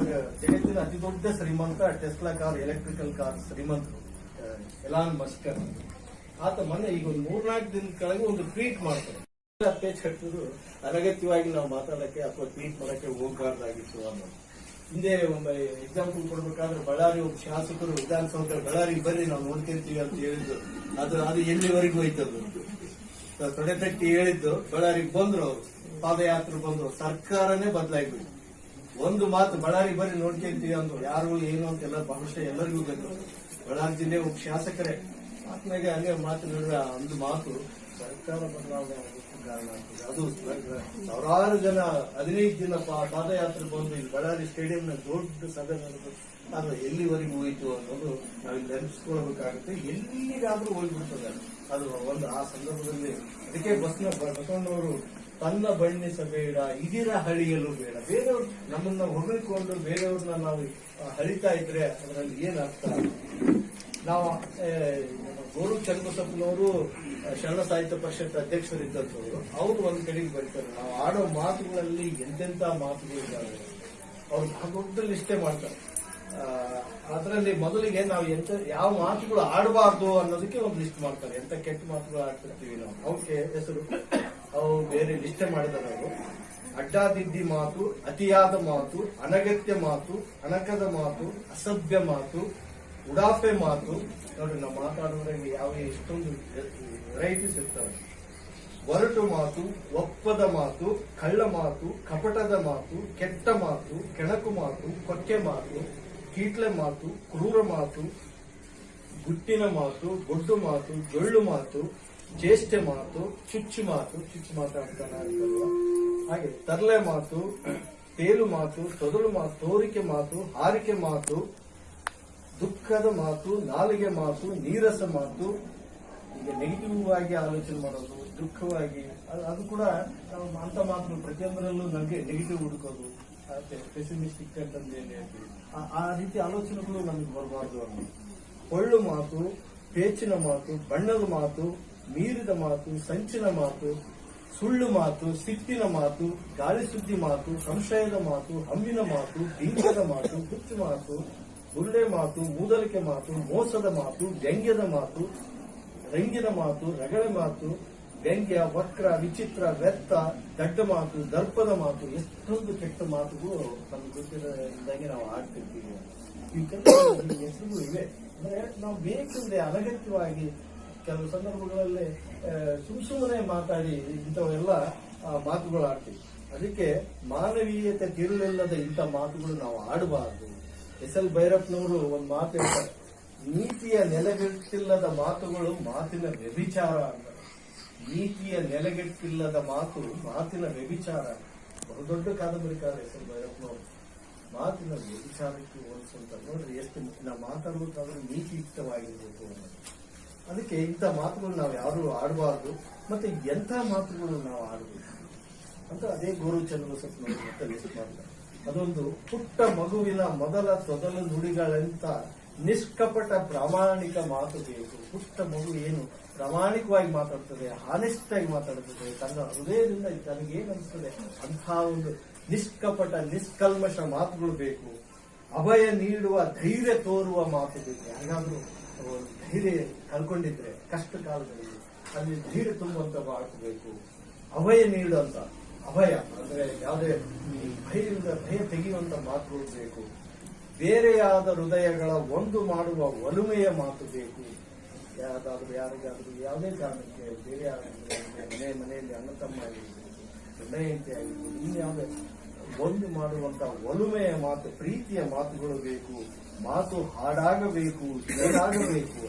Speaker 6: ಜಗತ್ತಿನ ಅತಿ ದೊಡ್ಡ ಶ್ರೀಮಂತ ಟೆಸ್ಲಾ ಕಾರ್, ಎಲೆಕ್ಟ್ರಿಕಲ್ ಕಾರ್ ಶ್ರೀಮಂತರು ಎಲಾನ್ ಮಸ್ಕ್. ಆತ ಮೊನ್ನೆ ಈಗ ಒಂದು 3-4 ದಿನದ ಕೆಳಗೆ ಒಂದು ಟ್ವೀಟ್ ಮಾಡ್ತಾರೆ. ಪೇಜ್ ಕಟ್ಟಿದ್ರು ಅನಗತ್ಯವಾಗಿ ನಾವು ಮಾತಾಡಕ್ಕೆ ಅಥವಾ ಟ್ವೀಟ್ ಮಾಡಕ್ಕೆ ಹೋಗಬಾರ್ದಾಗಿತ್ತು ಅನ್ನೋದು. ಹಿಂದೆ ಒಂದು ಎಕ್ಸಾಂಪಲ್ ಕೊಡ್ಬೇಕಾದ್ರೆ ಬಳ್ಳಾರಿ ಒಬ್ಬ ಶಾಸಕರು ವಿಧಾನಸೌಧ ಬಳ್ಳಾರಿಗೆ ಬರ್ರಿ ನಾವು ನೋಡ್ತಿರ್ತೀವಿ ಅಂತ ಹೇಳಿದ್ರು. ಅದು ಎಲ್ಲಿವರೆಗೂ ಹೋಯ್ತದ್ದು, ತೊಡೆ ತಟ್ಟಿ ಹೇಳಿದ್ದು. ಬಳ್ಳಾರಿಗೆ ಬಂದ್ರು, ಅವರು ಪಾದಯಾತ್ರೆ ಬಂದ್ರು, ಸರ್ಕಾರನೇ ಬದಲಾಗ್ಬಿಟ್ಟು ಒಂದು ಮಾತು ಬಳ್ಳಾರಿಗೆ ಬರ್ರಿ ನೋಡ್ತಿರ್ತೀವಿ ಅಂದ್ರು. ಯಾರು ಏನು ಅಂತೆಲ್ಲ ಬಹುಶಃ ಎಲ್ಲರಿಗೂ ಗೊತ್ತು. ಬಳ್ಳಾರಿ ಜಿಲ್ಲೆ ಒಬ್ಬ ಶಾಸಕರೇ ಆತ್ಮಗೆ ಹಂಗೆ ಮಾತನಾಡಿದ ಒಂದು ಮಾತು ಸರ್ಕಾರ ಬದಲಾವಣೆ ಆಗೋದಕ್ಕೆ ಕಾರಣ ಆಗ್ತದೆ. ಅದು ಸಾವಿರಾರು ಜನ 15 ದಿನ ಪಾದಯಾತ್ರೆ ಬಂದು ಇಲ್ಲಿ ಬಳ್ಳಾರಿ ಸ್ಟೇಡಿಯಂನ ದೊಡ್ಡ ಸಭೆ ನಡೆದು ಅದು ಎಲ್ಲಿವರೆಗೂ ಹೋಯಿತು ಅನ್ನೋದು ನಾವಿಲ್ಲಿ ನೆನಪಿಸ್ಕೊಳ್ಬೇಕಾಗುತ್ತೆ. ಎಲ್ಲಿಗಾದ್ರೂ ಹೋಗ್ಬಿಡ್ತದೆ ಅದು ಒಂದು ಆ ಸಂದರ್ಭದಲ್ಲಿ. ಅದಕ್ಕೆ ಬಸವಣ್ಣವರು ತನ್ನ ಬಣ್ಣಿಸಬೇಡ ಇದಿರ ಹಳಿಯಲು ಬೇಡ. ಬೇರೆಯವ್ರು ನಮ್ಮನ್ನ ಹೊಗಳಿಕೊಂಡು ಬೇರೆಯವ್ರನ್ನ ನಾವು ಹರಿತಾ ಇದ್ರೆ ಅದರಲ್ಲಿ ಏನರ್ಥ? ನಾವು ಗೋರು ಚನ್ನಬಸಪ್ಪನವರು ಶರಣ ಸಾಹಿತ್ಯ ಪರಿಷತ್ ಅಧ್ಯಕ್ಷರಿದ್ದಂಥವ್ರು, ಅವರು ಒಂದ್ ಕಡೆಗೆ ಬರ್ತಾರೆ, ನಾವು ಆಡೋ ಮಾತುಗಳಲ್ಲಿ ಎಂತೆಂತ ಮಾತುಗಳಿದ್ದಾವೆ, ಅವ್ರು ಭಾಗವತದಲ್ಲಿ ಇಷ್ಟೇ ಮಾಡ್ತಾರೆ. ಅದರಲ್ಲಿ ಮೊದಲಿಗೆ ನಾವು ಯಾವ ಮಾತುಗಳು ಆಡಬಾರ್ದು ಅನ್ನೋದಕ್ಕೆ ಒಂದು ಲಿಸ್ಟ್ ಮಾಡ್ತಾರೆ. ಎಂತ ಕೆಟ್ಟ ಮಾತುಗಳು ಆಡ್ತಿರ್ತೀವಿ ನಾವು, ಅವಕ್ಕೆ ಹೆಸರು ಅವು ಬೇರೆ ಲಿಸ್ಟೇ ಮಾಡಿದಾರೆ. ಅವರು ಅಡ್ಡಾದಿಡ್ಡಿ ಮಾತು, ಅತಿಯಾದ ಮಾತು, ಅನಗತ್ಯ ಮಾತು, ಅಣಕದ ಮಾತು, ಅಸಭ್ಯ ಮಾತು, ಉಡಾಫೆ ಮಾತು. ನೋಡಿ, ನಾವು ಮಾತಾಡುವಾಗ ಯಾವ ಎಷ್ಟೊಂದು ವೆರೈಟೀಸ್ ಇರ್ತವೆ. ಒರಟು ಮಾತು, ಒಪ್ಪದ ಮಾತು, ಕಳ್ಳ ಮಾತು, ಕಪಟದ ಮಾತು, ಕೆಟ್ಟ ಮಾತು, ಕೆಣಕು ಮಾತು, ಕೊಕ್ಕೆ ಮಾತು, ಕೀಟ್ಲೆ ಮಾತು, ಕ್ರೂರ ಮಾತು, ಗುಟ್ಟಿನ ಮಾತು, ಗೊಡ್ಡು ಮಾತು, ಜೊಳ್ಳು ಮಾತು, ಚೇಷ್ಟೆ ಮಾತು, ಚುಚ್ಚು ಮಾತಾಡ್ತಾನೆ ಅಂತಲ್ವ, ಹಾಗೆ ತರ್ಲೆ ಮಾತು, ತೇಲು ಮಾತು, ತೊದಲು ಮಾತು, ತೋರಿಕೆ ಮಾತು, ಹಾರಿಕೆ ಮಾತು, ದುಃಖದ ಮಾತು, ನಾಲಿಗೆ ಮಾತು, ನೀರಸ ಮಾತು. ಈಗ ನೆಗೆಟಿವ್ ಆಗಿ ಆಲೋಚನೆ ಮಾಡೋದು, ದುಃಖವಾಗಿ ಅದು ಕೂಡ ಅಂತ ಮಾತು. ಪ್ರತಿಯೊಂದರಲ್ಲೂ ನಮಗೆ ನೆಗೆಟಿವ್ ಹುಡುಕೋದು, ಪೆಸಿಮಿಸ್ಟಿಕ್ ಅಂತಂದು ಏನ್ ಹೇಳ್ತೀವಿ, ಆ ರೀತಿ ಆಲೋಚನೆಗಳು ನಮಗೆ ಬರಬಾರ್ದು ಅನ್ನೋದು. ಹೊಳ್ಳು ಮಾತು, ಪೇಚಿನ ಮಾತು, ಬಣ್ಣದ ಮಾತು, ಮೀರಿದ ಮಾತು, ಸಂಚಿನ ಮಾತು, ಸುಳ್ಳು ಮಾತು, ಸಿಟ್ಟಿನ ಮಾತು, ಗಾಳಿ ಸುದ್ದಿ ಮಾತು, ಸಂಶಯದ ಮಾತು, ಹಮ್ಮಿನ ಮಾತು, ಬಿಂಕದ ಮಾತು, ಹುಚ್ಚು ಮಾತು, ಗುಳ್ಳೆ ಮಾತು, ಮೂದಲಿಕೆ ಮಾತು, ಮೋಸದ ಮಾತು, ವ್ಯಂಗ್ಯದ ಮಾತು, ರಂಗಿನ ಮಾತು, ರಗಳೆ ಮಾತು, ವ್ಯಂಗ್ಯ, ವಕ್ರ, ವಿಚಿತ್ರ, ವ್ಯರ್ಥ, ದಡ್ಡ ಮಾತು, ದರ್ಪದ ಮಾತು. ಎಷ್ಟೊಂದು ಕೆಟ್ಟ ಮಾತುಗಳು ನಮ್ಗೆ ಗೊತ್ತಿರೋದಾಗಿ ನಾವು ಆಡ್ತಿರ್ತೀವಿ. ಈ ಹೆಸರುಗಳು ಇವೆ. ಅಂದ್ರೆ ನಾವು ಬೇಕಂದ್ರೆ ಅನಗತ್ಯವಾಗಿ ಕೆಲವು ಸಂದರ್ಭಗಳಲ್ಲಿ ಸುಮ್ಮನೆ ಮಾತಾಡಿ ಇಂಥವೆಲ್ಲ ಮಾತುಗಳು ಆಡ್ತೀವಿ. ಅದಕ್ಕೆ ಮಾನವೀಯತೆ ತಿರುಳಿಲ್ಲದ ಇಂಥ ಮಾತುಗಳು ನಾವು ಆಡಬಾರದು. ಎಸ್.ಎಲ್. ಭೈರಪ್ಪನವರು ಒಂದು ಮಾತು ಹೇಳ್ತಾರೆ, ನೀತಿಯ ನೆಲೆಗಟ್ಟಿಲ್ಲದ ಮಾತುಗಳು ಮಾತಿನ ವ್ಯಭಿಚಾರ ಅಂತ. ನೀತಿಯ ನೆಲೆಗಟ್ಟಿಲ್ಲದ ಮಾತು ಮಾತಿನ ವ್ಯಭಿಚಾರ. ಬಹುದೊಡ್ಡ ಕಾದಂಬರಿಕಾರ ಎಸ್.ಎಲ್. ಭೈರಪ್ಪನವರು. ಮಾತಿನ ವ್ಯಭಿಚಾರಕ್ಕೆ ಹೋಲಿಸುವಂತ ನೋಡ್ರಿ, ಎಷ್ಟು ನಾವು ಮಾತಾಡಬೇಕಾದ್ರೆ ನೀತಿಯುಕ್ತವಾಗಿರ್ಬೇಕು ಅನ್ನೋದು. ಅದಕ್ಕೆ ಇಂಥ ಮಾತುಗಳು ನಾವು ಯಾರು ಆಡಬಾರ್ದು. ಮತ್ತೆ ಎಂಥ ಮಾತುಗಳು ನಾವು ಆಡಬೇಕು ಅಂತ ಅದೇ ಗೋರು ಚನ್ನಬಸಪ್ಪನವರು ಮತ್ತೆ ಲಿಸ್ಟ್ ಮಾಡ್ತಾರೆ. ಅದೊಂದು ಪುಟ್ಟ ಮಗುವಿನ ಮೊದಲ ತೊದಲು ನುಡಿಗಳಂತ ನಿಷ್ಕಪಟ ಪ್ರಾಮಾಣಿಕ ಮಾತು ಬೇಕು. ಪುಟ್ಟ ಮಗು ಏನು ಪ್ರಾಮಾಣಿಕವಾಗಿ ಮಾತಾಡ್ತದೆ, ಹಾನೆಸ್ಟ್ ಆಗಿ ಮಾತಾಡ್ತದೆ, ತನ್ನ ಹೃದಯದಿಂದ ತನಗೇನು ಅನಿಸ್ತದೆ ಅಂಥ ಒಂದು ನಿಷ್ಕಪಟ ನಿಷ್ಕಲ್ಮಶ ಮಾತುಗಳು ಬೇಕು. ಅಭಯ ನೀಡುವ ಧೈರ್ಯ ತೋರುವ ಮಾತು ಬೇಕು. ಯಾರಿಗಾದ್ರೂ ಧೈರ್ಯ ಕಳ್ಕೊಂಡಿದ್ರೆ ಕಷ್ಟ ಕಾಲದಲ್ಲಿ ಅಲ್ಲಿ ಧೈರ್ಯ ತುಂಬುವಂತ ಮಾತು ಬೇಕು. ಅಭಯ ನೀಡುವಂತ, ಅಭಯ ಅಂದ್ರೆ ಯಾವುದೇ ಭಯ ತೆಗೆಯುವಂತ ಮಾತುಗಳು ಬೇಕು. ಬೇರೆಯಾದ ಹೃದಯಗಳ ಒಂದು ಮಾಡುವ ಒಲುಮೆಯ ಮಾತು ಬೇಕು. ಯಾರಿಗಾದ್ರೂ ಯಾವುದೇ ಕಾರಣಕ್ಕೆ ಬೇರೆ ಮನೆಯಲ್ಲಿ ಅಣ್ಣ ತಮ್ಮ ಆಗಿರ್ಬೋದು, ಗಂಡ ಹೆಂಡತಿ ಆಗಿರ್ಬೋದು, ಇನ್ಯಾವುದೇ ಒಂದು ಮಾಡುವಂತ ಒಲುಮೆಯ ಮಾತು, ಪ್ರೀತಿಯ ಮಾತುಗಳು ಬೇಕು. ಮಾತು ಹಾಡಾಗಬೇಕು, ಜೇನಾಗಬೇಕು,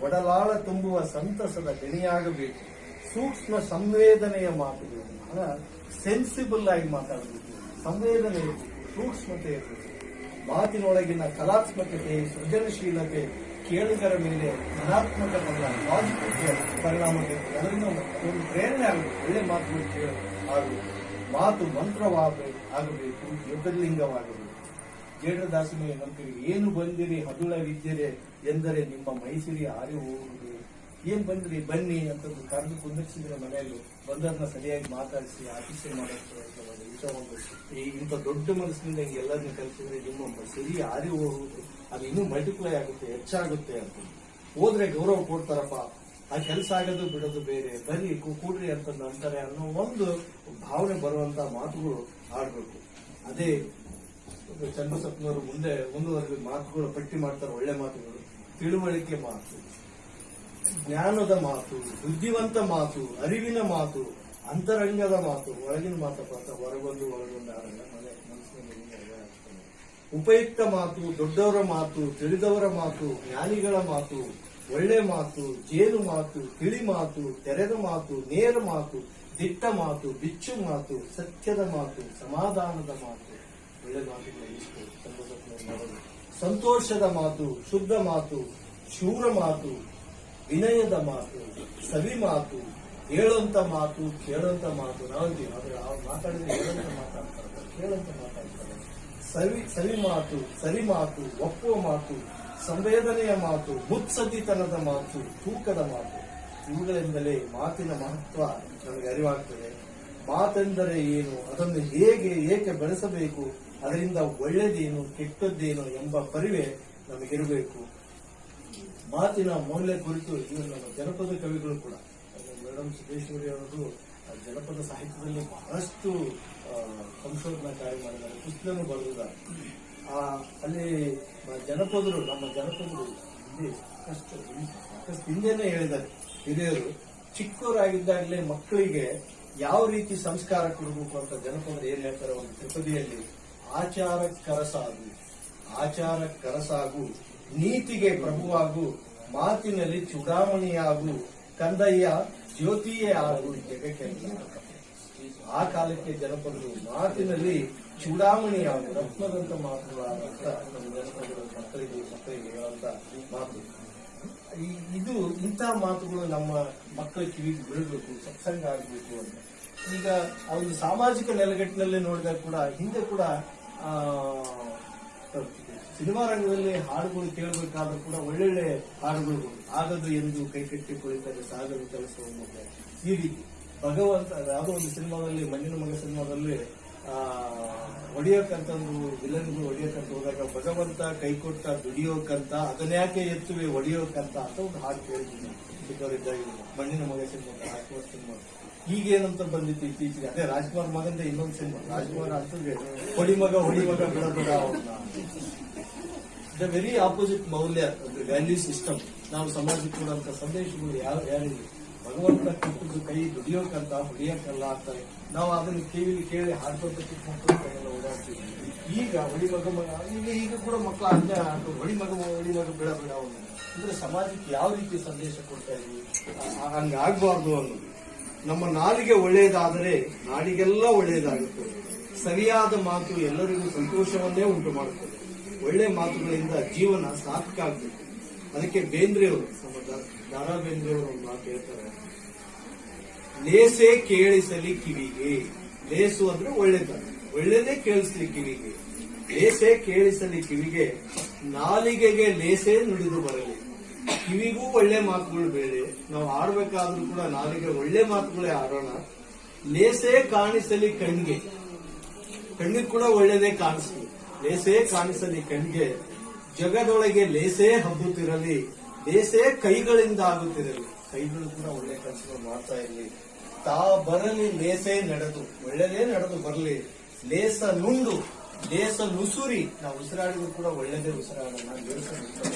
Speaker 6: ಒಡಲಾಳ ತುಂಬುವ ಸಂತಸದ ಗಣಿಯಾಗಬೇಕು. ಸೂಕ್ಷ್ಮ ಸಂವೇದನೆಯ ಮಾತು ಬೇಕು. ಬಹಳ ಸೆನ್ಸಿಬಲ್ ಆಗಿ ಮಾತಾಡಬೇಕು, ಸಂವೇದನೆ ಇರಬೇಕು, ಸೂಕ್ಷ್ಮತೆ ಇರಬೇಕು. ಮಾತಿನೊಳಗಿನ ಕಲಾತ್ಮಕತೆ, ಸೃಜನಶೀಲತೆ, ಕೇಳುಗರ ಮೇಲೆ ಧನಾತ್ಮಕ ಪಾಸಿಟಿವ್ ಪರಿಣಾಮ ಬೇಕು. ಅದರಿಂದ ಒಂದು ಪ್ರೇರಣೆ ಆಗಬೇಕು. ಒಳ್ಳೆ ಮಾತುಗಳು ಆಗಬೇಕು. ಮಾತು ಮಂತ್ರವಾಗಬೇಕು, ಜ್ಯೋತಿರ್ಲಿಂಗವಾಗಬೇಕು. ಜೇಡದಾಸಿನಿ ನಂತರಿಗೆ ಏನು ಬಂದಿರಿ ಹದುಳವಿದ್ದಿರೆ ಎಂದರೆ ನಿಮ್ಮ ಮೈಸಿರಿ ಆರಿ ಹೋಗುವುದು. ಏನ್ ಬಂದ್ರಿ ಬನ್ನಿ ಅಂತಂದು ಕರೆದು ಕುಂದಿರಿಸಿದ್ರೆ ಮನೆಯಲ್ಲಿ ಬಂದವ್ರನ್ನ ಸರಿಯಾಗಿ ಮಾತಾಡಿಸಿ ಆತಿಥ್ಯ ಮಾಡೋದು. ಇಂಥ ದೊಡ್ಡ ಮನಸ್ಸಿನಿಂದ ಹಿಂಗೆ ಎಲ್ಲರನ್ನ ಕಲಿಸಿದ್ರೆ ನಿಮ್ಮ ಸರಿ ಆರಿ ಹೋಗುವುದು, ಅದು ಇನ್ನೂ ಮಲ್ಟಿಪ್ಲೈ ಆಗುತ್ತೆ, ಹೆಚ್ಚಾಗುತ್ತೆ ಅಂತ. ಹೋದ್ರೆ ಗೌರವ ಕೊಡ್ತಾರಪ್ಪ, ಆ ಕೆಲಸ ಆಗೋದು ಬಿಡೋದು ಬೇರೆ, ಬರೀ ಕೂಡ್ರಿ ಅಂತಂದು ಅಂತಾರೆ ಅನ್ನೋ ಒಂದು ಭಾವನೆ ಬರುವಂತ ಮಾತುಗಳು ಆಡ್ಬೇಕು. ಅದೇ ಚನ್ನಬಸಪ್ಪನವರು ಮುಂದುವರೆದ ಮಾತುಗಳು ಪಟ್ಟಿ ಮಾಡ್ತಾರೆ. ಒಳ್ಳೆ ಮಾತುಗಳು, ತಿಳುವಳಿಕೆ ಮಾತು, ಜ್ಞಾನದ ಮಾತು, ಬುದ್ಧಿವಂತ ಮಾತು, ಅರಿವಿನ ಮಾತು, ಅಂತರಂಗದ ಮಾತು. ಒಳಗಿನ ಮಾತಪ್ಪ, ಹೊರಗೊಂದು ಆಡಲ್ಲ, ಮನಸ್ಸಿನಲ್ಲಿ ಉಪಯುಕ್ತ ಮಾತು, ದೊಡ್ಡವರ ಮಾತು, ತಿಳಿದವರ ಮಾತು, ಜ್ಞಾನಿಗಳ ಮಾತು, ಒಳ್ಳೆ ಮಾತು, ಜೇನು ಮಾತು, ತಿಳಿ ಮಾತು, ತೆರೆದ ಮಾತು, ನೇರ ಮಾತು, ದಿಟ್ಟ ಮಾತು, ಬಿಚ್ಚು ಮಾತು, ಸತ್ಯದ ಮಾತು, ಸಮಾಧಾನದ ಮಾತು. ಒಳ್ಳೆ ಮಾತುಗಳು ಇಷ್ಟು. ಸಂತೋಷದ ಮಾತು, ಶುದ್ಧ ಮಾತು, ಶೂರ ಮಾತು, ವಿನಯದ ಮಾತು, ಸವಿ ಮಾತು, ಹೇಳುವಂತ ಮಾತು, ಕೇಳುವಂತ ಮಾತು ನಾವಂತೀವಿ. ಆದ್ರೆ ಅವ್ರು ಮಾತಾಡಿದ್ರೆ ಹೇಳುವಂತ ಮಾತಾಡ್ತಾರೆ, ಕೇಳುವಂತ ಮಾತಾಡ್ತಾರೆ. ಸರಿ ಮಾತು, ಸರಿ ಮಾತು, ಒಪ್ಪುವ ಮಾತು, ಸಂವೇದನೆಯ ಮಾತು, ಮುತ್ಸದ್ದಿತನದ ಮಾತು, ತೂಕದ ಮಾತು, ಇವುಗಳಿಂದಲೇ ಮಾತಿನ ಮಹತ್ವ ನಮಗೆ ಅರಿವಾಗ್ತದೆ. ಮಾತೆಂದರೆ ಏನು, ಅದನ್ನು ಏಕೆ ಬೆಳೆಸಬೇಕು, ಅದರಿಂದ ಒಳ್ಳೆಯದೇನು ಕೆಟ್ಟದ್ದೇನು ಎಂಬ ಪರಿವೆ ನಮಗಿರಬೇಕು. ಮಾತಿನ ಮೌಲ್ಯ ಕುರಿತು ಇವರು ನಮ್ಮ ಜನಪದ ಕವಿಗಳು ಕೂಡ, ಮೇಡಮ್ ಸಿದ್ದೇಶ್ವರಿ ಅವರು ಜನಪದ ಸಾಹಿತ್ಯದಲ್ಲಿ ಬಹಳಷ್ಟು ಸಂಶೋಧನಾ ಕಾರ್ಯ ಮಾಡಿದ್ದಾರೆ, ಪುಸ್ತಕನೂ ಬರೆದಿದ್ದಾರೆ. ಅಲ್ಲಿ ಜನಪದರು, ನಮ್ಮ ಜನಪದರು ಸಾಕಷ್ಟು ಹಿಂದೆನೇ ಹೇಳಿದ್ದಾರೆ ಹಿರಿಯರು. ಚಿಕ್ಕವರಾಗಿದ್ದಾಗಲೇ ಮಕ್ಕಳಿಗೆ ಯಾವ ರೀತಿ ಸಂಸ್ಕಾರ ಕೊಡಬೇಕು ಅಂತ ಜನಪದರು ಏನ್ ಹೇಳ್ತಾರೆ ಒಂದು ತ್ರಿಪದಿಯಲ್ಲಿ, ಆಚಾರ ಕರಸಾಗು, ನೀತಿಗೆ ಪ್ರಭುವಾಗು, ಮಾತಿನಲ್ಲಿ ಚೂಡಾಮಣಿಯಾಗು, ಕಂದಯ್ಯ ಜ್ಯೋತಿಯೇ ಆಗು ಜಗಕ್ಕೆ. ಆ ಕಾಲಕ್ಕೆ ಜನಪದರು ಮಾತಿನಲ್ಲಿ ಚೂಡಾಮಣಿಯಾಗು, ರತ್ನದಂತ ಮಾತುಗಳಾದಂತ ನಮ್ಮ ಜನಪದರು ಮಕ್ಕಳಿಗೆ ಹೇಳುವಂತ ಮಾತು. ಇದು ಇಂತಹ ಮಾತುಗಳು ನಮ್ಮ ಮಕ್ಕಳ ಕಿವಿಗೆ ಬೀಳಬೇಕು, ಸತ್ಸಂಗ ಆಗಬೇಕು ಅಂತ. ಈಗ ಆ ಒಂದು ಸಾಮಾಜಿಕ ನೆಲೆಗಟ್ಟಿನಲ್ಲೇ ನೋಡಿದಾಗ ಕೂಡ ಹಿಂದೆ ಕೂಡ ಸಿನಿಮಾ ರಂಗದಲ್ಲಿ ಹಾಡುಗಳು ಕೇಳಬೇಕಾದ್ರೂ ಕೂಡ ಒಳ್ಳೊಳ್ಳೆ ಹಾಡುಗಳು, ಆಗದು ಎಂದು ಕೈಕಟ್ಟಿ ಕುಳಿತರೆ ಸಾಗಲು ಕೆಲಸವನ್ನು ಈ ರೀತಿ ಭಗವಂತ ಯಾವುದೋ ಒಂದು ಸಿನಿಮಾದಲ್ಲಿ, ಮಣ್ಣಿನ ಮಗ ಸಿನಿಮಾದಲ್ಲಿ ಹೊಡಿಯೋಕಂತಂದು ವಿಲನ್ಗಳು ಹೊಡಿಯೋಕಂತ ಹೋದಾಗ ಭಗವಂತ ಕೈಕೊಟ್ಟ ದುಡಿಯೋಕಂತ ಅದನ್ಯಾಕೆ ಎತ್ತುವೆ ಹೊಡಿಯೋಕಂತ ಅಂತ ಒಂದು ಹಾಡು ಕೇಳಿದ್ದೀನಿ ಚಿಕ್ಕವರಿದ್ದಾಗ. ಮಣ್ಣಿನ ಮಗ ಸಿನಿಮಾ, ರಾಜ್ಕುಮಾರ್ ಸಿನಿಮಾ. ಈಗೇನಂತ ಬಂದಿತ್ತು ಇತ್ತೀಚೆಗೆ, ಅದೇ ರಾಜ್ಕುಮಾರ್ ಮಗಂದ ಇನ್ನೊಂದು ಸಿನಿಮಾ, ರಾಜ್ಕುಮಾರ್ ಅಂತಂದ್ರೆ ಹೊಡಿ ಮಗ ಬಿಡಬೇಡ ಅವ್ರನ್ನ. ದ ವೆರಿ ಆಪೋಸಿಟ್ ಮೌಲ್ಯ, ವ್ಯಾಲ್ಯೂ ಸಿಸ್ಟಮ್ ನಾವು ಸಮಾಜಕ್ಕೆ ಕೊಡುವಂತ ಸಂದೇಶಗಳು ಯಾರಿಗೆ ಭಗವಂತ ಕೊಟ್ಟದ್ದು ಕೈ ದುಡಿಯೋಕಂತ ಹೊಡಿಯೋಕಲ್ಲ ಅಂತಾರೆ. ನಾವು ಅದನ್ನು ಟಿವಿಲಿ ಕೇಳಿ ಹಾಡ್ಕೊಂತ ಚಿಕ್ಕ ಮಕ್ಕಳು ಕೈಯೆಲ್ಲ ಓಡಾಡ್ತೀವಿ. ಈಗ ಹೊಡಿ ಮಗ ಈಗ ಕೂಡ ಮಕ್ಕಳು ಅಜ್ಞ ಹೊಡಿ ಮಗ ಬಿಡ ಅವನು ಅಂದ್ರೆ ಸಮಾಜಕ್ಕೆ ಯಾವ ರೀತಿ ಸಂದೇಶ ಕೊಡ್ತಾ ಇದೀವಿ, ಹಂಗಾಗಬಾರ್ದು ಅನ್ನೋದು. ನಮ್ಮ ನಾಲಿಗೆ ಒಳ್ಳೆಯದಾದರೆ ನಾಡಿಗೆಲ್ಲ ಒಳ್ಳೆಯದಾಗುತ್ತದೆ. ಸರಿಯಾದ ಮಾತು ಎಲ್ಲರಿಗೂ ಸಂತೋಷವನ್ನೇ ಉಂಟು ಮಾಡುತ್ತದೆ. ಒಳ್ಳೆ ಮಾತುಗಳಿಂದ ಜೀವನ ಸಾರ್ಥಕ ಆಗಬೇಕು. ಅದಕ್ಕೆ ಬೇಂದ್ರೆಯವರು, ನಮ್ಮ ದಾರಾ ಬೇಂದ್ರೆಯವರು ಒಂದು ಮಾತು ಹೇಳ್ತಾರೆ, ಲೇಸೇ ಕೇಳಿಸಲಿ ಕಿವಿಗೆ. ಲೇಸು ಅಂದ್ರೆ ಒಳ್ಳೆತನ, ಒಳ್ಳೆದೇ ಕೇಳಿಸಲಿ ಕಿವಿಗೆ. ಲೇಸೇ ಕೇಳಿಸಲಿ ಕಿವಿಗೆ, ನಾಲಿಗೆಗೆ ಲೇಸೇ ನುಡಿದು ಬರಲಿ. ಕಿವಿಗೂ ಒಳ್ಳೆ ಮಾತುಗಳು ಬೇಡ. ನಾವು ಆಡ್ಬೇಕಾದ್ರೂ ಕೂಡ ನಾಲಿಗೆ ಒಳ್ಳೆ ಮಾತುಗಳೇ ಆಡೋಣ. ಲೇಸೇ ಕಾಣಿಸಲಿ ಕಣ್ಣಿಗೆ ಕೂಡ ಒಳ್ಳೆದೇ ಕಾಣಿಸಲಿ. ಲೇಸೇ ಕಾಣಿಸಲಿ ಕಣ್ಣಿಗೆ, ಜಗದೊಳಗೆ ಲೇಸೇ ಹಬ್ಬುತ್ತಿರಲಿ. ಲೇಸೇ ಕೈಗಳಿಂದ ಆಗುತ್ತಿರಲಿ. ಕೈಗಳು ಕೂಡ ಒಳ್ಳೆ ಕೆಲಸಗಳು ಮಾಡ್ತಾ ಇರಲಿ. ತಾ ಬರಲಿ ಲೇಸೇ ನಡೆದು, ಒಳ್ಳೆದೇ ನಡೆದು ಬರಲಿ. ಲೇಸ ನುಂಡು ಲೇಸ ನುಸುರಿ, ನಾವು ಉಸಿರಾಡಿದ್ರು ಕೂಡ ಒಳ್ಳೆದೇ ಉಸಿರಾಡೋಣ,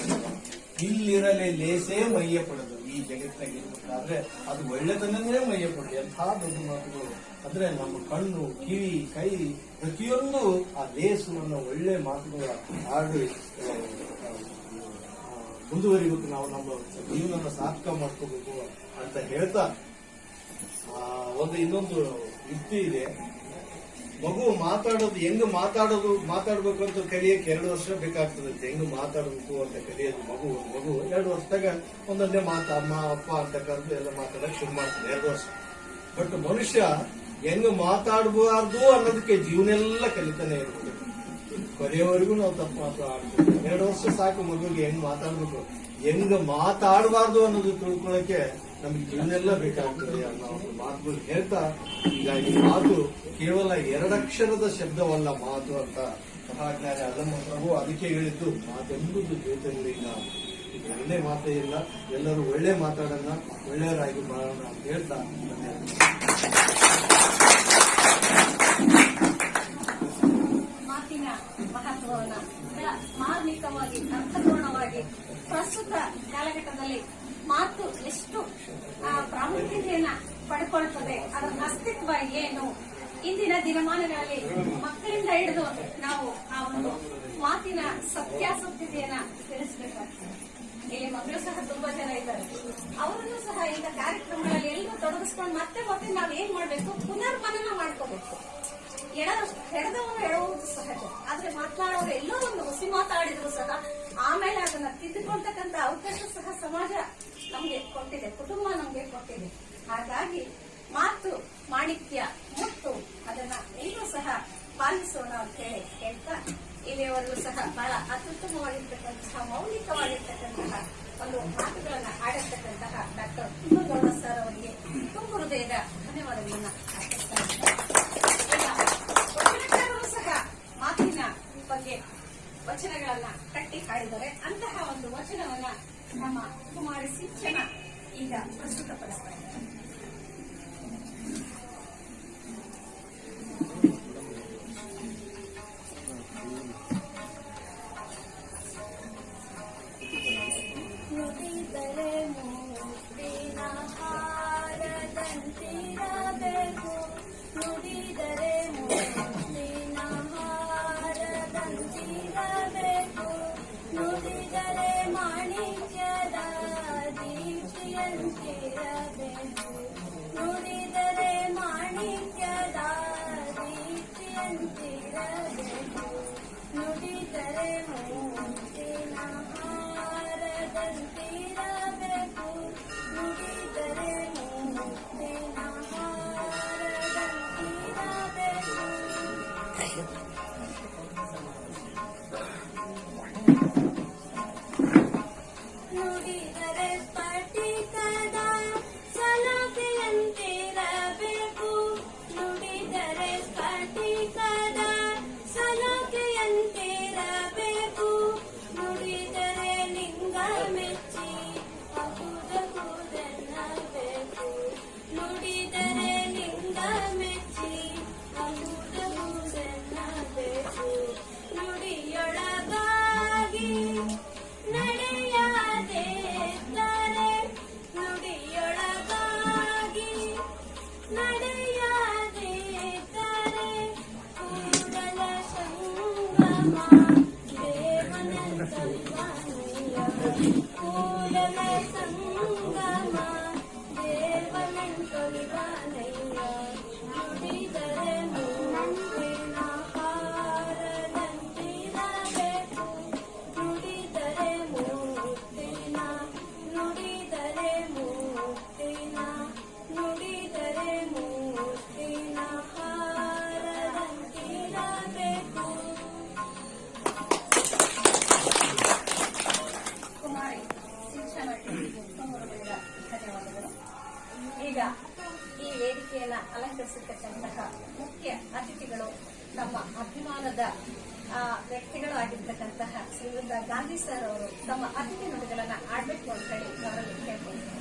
Speaker 6: ಇಲ್ಲಿರಲಿ ಲೇಸೇ ಮೈಯ ಪಡೆದು. ಈ ಜಗತ್ತಿನಾಗ ಇರ್ಬೇಕಾದ್ರೆ ಅದು ಒಳ್ಳೆತನನೇ ಮೈಯ ಪಡೆದು. ಎಂಥ ದೊಡ್ಡ ಮಾತುಗಳು ಅಂದ್ರೆ ನಮ್ಮ ಕಣ್ಣು, ಕಿವಿ, ಕೈ ಪ್ರತಿಯೊಂದು ಆ ಲೇಸು ಅನ್ನೋ ಒಳ್ಳೆ ಮಾತುಗಳ ಹಾಡು ಮುಂದುವರಿಬೇಕು. ನಾವು ನಮ್ಮ ಜೀವನ ಸಾರ್ಥಕ ಮಾಡ್ಕೋಬೇಕು ಅಂತ ಹೇಳ್ತಾ, ಇನ್ನೊಂದು ಯುಕ್ತಿ ಇದೆ. ಮಗು ಮಾತಾಡೋದು ಹೆಂಗ್ ಮಾತಾಡ್ಬೇಕು ಅಂತ ಕಲಿಯಕ್ಕೆ 2 ವರ್ಷ ಬೇಕಾಗ್ತದಂತೆ. ಹೆಂಗ್ ಮಾತಾಡಬೇಕು ಅಂತ ಕಲಿಯೋದು ಮಗು 2 ವರ್ಷದಾಗ ಒಂದೊಂದೇ ಮಾತು ಅಮ್ಮ ಅಪ್ಪ ಅಂತ ಕರೆದು ಎಲ್ಲ ಮಾತಾಡಕ್ ಶುರು ಮಾಡ್ತದೆ 2 ವರ್ಷ. ಬಟ್ ಮನುಷ್ಯ ಹೆಂಗ್ ಮಾತಾಡಬಾರ್ದು ಅನ್ನೋದಕ್ಕೆ ಜೀವನೆಲ್ಲ ಕಲಿತಾನೆ ಇರ್ಬೋದು. ಕೊನೆಯವರೆಗೂ ನಾವು ತಪ್ಪು ಮಾತಾಡ್ತೀವಿ. 2 ವರ್ಷ ಸಾಕು ಮಗುಗೆ ಹೆಂಗ್ ಮಾತಾಡ್ಬೇಕು, ಹೆಂಗ್ ಮಾತಾಡಬಾರ್ದು ಅನ್ನೋದು ತಿಳ್ಕೊಳ್ಳಕ್ಕೆ ನಮ್ಗೆ ಜೀವನೆಲ್ಲ ಬೇಕಾಗ್ತದೆ ಅನ್ನೋ ಮಾತುಗಳು ಹೇಳ್ತಾ, ಈಗ ಈ ಮಾತು ಕೇವಲ 2 ಅಕ್ಷರದ ಶಬ್ದವಲ್ಲ ಮಾತು ಅಂತ ಮಹಾಜ್ಞಾನಿ ಅಲ್ಲಮ್ಮ ಪ್ರಭು ಅದಕ್ಕೆ ಹೇಳಿದ್ದು, ಮಾತೆಂಬುದು ಜೊತೆಗಳಿಲ್ಲ. ಈಗ ಒಳ್ಳೆ ಮಾತೇ ಇಲ್ಲ. ಎಲ್ಲರೂ ಒಳ್ಳೆ ಮಾತಾಡೋಣ, ಒಳ್ಳೆಯವರಾಗಿ ಮಾಡೋಣ ಅಂತ ಹೇಳ್ತಾ
Speaker 2: ಮಾತಿನ ಮಹತ್ವವನ್ನು ಮಾರ್ಮಿಕವಾಗಿ ಅರ್ಥಪೂರ್ಣವಾಗಿ ಪ್ರಸ್ತುತ ಕಾಲಘಟ್ಟದಲ್ಲಿ ಮಾತು ಎಷ್ಟು ಪ್ರಾಮುಖ್ಯತೆಯನ್ನ ಪಡ್ಕೊಳ್ತದೆ, ಅದರ ಅಸ್ತಿತ್ವ ಏನು, ಇಂದಿನ ದಿನಮಾನಗಳಲ್ಲಿ ಮಕ್ಕಳಿಂದ ಹಿಡಿದು ನಾವು ಆ ಒಂದು ಮಾತಿನ ಸತ್ಯಾಸತ್ಯತೆಯನ್ನ ತಿಳಿಸಬೇಕಾಗ್ತದೆ. ಇಲ್ಲಿ ಮಕ್ಕಳು ಸಹ ತುಂಬಾ ಜನ ಇದ್ದಾರೆ. ಅವರನ್ನು ಸಹ ಇಂಥ ಕಾರ್ಯಕ್ರಮಗಳಲ್ಲಿ ಎಲ್ಲರೂ ತೊಡಗಿಸ್ಕೊಂಡು ಮತ್ತೆ ನಾವ್ ಏನ್ ಮಾಡ್ಬೇಕು, ಪುನರ್ಮನನ ಮಾಡ್ಕೋಬೇಕು. ಎಳೆದವರು ಎಳುವುದು ಸಹಜ, ಆದ್ರೆ ಮಾತನಾಡೋರು ಎಲ್ಲೋ ಒಂದು ಹುಸಿ ಮಾತಾಡಿದ್ರು ಸಹ ಆಮೇಲೆ ಅದನ್ನ ತಿದ್ದುಕೊಳ್ತಕ್ಕಂತ ಅವಕಾಶ ಸಹ ಸಮಾಜ ನಮಗೆ ಕೊಟ್ಟಿದೆ, ಕುಟುಂಬ ನಮಗೆ ಕೊಟ್ಟಿದೆ. ಹಾಗಾಗಿ ಮಾತು ಮಾಣಿಕ್ಯ ಮುತ್ತು, ಅದನ್ನ ಎಲ್ಲರೂ ಸಹ ಪಾಲಿಸೋಣ ಅಂತ ಹೇಳಿ ಹೇಳ್ತಾ, ಇಲ್ಲಿಯವರೆಗೂ ಸಹ ಬಹಳ ಅತ್ಯುತ್ತಮವಾಗಿರ್ತಕ್ಕಂತಹ ಮೌಲಿಕವಾಗಿರ್ತಕ್ಕಂತಹ ಒಂದು ಮಾತುಗಳನ್ನ ಆಡಿರ್ತಕ್ಕಂತಹ ಡಾಕ್ಟರ್ ಕುಂದಗೌಡ ಸರ್ ಅವರಿಗೆ ತುಂಬ ಹೃದಯದ ಧನ್ಯವಾದಗಳನ್ನ ಅರ್ಪಿಸ್ತಾ ಇದ್ದೇನೆ. ವಚನಕಾರರು ಸಹ ಮಾತಿನ ಬಗ್ಗೆ ವಚನಗಳನ್ನ ಕಟ್ಟಿ ಹಾಡಿದರೆ ಅಂತಹ ಒಂದು ವಚನವನ್ನ ನಮ್ಮ ಕುಮಾರಿ ಸಿಂಚನ ಈಗ ಪ್ರಸ್ತುತಪಡಿಸ್ತಾ ಇದ್ದಾರೆ.
Speaker 3: ನುಡಿದರೆ ಮೂರ್ತಿನ ಹಾರದಂತಿರಬೇಕು, ನುಡಿದರೆ ಮೂರ್ತಿನ ಹಾರದಂತಿರಬೇಕು, ನುಡಿದರೆ ಮಾಣಿಕ್ಯದ ದೀಪ್ತಿಯಂತಿರಬೇಕು, ನುಡಿದರೆ ಮಾಣಿಕ್ಯದ ದೀಪ್ತಿಯಂತಿರಬೇಕು, ನುಡಿದರೆ ಮೂರ್ತಿನ ಹಾರದಂತಿರಬೇಕು, ನುಡಿದರೆ ಮೂರ್ತಿನ ಹಾರದಂತಿರಬೇಕು. ನುಡಿದರೆ ಸ್ಫಟಿಕದ ಸಲಾಕೆಯಂತಿರಬೇಕು, ನುಡಿದರೆ ಸ್ಫಟಿಕದ ಸಲಾಕೆಯಂತಿರಬೇಕು, ನುಡಿದರೆ ಲಿಂಗ ಮೆಚ್ಚಿ ಅಹುದಹುದೆನ್ನಬೇಕು, ನುಡಿದರೆ ಲಿಂಗ ಮೆಚ್ಚಿ ಅಹುದಹುದೆನ್ನಬೇಕು, ನುಡಿಯೊಳಗಾಗಿ ನಡೆಯದಿದ್ದರೆ, ನುಡಿಯೊಳಗಾಗಿ ನಡೆಯದಿದ್ದರೆ ಕೂಡಲ ಸಂಗಮ ದೇವನಂತಲ್ವನಯ್ಯ, ಕೂಡಲ ಸಂಗಮ ದೇವನಂತಲ್ವನಯ್ಯ, ನುಡಿದರೆ ಮೂರ್ತಿನ ಹಾರದಂತಿರಬೇಕು, ನುಡಿದರೆ ಮೂರ್ತಿನ, ನುಡಿದರೆ ಮೂರ್ತಿನ, ನುಡಿದರೆ ಮೂರ್ತಿನ ಹಾರದಂತಿರಬೇಕು.
Speaker 2: ಕುಮಾರಿ ಸಿಂಚನ ತುಂಬ ಹೃದಯದ ಧನ್ಯವಾದಗಳು. ಈಗ ಈ ವೇದಿಕೆಯನ್ನ ಅಲಂಕರಿಸಿರ್ತಕ್ಕಂತಹ ಮುಖ್ಯ ಅತಿಥಿಗಳು ನಮ್ಮ ಅಭಿಮಾನದ ವ್ಯಕ್ತಿಗಳು ಆಗಿರ್ತಕ್ಕಂತಹ ಶ್ರೀಯುತ ಗಾಂಧಿ ಸರ್ ಅವರು ತಮ್ಮ ಅತಿಥಿ ನುಡಿಗಳನ್ನ ಆಡ್ಬೇಕು ಅಂತ ಹೇಳಿ ಅವರಲ್ಲಿ ಕೇಳ್ಕೊಳ್ತಾರೆ.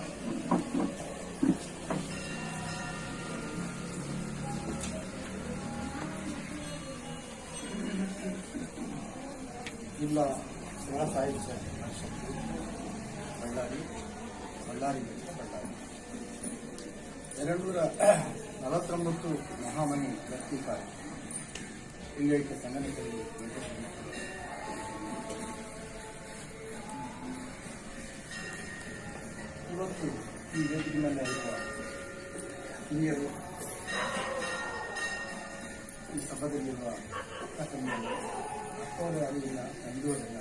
Speaker 7: ಜಿಲ್ಲಾ ಕನ್ನಡ ಸಾಹಿತ್ಯ ಪರಿಷತ್ತು ಬಳ್ಳಾರಿ 249 ಮಹಾಮನಿ ವ್ಯಕ್ತಿಕಾರ ಲಿಂಗೈಕ್ಯ ಸಂಘಟನೆಗಳಿಗೆ ಇವತ್ತು ಈ ವೇದಿಕೆಯಲ್ಲಿ ಇರುವ ಹಿರಿಯರು, ಈ ಸಭೆಯಲ್ಲಿರುವ ಅಕ್ಕತಮ್ಮರು, ಅಕ್ಕವರೇ ಅಲ್ಲಿಲ್ಲ, ತಂದೆಯವರೆಲ್ಲ,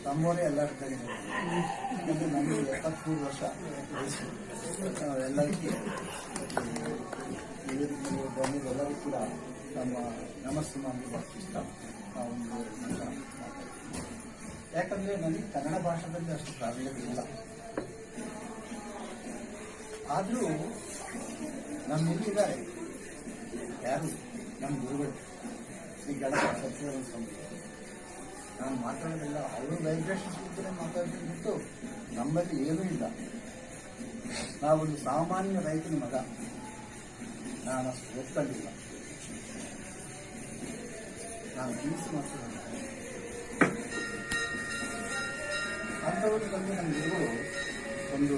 Speaker 7: ತಮ್ಮವರೇ ಎಲ್ಲರ ಕಡೆ ನಮಗೆ 73 ವರ್ಷ ವಯಸ್ಸು. ಎಲ್ಲರಿಗೂ ಬಂದಿದ್ದೆಲ್ಲರೂ ಕೂಡ ನಮ್ಮ ನಮಸ್ತೆ ಮಾಡಲು ಇಷ್ಟ. ಒಂದು ಯಾಕಂದರೆ ನನಗೆ ಕನ್ನಡ ಭಾಷೆದಲ್ಲಿ ಅಷ್ಟು ಪ್ರಾವೀಣ್ಯತೆ ಇಲ್ಲ. ಆದರೂ ನಮ್ಮಿಲ್ಲಿದ್ದಾರೆ ಯಾರು ನಮ್ಮ ಗುರುಗಳು ಶ್ರೀ ಗಣಪ ಸತ್ಯನಾರಾಯಣ ಸ್ವಾಮಿ. ನಾನು ಮಾತಾಡೋದಿಲ್ಲ, ಅವರು ವೈಬ್ರೇಷನ್ಸ್ ಇದ್ದರೆ ಮಾತಾಡ್ತೀನಿ ಬಿಟ್ಟು ನಮ್ಮಲ್ಲಿ ಏನೂ ಇಲ್ಲ. ನಾವೊಂದು ಸಾಮಾನ್ಯ ರೈತನ ಮಗ, ನಾನು ಅಷ್ಟು ಒತ್ತಲ್ಲಿಲ್ಲ, ನಾನು ಬೀಸಿ ಮಾಡ್ತೀನಿ. ಅಂಥವ್ರಿಗೆ ಬಂದು ನಮ್ಮ ಗುರುಗಳು ಒಂದು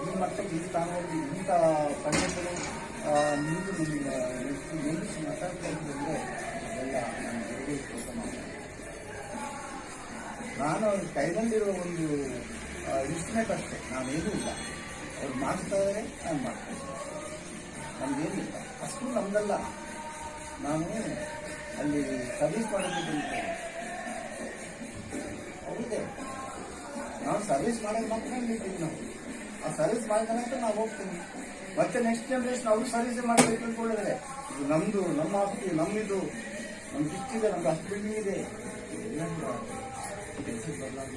Speaker 7: ಈ ಮಟ್ಟಕ್ಕೆ ಈ ಸ್ಥಾನದಲ್ಲಿ ಇಂಥ ಪಂಡಿತರು ನಿಂತು ನಿಲ್ಲಿಸಿ ಮಾತಾಡ್ತಾ ಇದ್ದರೆ ಎಲ್ಲ ನನ್ನ ಗುರುಗಳು ಕೆಲಸ ಮಾಡ್ತಾರೆ. ನಾನು ಅವ್ರ ಕೈನಲ್ಲಿರುವ ಒಂದು ಇನ್ಸ್ಟ್ರುಮೆಂಟ್ ಅಷ್ಟೇ, ನಾನೇನೂ ಇಲ್ಲ. ಅವ್ರು ಮಾಡ್ತಾ ಇದ್ದಾರೆ, ನಾನು ಮಾಡ್ತೀನಿ, ನಮಗೇನಿಲ್ಲ. ಅಷ್ಟು ನಮ್ದಲ್ಲ. ನಾನು ಅಲ್ಲಿ ಸರ್ವಿಸ್ ಮಾಡೋದಕ್ಕೆ ಅವ್ರಿಗೆ ನಾವು ಸರ್ವಿಸ್ ಮಾಡೋದು ಮಾತ್ರ ನಿಂತಿದ್ವಿ ನಾವು. ಆ ಸರ್ವಿಸ್ ಮಾಡಿದ ನಂತರ ನಾವು ಹೋಗ್ತೀವಿ. ಮತ್ತೆ ನೆಕ್ಸ್ಟ್ ಜನರೇಷನ್ ಅವರು ಸರ್ವಿಸ್ ಮಾಡಬೇಕು ಅಂದ್ಕೊಂಡಿದ್ರೆ ಇದು ನಮ್ದು, ನಮ್ಮ ಆಸ್ತಿ, ನಮ್ಮಿದು, ನಮ್ಗೆ ಇಷ್ಟಿದೆ, ನಮ್ಗೆ ಅಷ್ಟು ಬಿಲ್ಡಿಂಗ್ ಇದೆ, ಎಲ್ಲ ಕೆಲಸಕ್ಕೆ ಬದಲಾಗಿ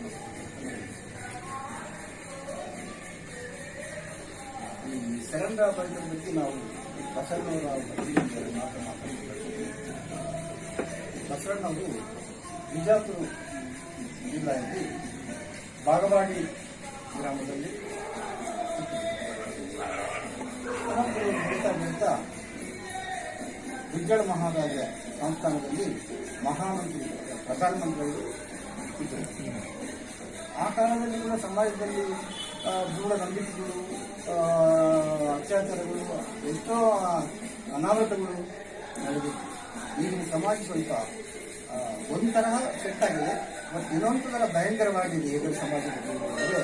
Speaker 7: ಈ ಸೆರೆಂಡರ್ ಆಪರೇಟರ್ ಬಗ್ಗೆ ನಾವು ಬಸವಣ್ಣವರ ಮಾತಾಡಿದ್ದೇವೆ. ಬಸವಣ್ಣವರು ಬಿಜಾಪುರ ಜಿಲ್ಲೆಯಲ್ಲಿ ಬಾಗವಾಡಿ ಗ್ರಾಮದಲ್ಲಿ ಬೆಳೀತಾ ಗುಜ್ಜಳ ಮಹಾರಾಜ ಸಂಸ್ಥಾನದಲ್ಲಿ ಮಹಾಮಂತ್ರಿ, ಪ್ರಧಾನಮಂತ್ರಿಗಳು ಇದ್ದರು. ಆ ಕಾಲದಲ್ಲಿ ಕೂಡ ಸಮಾಜದಲ್ಲಿ ದೂರ ನಂಬಿಕೆಗಳು, ಅತ್ಯಾಚಾರಗಳು, ಎಷ್ಟೋ ಅನಾಹುತಗಳು ನಡೆದಿತ್ತು. ಈಗಿನ ಸಮಾಜ ಸ್ವಲ್ಪ ಒಂದು ತರಹ ಸೆಟ್ ಆಗಿದೆ, ಮತ್ತು ಇನ್ನೊಂದು ತರ ಭಯಂಕರವಾಗಿದೆ. ಈಗಿನ ಸಮಾಜದಲ್ಲಿ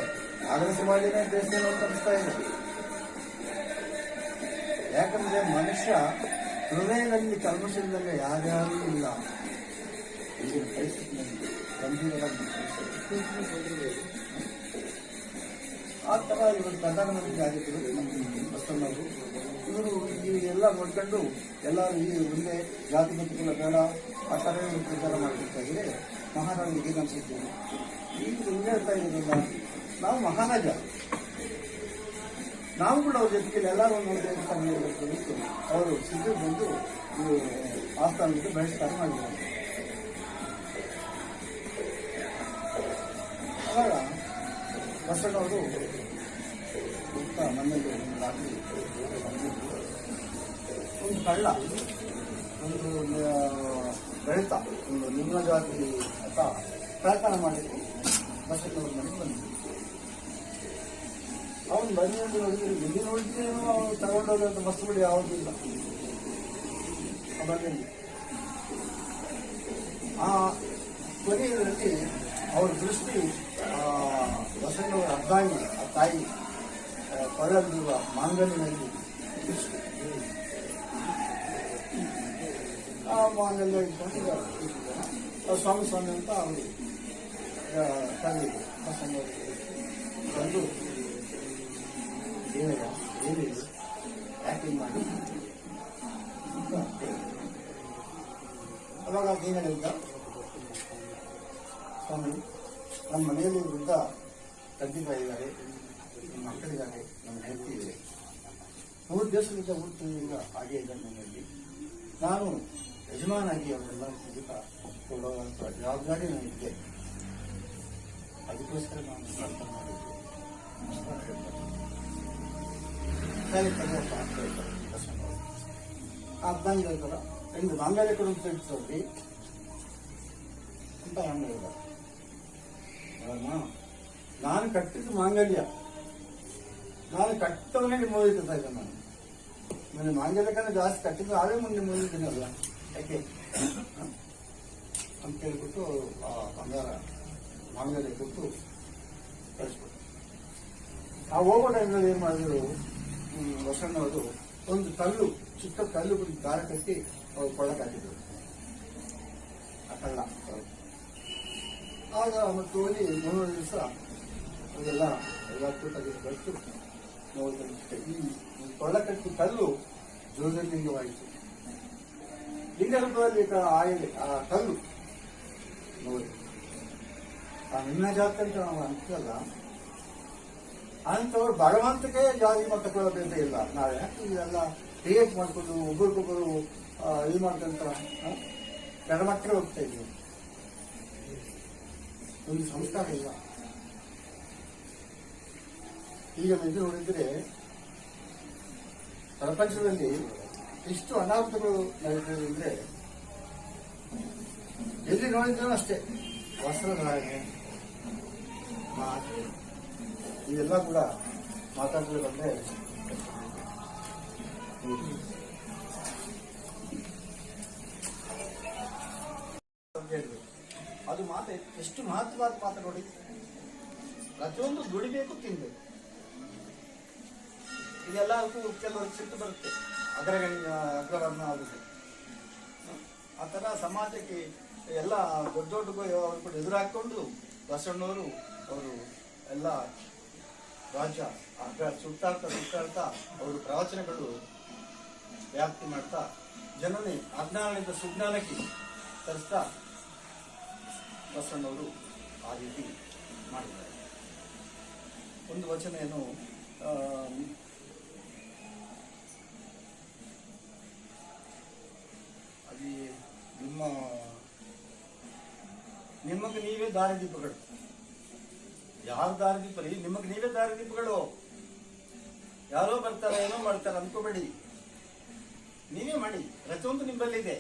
Speaker 7: ಆಗರ ಸಮಾಜನೇ ದೇಶವನ್ನು ತರಿಸ್ತಾ ಇದೆ. ಯಾಕಂದ್ರೆ ಮನುಷ್ಯ ಹೃದಯದಲ್ಲಿ ಕಲ್ಮಶದಲ್ಲಿ ಯಾರ್ಯಾರೂ ಇಲ್ಲ. ಈಗಿನ ಪರಿಸ್ಥಿತಿಯಲ್ಲಿ ಗಂಭೀರವಾಗಿ ಆ ಥರ ಇವರು ಪ್ರಧಾನಮಂತ್ರಿ ಆಗಿದ್ದರು ನಮ್ಮ ಬಸವಣ್ಣವರು. ಇವರು ಎಲ್ಲ ನೋಡ್ಕೊಂಡು ಎಲ್ಲರೂ ಈ ಮುಂದೆ ಜಾತಿ ಮತಗಳ ಬೇಡ ಆ ಥರ ಪ್ರಚಾರ ಮಾಡ್ತಿರ್ತಾ ಇದ್ರೆ ಮಹಾರಾಜರಿಗೆ ಏನು ಅನ್ಸಿದ್ದೀವಿ. ಈಗ ಹಿಂಗೆ ಹೇಳ್ತಾ ಇರೋದಿಲ್ಲ, ನಾವು ಮಹಾರಾಜ, ನಾವು ಕೂಡ ಅವ್ರ ಜೊತೆಗೆ ಎಲ್ಲರೂ ಒಂದು ದೇವಸ್ಥಾನ ಬಿಟ್ಟು ಅವರು ಸಿದ್ದು ಬಂದು ಆಸ್ಥಾನಕ್ಕೆ ಬಹಿಷ್ಕಾರ ಮಾಡಿದ್ದಾರೆ. ಆವಾಗ ಬಸವಣ್ಣವರು ಮನೆಯಲ್ಲಿ ಒಂದು ರಾತ್ರಿ ಒಂದು ಕಳ್ಳ, ಒಂದು ಬೆಳತ, ಒಂದು ನಿಮ್ಮ ಜಾತಿ ಅಂತ ಕಳ್ಳತನ ಮಾಡಿದ್ದು ಬಸವಣ್ಣವ್ರ ಮನೆಗೆ ಬಂದಿದ್ದು. ಅವನು ಮನೆಯಲ್ಲಿ ನೋಡಿದ್ರೆ ಇಲ್ಲಿ ನೋಡಿದ್ರೆ ಅವನು ತಗೊಂಡೋದಂತ ವಸ್ತುಗಳು ಯಾವುದಿಲ್ಲ ಆ ಮನೆಯಲ್ಲಿ. ಆ ಕೊನೆಯಲ್ಲಿ ಅವ್ರ ದೃಷ್ಟಿ ಬಸವಣ್ಣವರ ಅರ್ಧಾಂಗಿ, ಆ ತಾಯಿ ಕೊಳ್ಳಲ್ಲಿರುವ ಮಾಂಗಲ್ಯನಲ್ಲಿ ದೃಷ್ಟಿ. ಆ ಮಾಂಗಲ್ಯ ಇಟ್ಕೊಂಡು ಸ್ವಾಮಿ ಸ್ವಾಮಿ ಅಂತ ಅವರು ತಂದಿದ್ರು. ಬಸವಣ್ಣವರಿಗೆ ಬಂದು ಏನಿದೆ ಯಾಕೆ ಮಾಡಿ ಅವಾಗ ಏನು ಹೇಳಿದ್ದ, ಸ್ವಾಮಿ ನಮ್ಮ ಮನೆಯಲ್ಲಿ ವೃದ್ಧ ತಂದೆ ತಾಯಿ ಇದ್ದಾರೆ, ನಮ್ಮ ಮಕ್ಕಳಿದ್ದಾರೆ, ನಮ್ಮ ಹೆಂಡತಿ ಇದೆ, 3 ದಿವಸದಿಂದ ಊಟ ಹಾಗೆ ಇದೆ ಮನೆಯಲ್ಲಿ. ನಾನು ಯಜಮಾನಾಗಿ ಅವರೆಲ್ಲ ಊಟ ಕೊಡುವಂಥ ಜವಾಬ್ದಾರಿ ನನಗಿದೆ. ಅದಕ್ಕೋಸ್ಕರ ನಾನು ಪ್ರಾರ್ಥನೆ ಮಾಡಿದ್ದೆ. ಸರಿ ತಗೋಪ್ಪ ಅಂತ ಹೇಳ್ತಾರೆ ಬಸವಣ್ಣವರು. ಅರ್ಧಾಂಗಿ ಹೇಳ್ತಾರ, ನಿಮ್ದು ಮಾಂಗಲ್ಯ ಕೊಡು ಅಂತ ಹೇಳ್ತೀವಿ ಅಂತ ಹಂಗೆ ಹೇಳ್ತಾರೆ. ನಾನು ಕಟ್ಟಿದ್ದು ಮಾಂಗಲ್ಯ, ನಾನು ಕಟ್ಟವನೇ ನಿಮ್ಮ ಮುಗಿತಾ ಇದ್ದೆ. ನಾನು ನನ್ನ ಮಾಂಗಲ್ಯಕ್ಕಂದ್ರೆ ಜಾಸ್ತಿ ಕಟ್ಟಿದ್ದು ಆವೇ ಮುಂದೆ ಮುಗಿದ್ದೀನಲ್ಲ, ಯಾಕೆ ಅಂತ ಹೇಳ್ಬಿಟ್ಟು ಆ ಬಂಗಾರ ಮಾಂಗಲ್ಯ ಕೊಟ್ಟು ಕಳಿಸ್ಬಿಟ್ಟು ಆ ಹೋಗೋ ಟೈಮ್ನಲ್ಲಿ ಏನು ಮಾಡಿದ್ರು ಬಸವಣ್ಣವರು ಒಂದು ಕಲ್ಲು, ಚಿಕ್ಕ ಕಲ್ಲು ದಾರ ಕಟ್ಟಿ ಅವ್ರು ಕೊಳ್ಳಕ್ಕಾಗಿದ್ರು ಆ ಕಳ್ಳ. ಆಗ ಮತ್ತು ಹೋಗಿ 3 ದಿವಸ ಅದೆಲ್ಲ ಕೂಟಾಗಿ ಕಟ್ಟು ನೋಡಿದ್ರೆ ಈ ಕೊಳ್ಳ ಕಟ್ಟಿ ಕಲ್ಲು ಜ್ಯೋತಿರ್ಲಿಂಗವಾಯಿತು. ಲಿಂಗ ರೂಪದಲ್ಲಿ ಆ ಕಲ್ಲು ನೋಡಿ ಆ ನಿನ್ನ ಜಾತಿ ಅಂತ ನಾವು ಅಂತೀವಲ್ಲ, ಅಂಥವ್ರು ಭಗವಂತಕ್ಕೆ ಜಾತಿ ಮತ ಕೊಡೋದಂತ ಇಲ್ಲ. ನಾವು ಯಾಕೆ ಇದೆಲ್ಲ ಕ್ರಿಯೇಟ್ ಮಾಡ್ಕೊಂಡು ಒಬ್ಬರಿಗೊಬ್ಬರು ಇದು ಮಾಡ್ಕೊಂತ ಕೆಳಮಟ್ಟಕ್ಕೆ ಹೋಗ್ತಾ ಇದ್ವಿ. ಒಂದು ಸಂಸ್ಕಾರ ಇಲ್ಲ. ಈಗ ಇದು ನೋಡಿದ್ರೆ ಪ್ರಪಂಚದಲ್ಲಿ ಇಷ್ಟು ಅನಾಹುತಗಳು ನಡೀತದೆ ಅಂದ್ರೆ ಎಲ್ಲಿ ನೋಡಿದ್ರು ಅಷ್ಟೇ ವಸ್ತ್ರಧಾರಣೆ, ಮಾತು, ಇದೆಲ್ಲ ಕೂಡ ಮಾತಾಡ್ಬೇಕಂದ್ರೆ ಅದು ಮಾತು ಎಷ್ಟು ಮಹತ್ವವಾದ ಮಾತು ನೋಡಿ. ಪ್ರತಿಯೊಂದು ದುಡಿಬೇಕು, ತಿನ್ಬೇಕು. ಇದೆಲ್ಲಕ್ಕೂ ಕೆಲವರು ಸಿಟ್ಟು ಬರುತ್ತೆ, ಅಗ್ರವರ್ಣ ಆಗುತ್ತೆ. ಆ ಥರ ಸಮಾಜಕ್ಕೆ ಎಲ್ಲ ದೊಡ್ಡ ದೊಡ್ಡ ಅವ್ರು ಕೂಡ ಎದುರಾಕೊಂಡು ಬಸವಣ್ಣವರು ಅವರು ಎಲ್ಲ ರಾಜ್ಯ ಸುತ್ತಾಡ್ತಾ ಅವರು ಪ್ರವಚನಗಳು ವ್ಯಾಪ್ತಿ ಮಾಡ್ತಾ ಜನನೇ ಅಜ್ಞಾನದಿಂದ ಸುಜ್ಞಾನಕ್ಕೆ ತರಿಸ್ತಾ ಬಸವಣ್ಣವರು ಆ ರೀತಿ ಮಾಡಿದ್ದಾರೆ. ಒಂದು ವಚನ ಏನು ಅಲ್ಲಿ ನಿಮಗೆ ನೀವೇ ದಾರಿದೀಪಗಳು. ಯಾರು ದಾರಿದೀಪರಿ? ನಿಮಗೆ ನೀವೇ ದಾರಿದೀಪಗಳು. ಯಾರೋ ಬರ್ತಾರ ಏನೋ ಮಾಡ್ತಾರ ಅನ್ಕೋಬೇಡಿ, ನೀವೇ ಮಾಡಿ. ಪ್ರತಿಯೊಂದು ನಿಮ್ಮಲ್ಲಿದೆ.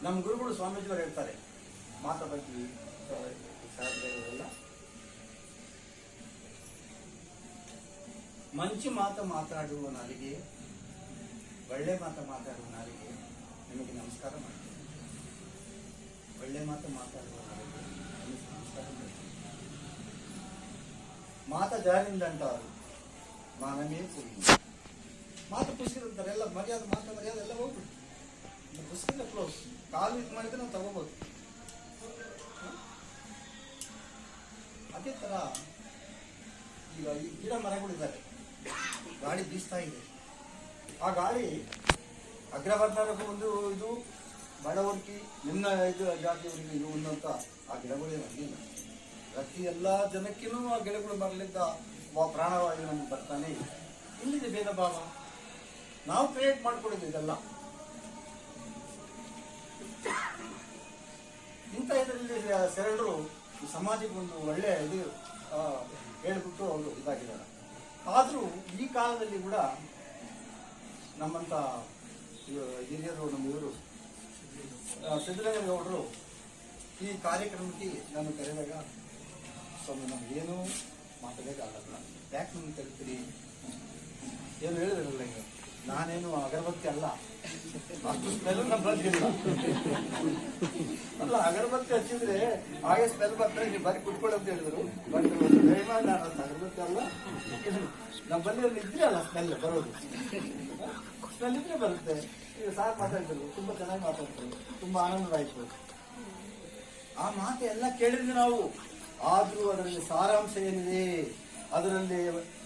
Speaker 7: ನಮ್ಮ ಗುರುಗಳು ಸ್ವಾಮೀಜಿಯವರು ಹೇಳ್ತಾರೆ, ಮಾತಾ ಬಗ್ಗೆ ಸಾಹೇಬರೆಲ್ಲ ಮಂಚಿ ಮಾತಾಡುವ ನಾಲಿಗೆ, ಒಳ್ಳೆ ಮಾತಾಡುವ ನಾಲಿಗೆ ನಿಮಗೆ ನಮಸ್ಕಾರ ಮಾಡ್ತೀನಿ. ಒಳ್ಳೆ ಮಾತಾಡುವ ನಾಲಿಗೆ ನಿಮಗೆ ನಮಸ್ಕಾರ ಮಾಡ್ತೀನಿ. ಜಾರಿಂದ ಅಂಟಾರು ಮಾನವೇ ಪುರಿ. ಪುಸ್ತಕ ಅಂತಾರೆ ಎಲ್ಲ ಮರ್ಯಾದೆ ಎಲ್ಲ ಹೋಗ್ಬಿಟ್ಟು ಪುಸ್ತಕ ಕ್ಲೋಸ್. ಕಾಲು ಇದು ಮಾಡಿದ್ರೆ ನಾವು ತಗೋಬಹುದು. ಅದೇ ತರ ಈಗ ಈ ಗಿಡ ಮರಗಳಿದ್ದಾರೆ, ಗಾಳಿ ಬೀಸ್ತಾ ಇದೆ. ಆ ಗಾಳಿ ಅಗ್ರವರ್ಣರಿಗೂ ಒಂದು ಇದು, ಬಡವರ್ಗಿ ನಿಮ್ನ ಇದು ಜಾತಿಯವರಿಗೆ ಇದು ಅನ್ನೋಂಥ ಆ ಗಿಡಗಳೇ ಬರಲಿಲ್ಲ. ಪ್ರತಿ ಎಲ್ಲ ಜನಕ್ಕಿನೂ ಆ ಗಿಡಗಳು ಬರಲಿದ್ದ ಪ್ರಾಣವಾಯು ನಮ್ಗೆ ಬರ್ತಾನೆ. ಇಲ್ಲಿದೆ ಭೇದ ಭಾವ, ನಾವು ಕ್ರಿಯೇಟ್ ಮಾಡ್ಕೊಂಡಿದ್ವಿ ಇದೆಲ್ಲ. ಇಂಥ ಇದರಲ್ಲಿ ಶರಣರು ಈ ಸಮಾಜಕ್ಕೆ ಒಂದು ಒಳ್ಳೆ ಇದು ಹೇಳ್ಬಿಟ್ಟು ಅವರು ಇದಾಗಿದ್ದಾರೆ. ಆದರೂ ಈ ಕಾಲದಲ್ಲಿ ಕೂಡ ನಮ್ಮಂಥ ಹಿರಿಯರು, ನಮ್ಮ ಇವರು ಸಿದ್ದರಾಮಯ್ಯಗೌಡರು ಈ ಕಾರ್ಯಕ್ರಮಕ್ಕೆ ನಾನು ಕರೆದಾಗ, ಸ್ವಾಮಿ ನಮಗೇನು ಮಾತಾಡೋಕ್ಕಾಗಲ್ಲ, ಯಾಕೆ ನಮ್ಗೆ ಕರಿತೀರಿ? ಏನು ಹೇಳಿದ್ರಲ್ಲ, ಈಗ ನಾನೇನು ಅಗರಬತ್ತಿ ಅಲ್ಲ, ಅಷ್ಟು ಸ್ಮೆಲ್ ಬಂದಿಲ್ಲ. ಅಲ್ಲ, ಅಗರಬತ್ತಿ ಹಚ್ಚಿದ್ರೆ ಹಾಗೆ ಸ್ಮೆಲ್ ಬರ್ತಾರೆ, ನೀವು ಬರೀ ಕುಟ್ಕೊಳ್ಳಿ ಅಂತ ಹೇಳಿದ್ರು. ಬಟ್ ದಯಮಾಡಿ ನಾನು ಅಗರಬತ್ತಿ ಅಲ್ಲ, ನಮ್ಮಲ್ಲಿ ಒಂದು ಇದ್ರೆ ಅಲ್ಲ ಸ್ಮೆಲ್ ಬರೋದು. ಸ್ಮೆಲ್ ಇದ್ರೆ ಬರುತ್ತೆ. ಈಗ ಸಾಕು ಮಾತಾಡ್ತಿದ್ರು, ತುಂಬಾ ಚೆನ್ನಾಗಿ ಮಾತಾಡ್ತಾರೆ, ತುಂಬಾ ಆನಂದವಾಯಿತು. ಆ ಮಾತು ಎಲ್ಲ ಕೇಳಿದ್ವಿ ನಾವು. ಆದ್ರೂ ಅದರಲ್ಲಿ ಸಾರಾಂಶ ಏನಿದೆ, ಅದರಲ್ಲಿ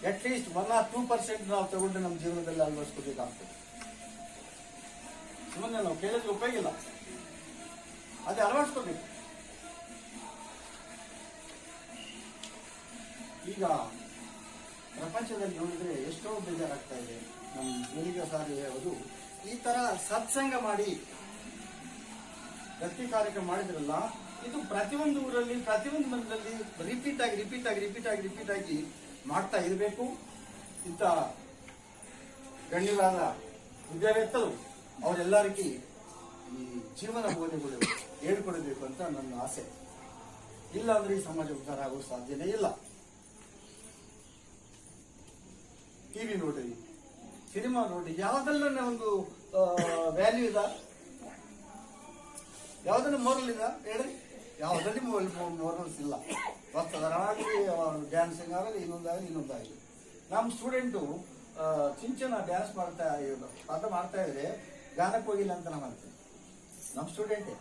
Speaker 7: ಅಟ್ಲೀಸ್ಟ್ 1 or 2% ನಾವು ತಗೊಂಡು ನಮ್ಮ ಜೀವನದಲ್ಲಿ ಅಳವಡಿಸ್ಕೋಬೇಕಾಗ್ತದೆ. ಸುಮ್ಮನೆ ನಾವು ಕೇಳಿದ್ರೆ ಉಪಯೋಗ ಇಲ್ಲ, ಅದೇ ಅಳವಡಿಸ್ಕೋಬೇಕು. ಈಗ ಪ್ರಪಂಚದಲ್ಲಿ ನೋಡಿದ್ರೆ ಎಷ್ಟೋ ಬೇಜಾರಾಗ್ತಾ ಇದೆ. ನಮ್ಮ ಬೆಳಿಗ್ಗೆ ಸಾರಿ ಹೇಳೋದು, ಈ ತರ ಸತ್ಸಂಗ ಮಾಡಿ ಗಟ್ಟಿ ಕಾರ್ಯಕ್ರಮ ಮಾಡಿದ್ರಲ್ಲ, ಇದು ಪ್ರತಿಯೊಂದು ಊರಲ್ಲಿ, ಪ್ರತಿಯೊಂದು ಮನೆಯಲ್ಲಿ ರಿಪೀಟ್ ಆಗಿ ಮಾಡ್ತಾ ಇರಬೇಕು. ಇಂಥ ಗಣ್ಯರಾದ ವಿದ್ಯಾವೇತ್ತರು ಅವರೆಲ್ಲರಿಗೆ ಈ ಜೀವನ ಬೋಧನೆಗಳು ಹೇಳ್ಕೊಡಬೇಕು ಅಂತ ನನ್ನ ಆಸೆ. ಇಲ್ಲ ಅಂದ್ರೆ ಈ ಸಮಾಜ ಉದ್ಧಾರ ಆಗೋ ಸಾಧ್ಯನೇ ಇಲ್ಲ. ಟಿವಿ ನೋಡ್ರಿ, ಸಿನಿಮಾ ನೋಡಿ, ಯಾವ್ದೆಲ್ಲ ಒಂದು ವ್ಯಾಲ್ಯೂ ಇದೆ, ಯಾವ್ದನ್ನ ಮೋರಲ್ ಇದೆ ಹೇಳ್ರಿ? ಯಾವುದಲ್ಲಿ ಮೋರಲ್ಸ್ ಇಲ್ಲ. ವಸ್ತುಗಳಾಗಲಿ, ಡ್ಯಾನ್ಸಿಂಗ್ ಆಗಲಿ, ಇನ್ನೊಂದಾಗಲಿ. ನಮ್ಮ ಸ್ಟೂಡೆಂಟು ಚಿಂಚನ ಡ್ಯಾನ್ಸ್ ಮಾಡ್ತಾ ಇದ್ರೆ ಗಾನಕ್ಕೆ ಹೋಗಿಲ್ಲ ಅಂತ ನಾವು ಅಂತೀವಿ. ನಮ್ಮ ಸ್ಟೂಡೆಂಟೇ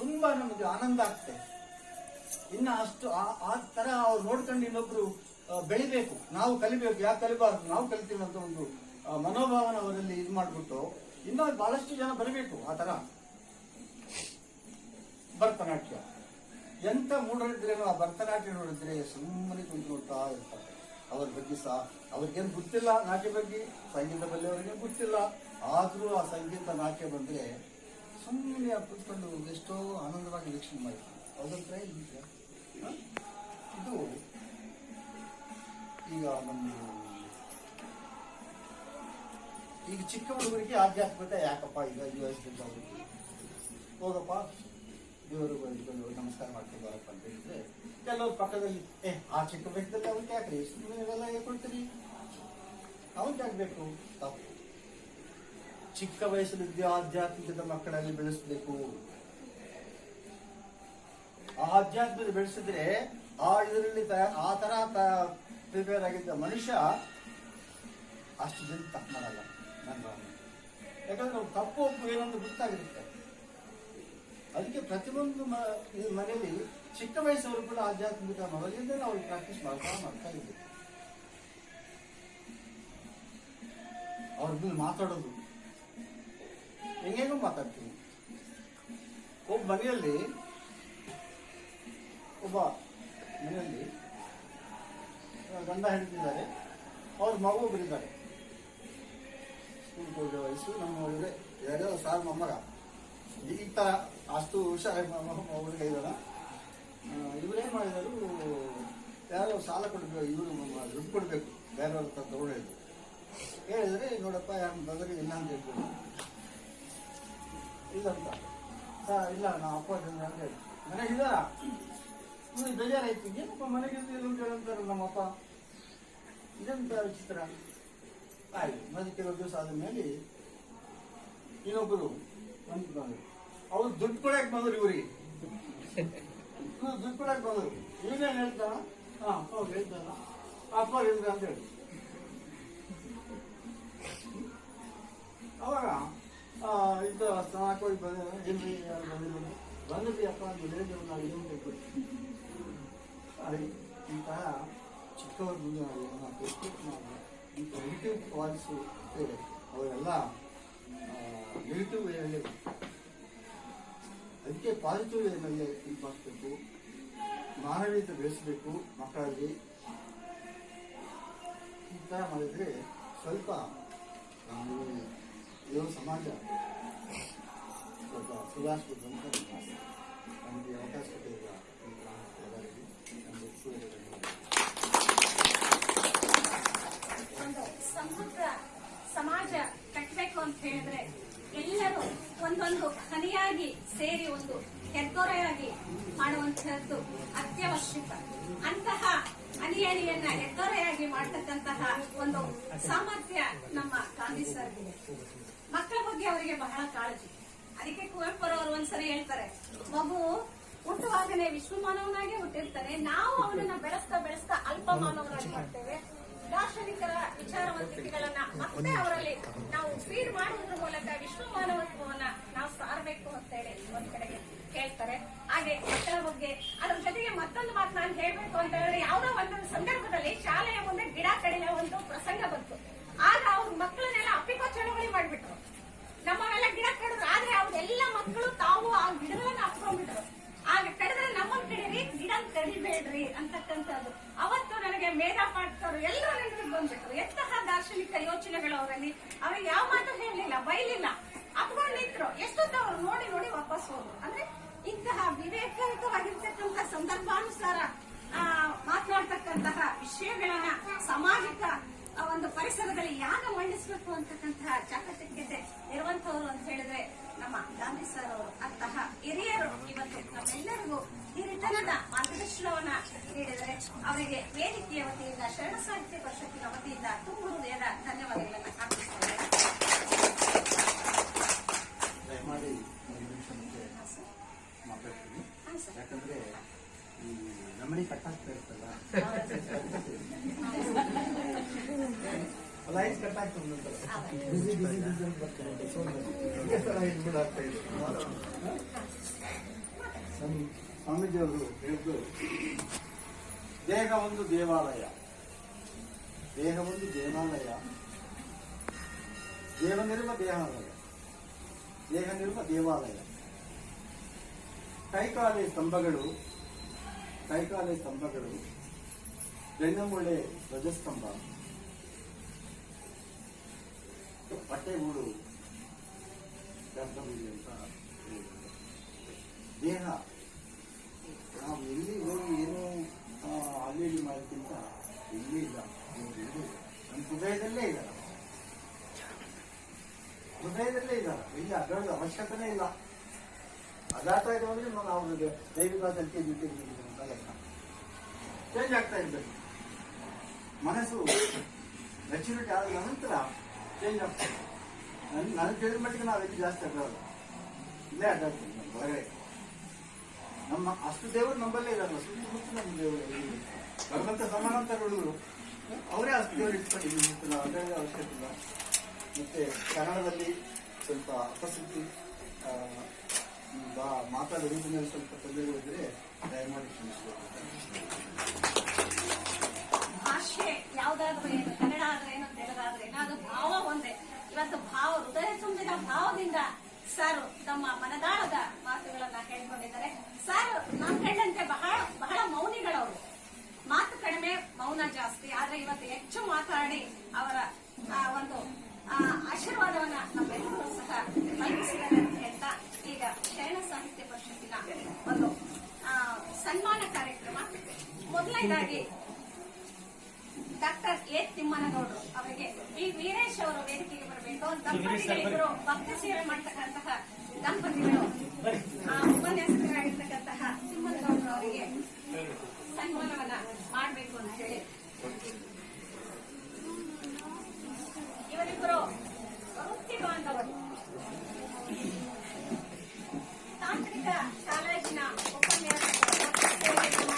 Speaker 7: ತುಂಬಾ ನಮಗೆ ಆನಂದ ಆಗ್ತದೆ. ಇನ್ನು ಅಷ್ಟು ಆ ತರ ಅವ್ರು ನೋಡ್ಕೊಂಡು ಇನ್ನೊಬ್ರು ಬೆಳಿಬೇಕು, ನಾವು ಕಲಿಬೇಕು. ಯಾಕೆ ಕಲಿಬಾರ್ದು? ನಾವು ಕಲಿತೀವಿ ಅಂತ ಒಂದು ಮನೋಭಾವನ ಅವರಲ್ಲಿ ಇದು ಮಾಡ್ಬಿಟ್ಟು ಇನ್ನೂ ಬಹಳಷ್ಟು ಜನ ಬರಬೇಕು. ಆ ತರ ಭರತನಾಟ್ಯ ಎಂತ ಮೂಢರಿದ್ರೇನು ಆ ಭರತನಾಟ್ಯ ನೋಡಿದ್ರೆ ಸುಮ್ಮನೆ ಕುಂತು ನೋಡ್ತಾ ಇರ್ತಾರೆ. ಅವ್ರ ಬಗ್ಗೆ ಅವ್ರಿಗೇನು ಗೊತ್ತಿಲ್ಲ, ನಾಟ್ಯ ಬಗ್ಗೆ, ಸಂಗೀತ ಬಗ್ಗೆ ಅವ್ರಿಗೇನು ಗೊತ್ತಿಲ್ಲ. ಆದ್ರೂ ಆ ಸಂಗೀತ ನಾಟ್ಯ ಬಂದ್ರೆ ಸುಮ್ಮನೆ ಕುತ್ಕೊಂಡು ಎಷ್ಟೋ ಆನಂದವಾಗಿ ವೀಕ್ಷಣೆ ಮಾಡ್ತಾರೆ. ಹೌದಂದ್ರೆ ಇದು ಈಗ ಈಗ ಚಿಕ್ಕ ಹುಡುಗರಿಗೆ ಆಧ್ಯಾತ್ಮಿಕತೆ ಯಾಕಪ್ಪ ಈಗ ವಯಸ್ಸಿಗೆ ಹೋಗಪ್ಪ ದೇವರು ನಮಸ್ಕಾರ ಮಾಡ್ಕೊಂಡು ಬರಪ್ಪ ಅಂತ ಹೇಳಿದ್ರೆ, ಕೆಲವ್ರು ಪಕ್ಕದಲ್ಲಿ ಆ ಚಿಕ್ಕ ವಯಸ್ಸಲ್ಲಿ ಅವ್ರಿಗೆ ಯಾಕ್ರಿ ನೀವೆಲ್ಲ ಹೇಳ್ಕೊಳ್ತೀರಿ, ಅವ್ರಿಗೆ ಆಗ್ಬೇಕು. ತಪ್ಪು. ಚಿಕ್ಕ ವಯಸ್ಸಲ್ಲಿ ಆಧ್ಯಾತ್ಮಿಕದ ಮಕ್ಕಳಲ್ಲಿ ಬೆಳೆಸಬೇಕು. ಆ ಆಧ್ಯಾತ್ಮಿಕ ಬೆಳೆಸಿದ್ರೆ ಆ ಇದರಲ್ಲಿ ಆ ತರ ಪ್ರಿಪೇರ್ ಆಗಿದ್ದ ಮನುಷ್ಯ ಅಷ್ಟು ಜನ ತಪ್ಪು ಮಾಡಲ್ಲ ನನ್ನ ಭಾವನೆ. ಯಾಕಂದ್ರೆ ಅವ್ರು ತಪ್ಪು ಒಪ್ಪು ಏನಂತ ಗೊತ್ತಾಗಿರುತ್ತೆ. ಅದಕ್ಕೆ ಪ್ರತಿಯೊಂದು ಮನೆಯಲ್ಲಿ ಚಿಕ್ಕ ವಯಸ್ಸವರು ಕೂಡ ಆಧ್ಯಾತ್ಮಿಕ ಮೊದಲಿಂದ ನಾವು ಪ್ರಾಕ್ಟೀಸ್ ಮಾಡ್ತಾ ಇದ್ದೀವಿ. ಅವ್ರ ಮೇಲೆ ಮಾತಾಡೋದು ಹೆಂಗೇನೋ ಮಾತಾಡ್ತೀವಿ. ಒಬ್ಬ ಮನೆಯಲ್ಲಿ ಗಂಡ ಹೆಂಡತಿದ್ದಾರೆ, ಅವ್ರ ಮಗು ಒಬ್ಬರಿದ್ದಾರೆ, ಸ್ಕೂಲ್ ಹೋಗೋ ವಯಸ್ಸು. ನಮ್ಮ ಒಳಗೆ 2 ಸಾಲ ಮೊಮ್ಮಗ. ಈ ಥರ ಅಷ್ಟು ಹುಷಾರ ಹುಡುಗ ಇದ್ದಾರ. ಇವರೇನು ಮಾಡಿದರು, ಯಾರೋ ಸಾಲ ಕೊಡಬೇಕು, ಇವರು ದುಡ್ಡು ಕೊಡಬೇಕು, ಬೇರೆಯವ್ರ ಹತ್ರ ತಗೊಂಡಿದ್ರು. ಹೇಳಿದ್ರೆ ನೋಡಪ್ಪ ಯಾರು ಬದಲಿಗೆ ಇಲ್ಲ ಅಂತ ಹೇಳ್ಬೋದು. ಇಲ್ಲ ಅಂತ ಇಲ್ಲ ನಾ ಅಪ್ಪ ಅಂತ ಹೇಳಿ ಮನೆಗೆ ಇದ್ದಾರ. ಇವ್ರು ಬೇಜಾರಾಯ್ತು, ಏನಪ್ಪ ಮನೆಗೆ ಅಂತ ಹೇಳಂತಾರೆ ನಮ್ಮಪ್ಪ, ಇದಂತ ವಿಚಿತ್ರ. ಆಯ್ತು, ಮತ್ತೆ ಕೆಲವು ದಿವಸ ಆದ ಮೇಲೆ ಇನ್ನೊಬ್ಬರು ಬಂದ್ರು. ಅವ್ರು ದುಡ್ಡು ಕೊಡಕ್ಕೆ ಬಂದ್ರು ಇವ್ರಿಗೆ. ದುಡ್ಡು ಕೊಡಕ್ಕೆ ಬಂದ್ರು. ಇವನೇನು ಹೇಳ್ತಾನ? ಹೌದು ಹೇಳ್ತಾನ, ಅಪ್ಪ ಹೇಳಿದ್ರ ಅಂತ ಹೇಳಿ. ಅವಾಗ ಇದು ಹಾಕೋಗಿ ಬಂದ್ರಿ ಬಂದ್ರಿ ಅಪ್ಪ ಅಂತ ಹೇಳಿದ್ರು. ನಾವು ಏನು ಬೇಕು ಇಂತಹ ಚಿಕ್ಕವ್ರ ಮುಂದೆ ಇಂಥ ನೆಗೆಟಿವ್ ಪಾಲಿಸಿ ಅವರೆಲ್ಲ ನೆಗೆಟಿವ್ ವೇಯಲ್ಲಿ, ಅದಕ್ಕೆ ಪಾಸಿಟಿವ್ ವೇನಲ್ಲೇ ಇದು ಮಾಡಬೇಕು, ಮಾನವೀಯತೆ ಬೆಳೆಸಬೇಕು ಮಕ್ಕಳಲ್ಲಿ. ಈ ಥರ ಮಾಡಿದರೆ ಸ್ವಲ್ಪ ಇದು ಸಮಾಜ ಸ್ವಲ್ಪ ಸುಧಾರಿಸಬೇಕು ಅಂತ ನಮಗೆ ಅವಕಾಶ ಕೊಟ್ಟಿರುವ ಎಲ್ಲರಿಗೂ
Speaker 2: ಒಂದು ಸಮೃದ್ಧ ಸಮಾಜ ಕಟ್ಟಬೇಕು ಅಂತ ಹೇಳಿದ್ರೆ ಎಲ್ಲರೂ ಒಂದೊಂದು ಹನಿಯಾಗಿ ಸೇರಿ ಒಂದು ಹೆದ್ದೊರೆಯಾಗಿ ಮಾಡುವಂತಹದ್ದು ಅತ್ಯವಶ್ಯಕ. ಅಂತಹ ಹನಿಯನ್ನ ಹೆದ್ದೊರೆಯಾಗಿ ಮಾಡತಕ್ಕಂತಹ ಒಂದು ಸಾಮರ್ಥ್ಯ ನಮ್ಮ ಗಾಂಧಿ ಸರ್ಗಿದೆ. ಮಕ್ಕಳ ಬಗ್ಗೆ ಅವರಿಗೆ ಬಹಳ ಕಾಳಜಿ. ಅದಕ್ಕೆ ಕುವೆಂಪುರವರು ಒಂದ್ಸರಿ ಹೇಳ್ತಾರೆ, ಮಗು ಹುಟ್ಟುವಾಗನೇ ವಿಶ್ವಮಾನವನಾಗಿ ಹುಟ್ಟಿರ್ತಾನೆ, ನಾವು ಅವನನ್ನ ಬೆಳೆಸ್ತಾ ಅಲ್ಪ ಮಾನವರಾಗಿ ಮಾಡ್ತೇವೆ. ದಾರ್ಶನಿಕರ ವಿಚಾರವಂತಿಕೆಗಳನ್ನ ಮತ್ತೆ ಅವರಲ್ಲಿ ನಾವು ಫೀಡ್ ಮಾಡುವುದರ ಮೂಲಕ ವಿಶ್ವಮಾನವತ್ವವನ್ನ ನಾವು ಸಾರಬೇಕು ಅಂತ ಹೇಳಿ ಒಂದ್ ಕಡೆಗೆ ಹೇಳ್ತಾರೆ. ಹಾಗೆ ಮಕ್ಕಳ ಬಗ್ಗೆ ಅದ್ರ ಜೊತೆಗೆ ಮತ್ತೊಂದು ಮಾತು ನಾನು ಹೇಳ್ಬೇಕು ಅಂತ ಹೇಳಿದ್ರೆ, ಯಾವುದೋ ಒಂದೊಂದು ಸಂದರ್ಭದಲ್ಲಿ ಶಾಲೆಯ ಮುಂದೆ ಗಿಡ ಕಡಿಲ ಒಂದು ಪ್ರಸಂಗ ಬಂತು. ಆಗ ಅವ್ರ ಮಕ್ಕಳನ್ನೆಲ್ಲ ಅಪ್ಪಿಕೋ ಚಳವಳಿ ಮಾಡ್ಬಿಟ್ರು. ನಮ್ಮವೆಲ್ಲ ಗಿಡ ಕಡಿದ್ರು, ಆದ್ರೆ ಅವ್ರೆಲ್ಲ ಮಕ್ಕಳು ತಾವು ಆ ಗಿಡಗಳನ್ನ ಅಪ್ಕೊಂಡ್ಬಿಟ್ರು. ಆಗ ಕಡಿದ್ರೆ ನಮ್ಮನ್ನ ಕಡೀರಿ, ಗಿಡ ಕಡಿಬೇಡ್ರಿ ಅಂತಕ್ಕಂಥದ್ದು. ಅವತ್ತು ನನಗೆ ಮೇಧಾ ಪಾಟ್ಕರ್ ಎಲ್ಲರೂ ನೆನಪಿಗೆ ಬಂದ್ಬಿಟ್ರು. ಎಂತಹ ದಾರ್ಶನಿಕ ಯೋಚನೆಗಳು ಅವರಲ್ಲಿ. ಅವ್ರಿಗೆ ಯಾವ ಮಾತು ಹೇಳಲಿಲ್ಲ, ಬೈಲಿಲ್ಲ, ಅಪ್ಕೊಂಡು ನಿಂತರು. ಎಷ್ಟೊತ್ತು ಅವರು ನೋಡಿ ನೋಡಿ ವಾಪಸ್ ಹೋದ್ರು. ಅಂದ್ರೆ ಇಂತಹ ವಿವೇಕಯುತವಾಗಿರ್ತಕ್ಕಂಥ ಸಂದರ್ಭಾನುಸಾರ ಮಾತನಾಡ್ತಕ್ಕಂತಹ ವಿಷಯಗಳನ್ನ ಸಾಮಾಜಿಕ ಒಂದು ಪರಿಸರದಲ್ಲಿ ಯಾಗ ಮಂಡಿಸಬೇಕು ಅಂತಕ್ಕಂತಹ ಚಾಕಚಕ್ಯತೆ ಇರುವಂತವರು ಅಂತ ಹೇಳಿದ್ರೆ ನಮ್ಮ ಗಾಂಧಿ ಸರ್ ಅವರು. ಅಂತಹ ಹಿರಿಯರು ಇವತ್ತು ನಮ್ಮೆಲ್ಲರಿಗೂ ಹಿರಿತನದ ಮಾರ್ಗದರ್ಶನವನ್ನ ನೀಡಿದರೆ ಅವರಿಗೆ ವೇದಿಕೆಯ ವತಿಯಿಂದ ಶರಣ ಸಾಹಿತ್ಯ ಪರಿಷತ್ತಿನ ವತಿಯಿಂದ ತುಂಬ ಹೃದಯದ ಧನ್ಯವಾದಗಳನ್ನು ಅರ್ಪಿಸುತ್ತೇವೆ.
Speaker 7: ದಯಮಾಡಿ ಮಾತಾಡ್ತೀನಿ, ಯಾಕಂದ್ರೆ ಈ ನಮ್ಮನೆ ಕಟ್ಟಾಗ್ತಾ ಇರ್ತಲ್ಲ, ಲೈನ್ಸ್ ಕಟ್ಟಾಗ್ತದೆ ಬಿಸಿ ಬಿಸಿ ಬಿಸಿ ಅಂತ ಬರ್ತಾರೆ. ನಮ್ಮ ಸ್ವಾಮೀಜಿಯವರು ಹೇಳಿದ್ದು, ದೇಹ ಒಂದು ದೇವಾಲಯ, ದೇಹ ಒಂದು ದೇವಾಲಯ, ದೇವನಿರುವ ದೇಹಾಲಯ, ದೇಹನಿರುವ ದೇವಾಲಯ. ಕೈಕಾಲೆ ಸ್ತಂಭಗಳು, ಬೆನ್ನಮೂಳೆ ಧ್ವಜಸ್ತಂಭ, ಬಟ್ಟೆಗೂಡು ಗರ್ಭಗುಡಿ ಅಂತ ಹೇಳಿದ್ದಾರೆ. ದೇಹ ನಾವು ಎಲ್ಲಿ ಹೋಗಿ ಏನೋ ಅಲ್ಲಿ ಮಾಡೋದಕ್ಕಿಂತ ಎಲ್ಲಿ ಇಲ್ಲ, ನಮ್ಮ ಹೃದಯದಲ್ಲೇ ಇದ್ದಾರೆ, ಇಲ್ಲಿ ಅಡ್ಡಾಡೋದು ಅವಶ್ಯಕತೆ ಇಲ್ಲ. ಅದಾಗ್ತಾ ಇದೆ ಅಂದ್ರೆ ನಾವು ದೈವಿಕ ಸಂಖ್ಯೆ ಅಂತ ಲೆಕ್ಕ ಚೇಂಜ್ ಆಗ್ತಾ ಇರ್ಬೇಕು. ಮನಸ್ಸು ಮೆಚುರಿಟಿ ಆದ ನಂತರ ಚೇಂಜ್ ಆಗ್ತದೆ. ನನಗೆ ತಿಳಿದ ಮಟ್ಟಿಗೆ ನಾವು ಅದಕ್ಕೆ ಜಾಸ್ತಿ ಅಡ್ಡಾಡೋದು, ಇಲ್ಲೇ ಅಡ್ಡಾಡ್ತೀವಿ ನಮ್ಮ ಹೊರಗಡೆ. ನಮ್ಮ ಅಷ್ಟು ದೇವರು ನಮ್ಮಲ್ಲೇ ಇರಲ್ಲ, ಸುತ್ತಮುತ್ತ ನಮ್ಮ ದೇವರು ಭಗವಂತ ಸಮಾನಾಂತರ ಹುಡುಗರು ಅವರೇ ಅಷ್ಟು ದೇವರು ಇಟ್ಕೊಂಡು ನಾವು ಅಡ್ಡಾಡೋ ಅವಶ್ಯಕತೆ ಇಲ್ಲ. ಮತ್ತೆ ಕನ್ನಡದಲ್ಲಿ ಸ್ವಲ್ಪ ಅಪಸೃತಿ ಮಾತಾಡೋ ರೀತಿಯಲ್ಲಿ ಸ್ವಲ್ಪ ತೊಂದರೆಗಳಿದ್ರೆ ದಯಮಾಡಿ ಕ್ಷಮಿಸಬೇಕು.
Speaker 2: ಭಾಷೆ ಯಾವ್ದಾದ್ರು ಏನು, ಕನ್ನಡ ಆದ್ರೆ ಏನು, ತೆಲುಗಾದ್ರೆ ಏನು, ಅದು ಭಾವ ಒಂದೇ. ಇವತ್ತು ಭಾವ, ಹೃದಯ ತುಂಬಿದ ಭಾವದಿಂದ ಸರ್ ತಮ್ಮ ಮನದಾಳದ ಮಾತುಗಳನ್ನ ಹೇಳ್ಕೊಂಡಿದ್ದಾರೆ. ಸರ್ ನಾನು ಕಂಡಂತೆ ಬಹಳ ಮೌನಿಗಳವರು, ಮಾತು ಕಡಿಮೆ, ಮೌನ ಜಾಸ್ತಿ. ಆದ್ರೆ ಇವತ್ತು ಹೆಚ್ಚು ಮಾತಾಡಿ ಅವರ ಒಂದು ಆಶೀರ್ವಾದವನ್ನ ನಮ್ಮೆಲ್ಲರೂ ಸಹ ಕಲ್ಪಿಸಿದ್ದಾರೆ ಅಂತ ಹೇಳ್ತಾ, ಈಗ ಶರಣ ಸಾಹಿತ್ಯ ಪರಿಷತ್ತಿನ ಒಂದು ಸನ್ಮಾನ ಕಾರ್ಯಕ್ರಮ. ಮೊದಲನೇದಾಗಿ ಡಾಕ್ಟರ್ ಎ ತಿಮ್ಮನಗೌಡರು ಅವರಿಗೆ ಬಿ ವೀರೇಶ್ ಅವರು ವೇದಿಕೆಗೆ ಬರಬೇಕು. ದಂಪತಿಗಳಿಬ್ಬರು ಭಕ್ತಿ ಸೇವೆ ಮಾಡ್ತಕ್ಕಂತಹ ದಂಪತಿಗಳು, ಉಪನ್ಯಾಸಕರಾಗಿರ್ತಕ್ಕಂತಹ ತಿಮ್ಮನಗೌಡರು ಅವರಿಗೆ ಸನ್ಮಾನವನ್ನ ಮಾಡಬೇಕು ಅಂತ ಹೇಳಿ ಇವರಿಬ್ಬರು ವೃತ್ತಿ ಬಾಂಧವರು. ತಾಂತ್ರಿಕ ಕಾಲೇಜಿನ ಉಪನ್ಯಾಸಕರು,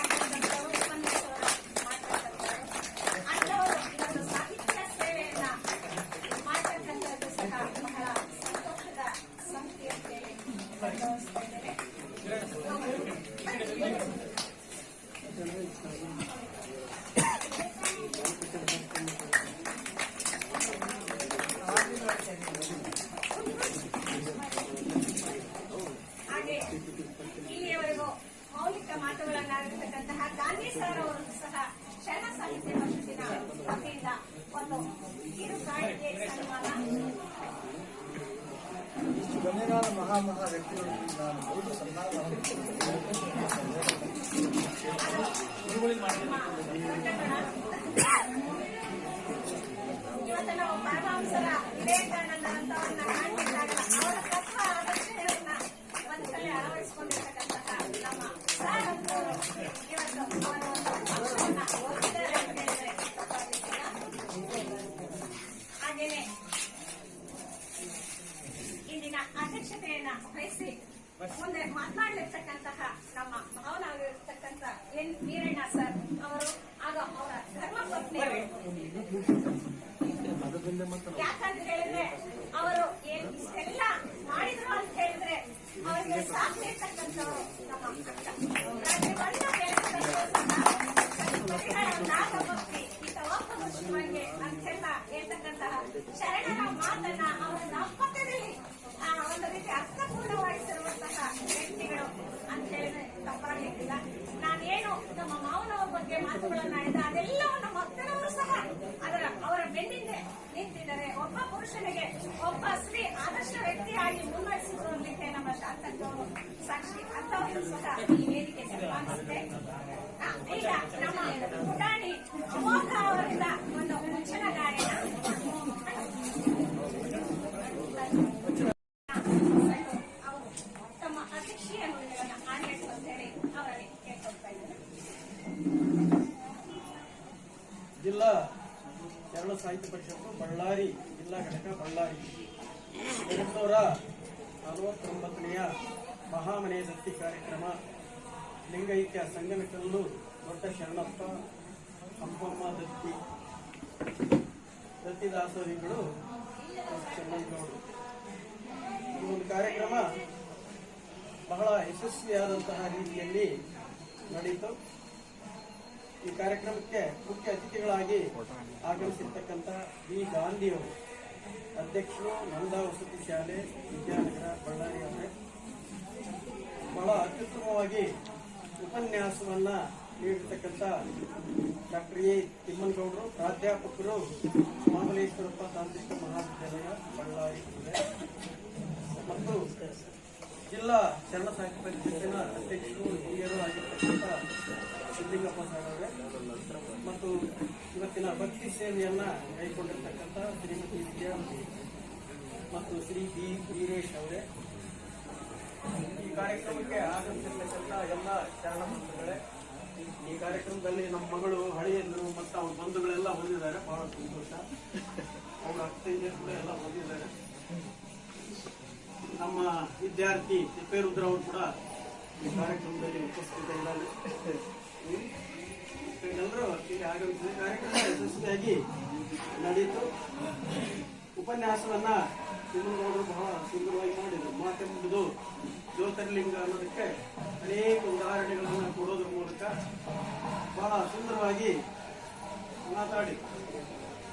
Speaker 2: ಅಂಥವರು ಇವತ್ತು ಸಾಹಿತ್ಯ ಸೇವೆಯನ್ನ ಮಾಡತಕ್ಕಂಥದ್ದು ಸಹ ಬಹಳ ಸಂತೋಷದ ಸಂಗತಿ ಅಂತ ಹೇಳಿ ಭಾವಿಸ್ತಾ ಇದ್ದೇನೆ. ಹಾಗೆ ಇಲ್ಲಿಯವರೆಗೂ ಮೌಲಿಕ ಮಾತುಗಳನ್ನಾಡಿರ್ತಕ್ಕಂತಹ ಗಾಂಧಿ ಸರ್ ಅವರು ಸಹ ಶರಣ ಸಾಹಿತ್ಯ ಪರಿಷತ್ತಿನ ವತಿಯಿಂದ ಒಂದು ಕಿರು ಕಾಣಿಕೆ ಸನ್ಮಾನ.
Speaker 7: ಇಷ್ಟು ಗಣ್ಯರಾದ ಮಹಾ ವ್ಯಕ್ತಿಗಳು ನಾನು ಹೌದು ಸನ್ಮಾನ
Speaker 2: ಇವತ್ತು ನಾವು ಪರಮಹಂಸರ ವಿವೇಕಾನಂದರಂತವರನ್ನ ಕಾಣ್ತಿದ್ದಾಗ ಅವರ ತತ್ವ ಆದರ್ಶಗಳನ್ನ ಒಂದ್ಸಲ ಅಳವಡಿಸಿಕೊಂಡಿರ್ತಕ್ಕಂತಹ ನಮ್ಮ ಸರ್ ಅಂತವರು ಇವತ್ತು ಅವರ ಒಂದು ಅಂಶವನ್ನ ಓದಿದ್ದಾರೆ ಅಂತ ಹೇಳಿದ್ರೆ ತಪ್ಪಾಗಲಿಕ್ಕಿಲ್ಲ. ಹಾಗೇನೆ ಇಂದಿನ ಅಧ್ಯಕ್ಷತೆಯನ್ನ ವಹಿಸಿ ಮುಂದೆ ಮಾತನಾಡಲಿರ್ತಕ್ಕಂತಹ ನಮ್ಮ ಭಾವನಾಗಿರ್ತಕ್ಕಂಥ ಎನ್ ವೀರಣ್ಣ ಸರ್ ಅವರು, ಆಗ ಅವರ ಧರ್ಮಪತ್ನಿ. ಯಾಕಂತ ಹೇಳಿದ್ರೆ ಅವರು ಇಷ್ಟೆಲ್ಲ ಮಾಡಿದ್ರು ಅಂತ ಹೇಳಿದ್ರೆ ಅವರಿಗೆ ಸಾಕಿರ್ತಕ್ಕಂಥವ್ರು ನಮ್ಮ ನಾಗಭಕ್ತಿ ಒಬ್ಬ ಮುಸ್ಲಿಮನ್ಗೆ ಅಂತೆಲ್ಲ ಹೇಳ್ತಕ್ಕಂತಹ ಶರಣರ ಮಾತನ್ನ ಅವರ ದಾಂಪತ್ಯದಲ್ಲಿ ಒಂದು ರೀತಿ ಅರ್ಥಪೂರ್ಣವಾಗಿಸಿರುವಂತಹ ವ್ಯಕ್ತಿಗಳು ಅಂತ ಹೇಳಿದ್ರೆ ತಪ್ಪಾಗಲಿಕ್ಕಿಲ್ಲ. ನಾನೇನು ನಮ್ಮ ಮಾವನವರ ಬಗ್ಗೆ ಮಾತುಗಳನ್ನಾಡಿದ ಅದೆಲ್ಲವನ್ನು ಮಕ್ಕಳವರು ಸಹ ಅವರ ಬೆನ್ನಿಂದೆ ನಿಂತಿದ್ದಾರೆ. ಒಬ್ಬ ಪುರುಷನಿಗೆ ಒಬ್ಬ ಸ್ತ್ರೀ ಆದರ್ಶ ವ್ಯಕ್ತಿಯಾಗಿ ಮುನ್ನಡೆಸಿಕೊಳ್ಳಲಿಕ್ಕೆ ನಮ್ಮ ಶಾಸಕರು ಸಾಕ್ಷಿ. ಅಂತವರು ಸಹ ಈ ವೇದಿಕೆ ಸನ್ಮಾನಿಸಿದೆ. ಈಗ ನಮ್ಮ ಪುಟಾಣಿ ಅಮೋಘ ಅವರಿಂದ ಒಂದು ಮುಂಚಿನ ಗಾಯನ ಅವರು ತಮ್ಮ ಅಧ್ಯಕ್ಷೀಯ ನುಡಿಗಳನ್ನು ಆಡಳಿತು ಅಂತ ಹೇಳಿ ಅವರಲ್ಲಿ ಕೇಳ್ಕೊಳ್ತಾ ಇದ್ದಾರೆ.
Speaker 8: ಜಿಲ್ಲಾ ಶರಣ ಸಾಹಿತ್ಯ ಪರಿಷತ್ತು ಬಳ್ಳಾರಿ ಜಿಲ್ಲಾ ಘಟಕ ಬಳ್ಳಾರಿ 249ನೆಯ ಮಹಾಮನೆ ದತ್ತಿ ಕಾರ್ಯಕ್ರಮ. ಲಿಂಗೈಕ್ಯ ಸಂಗನಕಲ್ಲು ದೊಡ್ಡ ಶರಣಪ್ಪ ಹಂಪಮ್ಮ ದತ್ತಿದಾಸರಿಗಳು ಚೆನ್ನೈಗೌಡರು. ಈ ಒಂದು ಕಾರ್ಯಕ್ರಮ ಬಹಳ ಯಶಸ್ವಿಯಾದಂತಹ ರೀತಿಯಲ್ಲಿ ನಡೆಯಿತು. ಈ ಕಾರ್ಯಕ್ರಮಕ್ಕೆ ಮುಖ್ಯ ಅತಿಥಿಗಳಾಗಿ ಆಗಮಿಸಿರ್ತಕ್ಕಂಥ ವಿ ಗಾಂಧಿಯವರು, ಅಧ್ಯಕ್ಷರು ನಂದಾ ವಸತಿ ಶಾಲೆ ವಿದ್ಯಾನಗರ ಬಳ್ಳಾರಿ ಅವರೇ, ಬಹಳ ಅತ್ಯುತ್ತಮವಾಗಿ ಉಪನ್ಯಾಸವನ್ನ ನೀಡಿರ್ತಕ್ಕಂಥ ಡಾಕ್ಟರ್ ಎ ತಿಮ್ಮನಗೌಡರು, ಪ್ರಾಧ್ಯಾಪಕರು ಮಾಮಲೇಶ್ವರಪ್ಪ ತಾಂತ್ರಿಕ ಮಹಾವಿದ್ಯಾಲಯ ಬಳ್ಳಾರಿ ಮತ್ತು ಜಿಲ್ಲಾ ಶರಣ ಸಾಹಿತ್ಯ ಪರಿಷತ್ತಿನ ಅಧ್ಯಕ್ಷರು ಹಿರಿಯರು ಆಗಿರ್ತಕ್ಕಂಥ ಸಿದ್ಲಿಂಗಪ್ಪ ಸರ್ ಅವರೇ ಮತ್ತು ಇವತ್ತಿನ ಭಕ್ತಿ ಸೇವೆಯನ್ನ ಕೈಗೊಂಡಿರ್ತಕ್ಕಂಥ ಶ್ರೀಮತಿ ವಿದ್ಯಾವತಿ ಮತ್ತು ಶ್ರೀ ಬಿ ವೀರೇಶ್ ಅವರೇ, ಈ ಕಾರ್ಯಕ್ರಮಕ್ಕೆ ಆಗಮಿಸಿರ್ತಕ್ಕಂಥ ಎಲ್ಲ ಶರಣ ಬಂಧುಗಳೇ, ಈ ಕಾರ್ಯಕ್ರಮದಲ್ಲಿ ನಮ್ಮ ಮಗಳು ಹಳೆಯಂದರು ಮತ್ತು ಅವ್ರ ಬಂಧುಗಳೆಲ್ಲ ಬಂದಿದ್ದಾರೆ. ಬಹಳ ಸಂತೋಷ. ಅವ್ರ ಅಕ್ಕಂದಿರು ಕೂಡ ಎಲ್ಲ ಬಂದಿದ್ದಾರೆ. ನಮ್ಮ ವಿದ್ಯಾರ್ಥಿ ತಿಪ್ಪೇರುದ್ರ ಅವರು ಕೂಡ ಈ ಕಾರ್ಯಕ್ರಮದಲ್ಲಿ ಉಪಸ್ಥಿತ ಇದ್ದಾರೆ. ಎಲ್ಲರೂ ಇಲ್ಲಿ ಆಗಮಿಸಿದ ಕಾರ್ಯಕ್ರಮ ಯಶಸ್ವಿಯಾಗಿ ನಡೆಯಿತು. ಉಪನ್ಯಾಸವನ್ನ ತಿಮ್ಮನಗೌಡರು ಬಹಳ ಸುಂದರವಾಗಿ ಮಾಡಿದರು. ಮಾತೆಂಬುದು ಜ್ಯೋತಿರ್ಲಿಂಗ ಅನ್ನೋದಕ್ಕೆ ಅನೇಕ ಉದಾಹರಣೆಗಳನ್ನು ಕೊಡೋದ್ರ ಮೂಲಕ ಬಹಳ ಸುಂದರವಾಗಿ ಮಾತಾಡಿ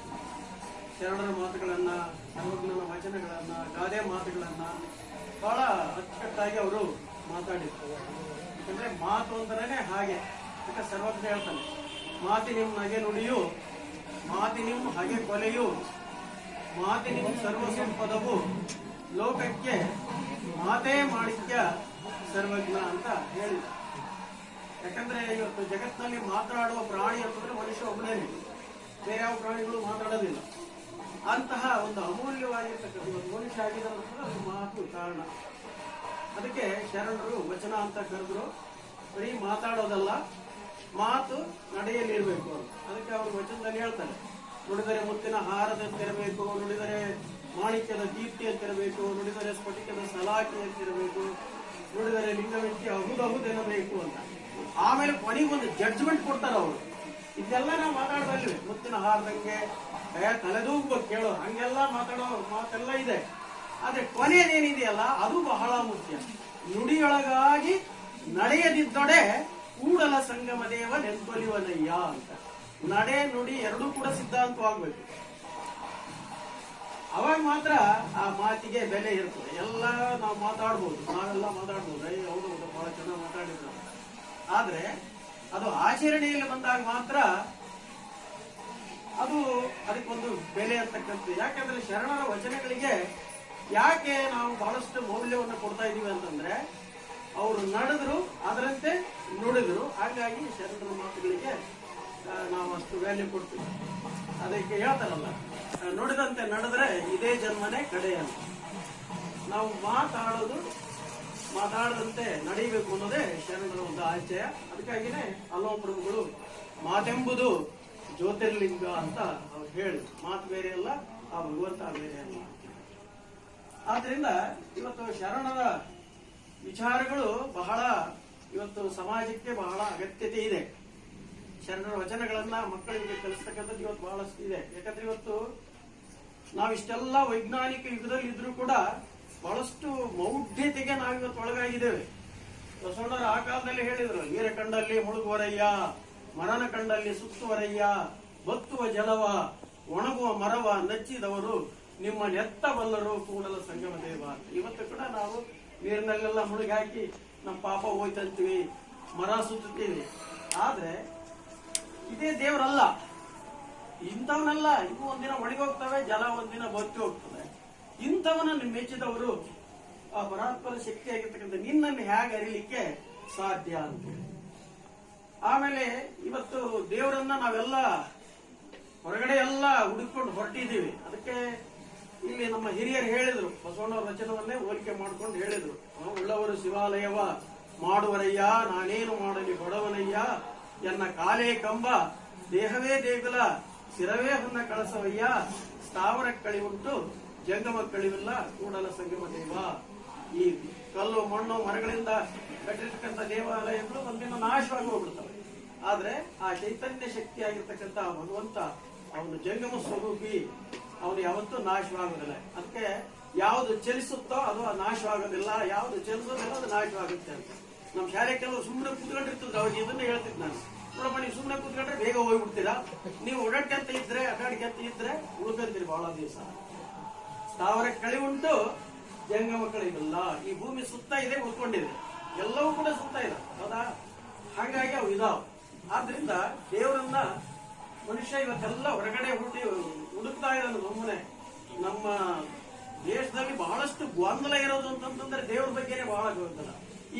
Speaker 8: ಶರಣರ ಮಾತುಗಳನ್ನ, ಸರ್ವಜ್ಞನ ವಚನಗಳನ್ನ, ಗಾದೆ ಮಾತುಗಳನ್ನ ಬಹಳ ಅಚ್ಚುಕಟ್ಟಾಗಿ ಅವರು ಮಾತಾಡಿದ್ರು. ಯಾಕಂದ್ರೆ ಮಾತು ಅಂತಾನೆ ಹಾಗೆ. ಯಾಕೆ ಸರ್ವಜ್ಞ ಹೇಳ್ತಾನೆ, ಮಾತಿನಿಮ್ ನಗೆ ನುಡಿಯು, ಮಾತಿನಿಮ್ ಹಗೆ ಕೊಲೆಯು, ಮಾತಿನಿಮ್ ಸರ್ವ ಸಂಪದವು, ಲೋಕಕ್ಕೆ ಮಾತೇ ಮಾಣಿಕ್ಯ ಸರ್ವಜ್ಞ ಅಂತ ಹೇಳಿದ. ಯಾಕಂದ್ರೆ ಇವತ್ತು ಜಗತ್ತಿನಲ್ಲಿ ಮಾತನಾಡುವ ಪ್ರಾಣಿ ಅಂತಂದ್ರೆ ಮನುಷ್ಯ ಒಬ್ಬನೇ, ಬೇರೆ ಯಾವ ಪ್ರಾಣಿಗಳು ಮಾತಾಡೋದಿಲ್ಲ. ಅಂತಹ ಒಂದು ಅಮೂಲ್ಯವಾಗಿರ್ತಕ್ಕಂಥ ಒಂದು ಮನುಷ್ಯ ಆಗಿರೋದ್ರಿಂದ ಅದು ಮಾತು ಕಾರಣ. ಅದಕ್ಕೆ ಶರಣರು ವಚನ ಅಂತ ಕರೆದ್ರು. ಬರೀ ಮಾತಾಡೋದಲ್ಲ, ಮಾತು ನಡೆಯಲಿರ್ಬೇಕು ಅಂತ. ಅದಕ್ಕೆ ಅವರು ವಚನದಲ್ಲಿ ಹೇಳ್ತಾರೆ, ನುಡಿದರೆ ಮುತ್ತಿನ ಹಾರದಂತಿರಬೇಕು, ನುಡಿದರೆ ಮಾಣಿಕ್ಯದ ದೀಪ್ತಿ ಅಂತಿರಬೇಕು, ನುಡಿದರೆ ಸ್ಫಟಿಕದ ಸಲಾಕಿ ಅಂತಿರಬೇಕು, ನುಡಿದರೆ ಲಿಂಗವೆತ್ತಿ ಅಹುದಹುದೆನ್ನಬೇಕು ಅಂತ. ಆಮೇಲೆ ಕೊನೆಗೆ ಒಂದು ಜಡ್ಜ್ಮೆಂಟ್ ಕೊಡ್ತಾರೆ ಅವರು. ಇದೆಲ್ಲ ನಾವು ಮಾತಾಡೋದಲ್ವೇ, ಮುತ್ತಿನ ಹಾರದಂಗೆ ತಲೆದೂಗ್ಬೇಕು ಕೇಳೋ, ಹಂಗೆಲ್ಲ ಮಾತಾಡೋ ಮಾತೆಲ್ಲ ಇದೆ. ಆದ್ರೆ ಕೊನೆಯದೇನಿದೆಯಲ್ಲ ಅದು ಬಹಳ ಮುಖ್ಯ. ನುಡಿಯೊಳಗಾಗಿ ನಡೆಯದಿದ್ದೊಡೆ ಕೂಡಲ ಸಂಗಮ ದೇವ ನೆನ್ಪೊಲಿವನಯ್ಯ ಅಂತ. ನಡೆ ನುಡಿ ಎರಡೂ ಕೂಡ ಸಿದ್ಧಾಂತವಾಗ್ಬೇಕು. ಅವಾಗ ಮಾತ್ರ ಆ ಮಾತಿಗೆ ಬೆಲೆ ಇರ್ತದೆ. ಎಲ್ಲ ನಾವು ಮಾತಾಡ್ಬೋದು, ನಾವೆಲ್ಲ ಮಾತಾಡ್ಬೋದು, ಹೌದು ಬಹಳ ಚೆನ್ನಾಗಿ ಮಾತಾಡಿದ್ರು. ಆದ್ರೆ ಅದು ಆಚರಣೆಯಲ್ಲಿ ಬಂದಾಗ ಮಾತ್ರ ಅದು ಅದಕ್ಕೊಂದು ಬೆಲೆ ಅಂತಕ್ಕಂಥದ್ದು. ಯಾಕಂದ್ರೆ ಶರಣರ ವಚನಗಳಿಗೆ ಯಾಕೆ ನಾವು ಬಹಳಷ್ಟು ಮೌಲ್ಯವನ್ನು ಕೊಡ್ತಾ ಇದೀವಿ ಅಂತಂದ್ರೆ, ಅವರು ನಡೆದ್ರು, ಅದರಂತೆ ನುಡಿದ್ರು. ಹಾಗಾಗಿ ಶರಣರ ಮಾತುಗಳಿಗೆ ನಾವು ಅಷ್ಟು ವ್ಯಾಲ್ಯೂ ಕೊಡ್ತೀವಿ. ಅದಕ್ಕೆ ಹೇಳ್ತಾರಲ್ಲ, ನುಡಿದಂತೆ ನಡೆದ್ರೆ ಇದೇ ಜನ್ಮನೇ ಕಡೆ ಅಂತ. ನಾವು ಮಾತಾಡದಂತೆ ನಡೀಬೇಕು ಅನ್ನೋದೇ ಶರಣರ ಒಂದು ಆಶಯ. ಅದಕ್ಕಾಗಿನೇ ಹಲವು ಪ್ರಭುಗಳು ಮಾತೆಂಬುದು ಜ್ಯೋತಿರ್ಲಿಂಗ ಅಂತ ಅವ್ರು ಹೇಳಿ, ಮಾತು ಬೇರೆ ಅಲ್ಲ, ಆ ಭಗವಂತ ಬೇರೆ ಅಲ್ಲ. ಆದ್ರಿಂದ ಇವತ್ತು ಶರಣರ ವಿಚಾರಗಳು ಬಹಳ ಇವತ್ತು ಸಮಾಜಕ್ಕೆ ಬಹಳ ಅಗತ್ಯತೆ ಇದೆ. ಶರಣರ ವಚನಗಳನ್ನ ಮಕ್ಕಳಿಗೆ ಕಲಿಸ್ತಕ್ಕಂಥದ್ದು ಇವತ್ತು ಬಹಳಷ್ಟು ಇದೆ. ಯಾಕಂದ್ರೆ ಇವತ್ತು ನಾವಿಷ್ಟೆಲ್ಲ ವೈಜ್ಞಾನಿಕ ಯುಗದಲ್ಲಿ ಇದ್ರೂ ಕೂಡ ಬಹಳಷ್ಟು ಮೌಢ್ಯತೆಗೆ ನಾವಿವತ್ತು ಒಳಗಾಗಿದ್ದೇವೆ. ಬಸವಣ್ಣರ ಆ ಕಾಲದಲ್ಲಿ ಹೇಳಿದ್ರು, ನೀರ ಕಂಡಲ್ಲಿ ಮುಳುಗುವರಯ್ಯ, ಮರನ ಕಂಡಲ್ಲಿ ಸುತ್ತುವರಯ್ಯ, ಬತ್ತುವ ಜಲವ ಒಣಗುವ ಮರವ ನಚ್ಚಿದವರು ನಿಮ್ಮ ನೆತ್ತ ಬಲ್ಲರು ಕೂಡಲ ಸಂಗಮ ದೇವ. ಇವತ್ತು ಕೂಡ ನಾವು ನೀರಿನಲ್ಲೆಲ್ಲ ಮುಳುಗಿ ಹಾಕಿ ನಮ್ಮ ಪಾಪ ಹೋಯ್ತಂತೀವಿ, ಮರ ಸುತ್ತೀವಿ. ಆದ್ರೆ ಇದೇ ದೇವರಲ್ಲ, ಇಂಥವನ್ನೆಲ್ಲ ಇವು ಒಂದಿನ ಒಣಗೋಗ್ತವೆ, ಜಲ ಒಂದಿನ ಬತ್ತಿ ಹೋಗ್ತದೆ. ಇಂಥವನನ್ನು ಮೆಚ್ಚಿದವರು ಆ ಪರಾತ್ಪರ ಶಕ್ತಿಯಾಗಿರ್ತಕ್ಕಂಥ ನಿನ್ನನ್ನು ಹೇಗೆ ಅರಿಲಿಕ್ಕೆ ಸಾಧ್ಯ ಅಂತ. ಆಮೇಲೆ ಇವತ್ತು ದೇವರನ್ನ ನಾವೆಲ್ಲ ಹೊರಗಡೆ ಎಲ್ಲ ಹುಡುಕೊಂಡು ಹೊರಟಿದ್ದೀವಿ. ಅದಕ್ಕೆ ಇಲ್ಲಿ ನಮ್ಮ ಹಿರಿಯರು ಹೇಳಿದ್ರು, ಬಸವಣ್ಣವರ ವಚನವನ್ನೇ ಹೋಲಿಕೆ ಮಾಡ್ಕೊಂಡು ಹೇಳಿದ್ರು, ಉಳ್ಳವರು ಶಿವಾಲಯವ ಮಾಡುವರಯ್ಯ, ನಾನೇನು ಮಾಡಲಿ ಬಡವನಯ್ಯ, ಎನ್ನ ಕಾಲೇ ಕಂಬ ದೇಹವೇ ದೇಗುಲ ಶಿರವೇ ಹೊನ್ನ ಕಳಸವಯ್ಯ, ಸ್ಥಾವರ ಕಳಿವುಂಟು ಜಂಗಮ ಕಳಿವಿಲ್ಲ ಕೂಡಲ ಸಂಗಮ ದೇವ. ಈ ಕಲ್ಲು ಮಣ್ಣು ಮರಗಳಿಂದ ಕಟ್ಟಿರ್ತಕ್ಕಂಥ ದೇವಾಲಯಗಳು ಒಂದಿನ ನಾಶವಾಗಿ ಹೋಗ್ಬಿಡ್ತವೆ. ಆದ್ರೆ ಆ ಚೈತನ್ಯ ಶಕ್ತಿ ಆಗಿರ್ತಕ್ಕಂಥ ಭಗವಂತ ಅವನು ಜಂಗಮ ಸ್ವರೂಪಿ, ಅವನು ಯಾವತ್ತೂ ನಾಶವಾಗೋದಿಲ್ಲ. ಅದಕ್ಕೆ ಯಾವುದು ಚಲಿಸುತ್ತೋ ಅದು ನಾಶವಾಗೋದಿಲ್ಲ, ಯಾವುದು ಚಲಿಸೋದಿಲ್ಲ ಅದು ನಾಶವಾಗುತ್ತೆ ಅಂತ. ನಮ್ಮ ಶಾಲೆ ಕೆಲವರು ಸುಮ್ಮನೆ ಕೂತ್ಕೊಂಡಿರ್ತಿದ್ರು, ಅವ್ರಿಗೆ ಇದನ್ನ ಹೇಳ್ತಿದ್ ನಾನು, ನೋಡಪ್ಪ ನೀವು ಸುಮ್ಮನೆ ಕೂತ್ಕೊಂಡ್ರೆ ಬೇಗ ಹೋಗ್ಬಿಡ್ತೀರಾ, ನೀವು ಓಡಾಡ್ಕೊಂತ ಇದ್ರೆ ಅಡ್ಡಾಡ್ಕೊಂತ ಇದ್ರೆ ಉಳ್ಕೊಂತೀರಿ ಬಹಳ ದಿವಸ. ಸ್ಥಾವರ ಕಳಿವುಂಟು ಜಂಗಮ ಕಳಿವಿಲ್ಲ. ಈ ಭೂಮಿ ಸುತ್ತ ಇದೆ, ಉಳ್ಕೊಂಡಿದೆ, ಎಲ್ಲವೂ ಕೂಡ ಸುತ್ತ ಇದೆ, ಹೌದಾ? ಹಾಗಾಗಿ ಅವು ಇದಾವ. ಆದ್ರಿಂದ ದೇವರನ್ನ ಮನುಷ್ಯ ಇವತ್ತೆಲ್ಲ ಹೊರಗಡೆ ಹುಡುಕ್ತಾ ಇರೋದು. ಒಮ್ಮನೆ ನಮ್ಮ ದೇಶದಲ್ಲಿ ಬಹಳಷ್ಟು ಗೊಂದಲ ಇರೋದು ಅಂತಂದ್ರೆ ದೇವ್ರ ಬಗ್ಗೆನೇ ಬಹಳ ಗೊಂದಲ.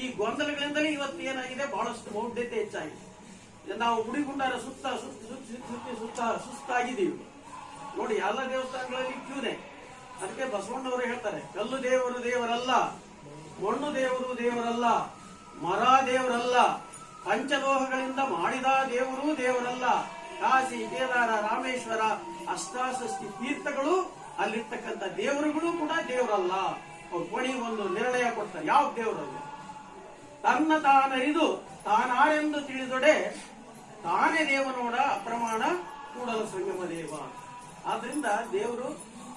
Speaker 8: ಈ ಗೊಂದಲಗಳಿಂದಲೇ ಇವತ್ತು ಏನಾಗಿದೆ, ಬಹಳಷ್ಟು ಮೌಢ್ಯತೆ ಹೆಚ್ಚಾಗಿದೆ. ನಾವು ಗುಡಿಗುಂಡಾರ ಸುತ್ತ ಸುಸ್ತಾಗಿದ್ದೀವಿ ನೋಡಿ. ಎಲ್ಲ ದೇವಸ್ಥಾನಗಳಲ್ಲಿ ಕ್ಯೂನೆ. ಅದಕ್ಕೆ ಬಸವಣ್ಣವರು ಹೇಳ್ತಾರೆ, ಕಲ್ಲು ದೇವರು ದೇವರಲ್ಲ, ಮಣ್ಣು ದೇವರು ದೇವರಲ್ಲ, ಮರ ದೇವರಲ್ಲ, ಪಂಚಲೋಹಗಳಿಂದ ಮಾಡಿದ ದೇವರು ದೇವರಲ್ಲ, ಕಾಶಿ ಕೇದಾರ ರಾಮೇಶ್ವರ ಅಷ್ಟಾಷಷ್ಟಿ ತೀರ್ಥಗಳು ಅಲ್ಲಿರ್ತಕ್ಕಂಥ ದೇವರುಗಳು ಕೂಡ ದೇವರಲ್ಲ. ಅವ್ರು ಕೊನೆಗೆ ಒಂದು ನಿರ್ಣಯ ಕೊಡ್ತಾರೆ, ಯಾವ ದೇವರಲ್ಲ. ತನ್ನ ತಾನರಿದು ತಾನಾರೆಂದು ತಿಳಿದೊಡೆ ತಾನೇ ದೇವನೋಡ ಅಪ್ರಮಾಣ ಕೂಡಲ ಸಂಗಮ ದೇವ. ಆದ್ರಿಂದ ದೇವರು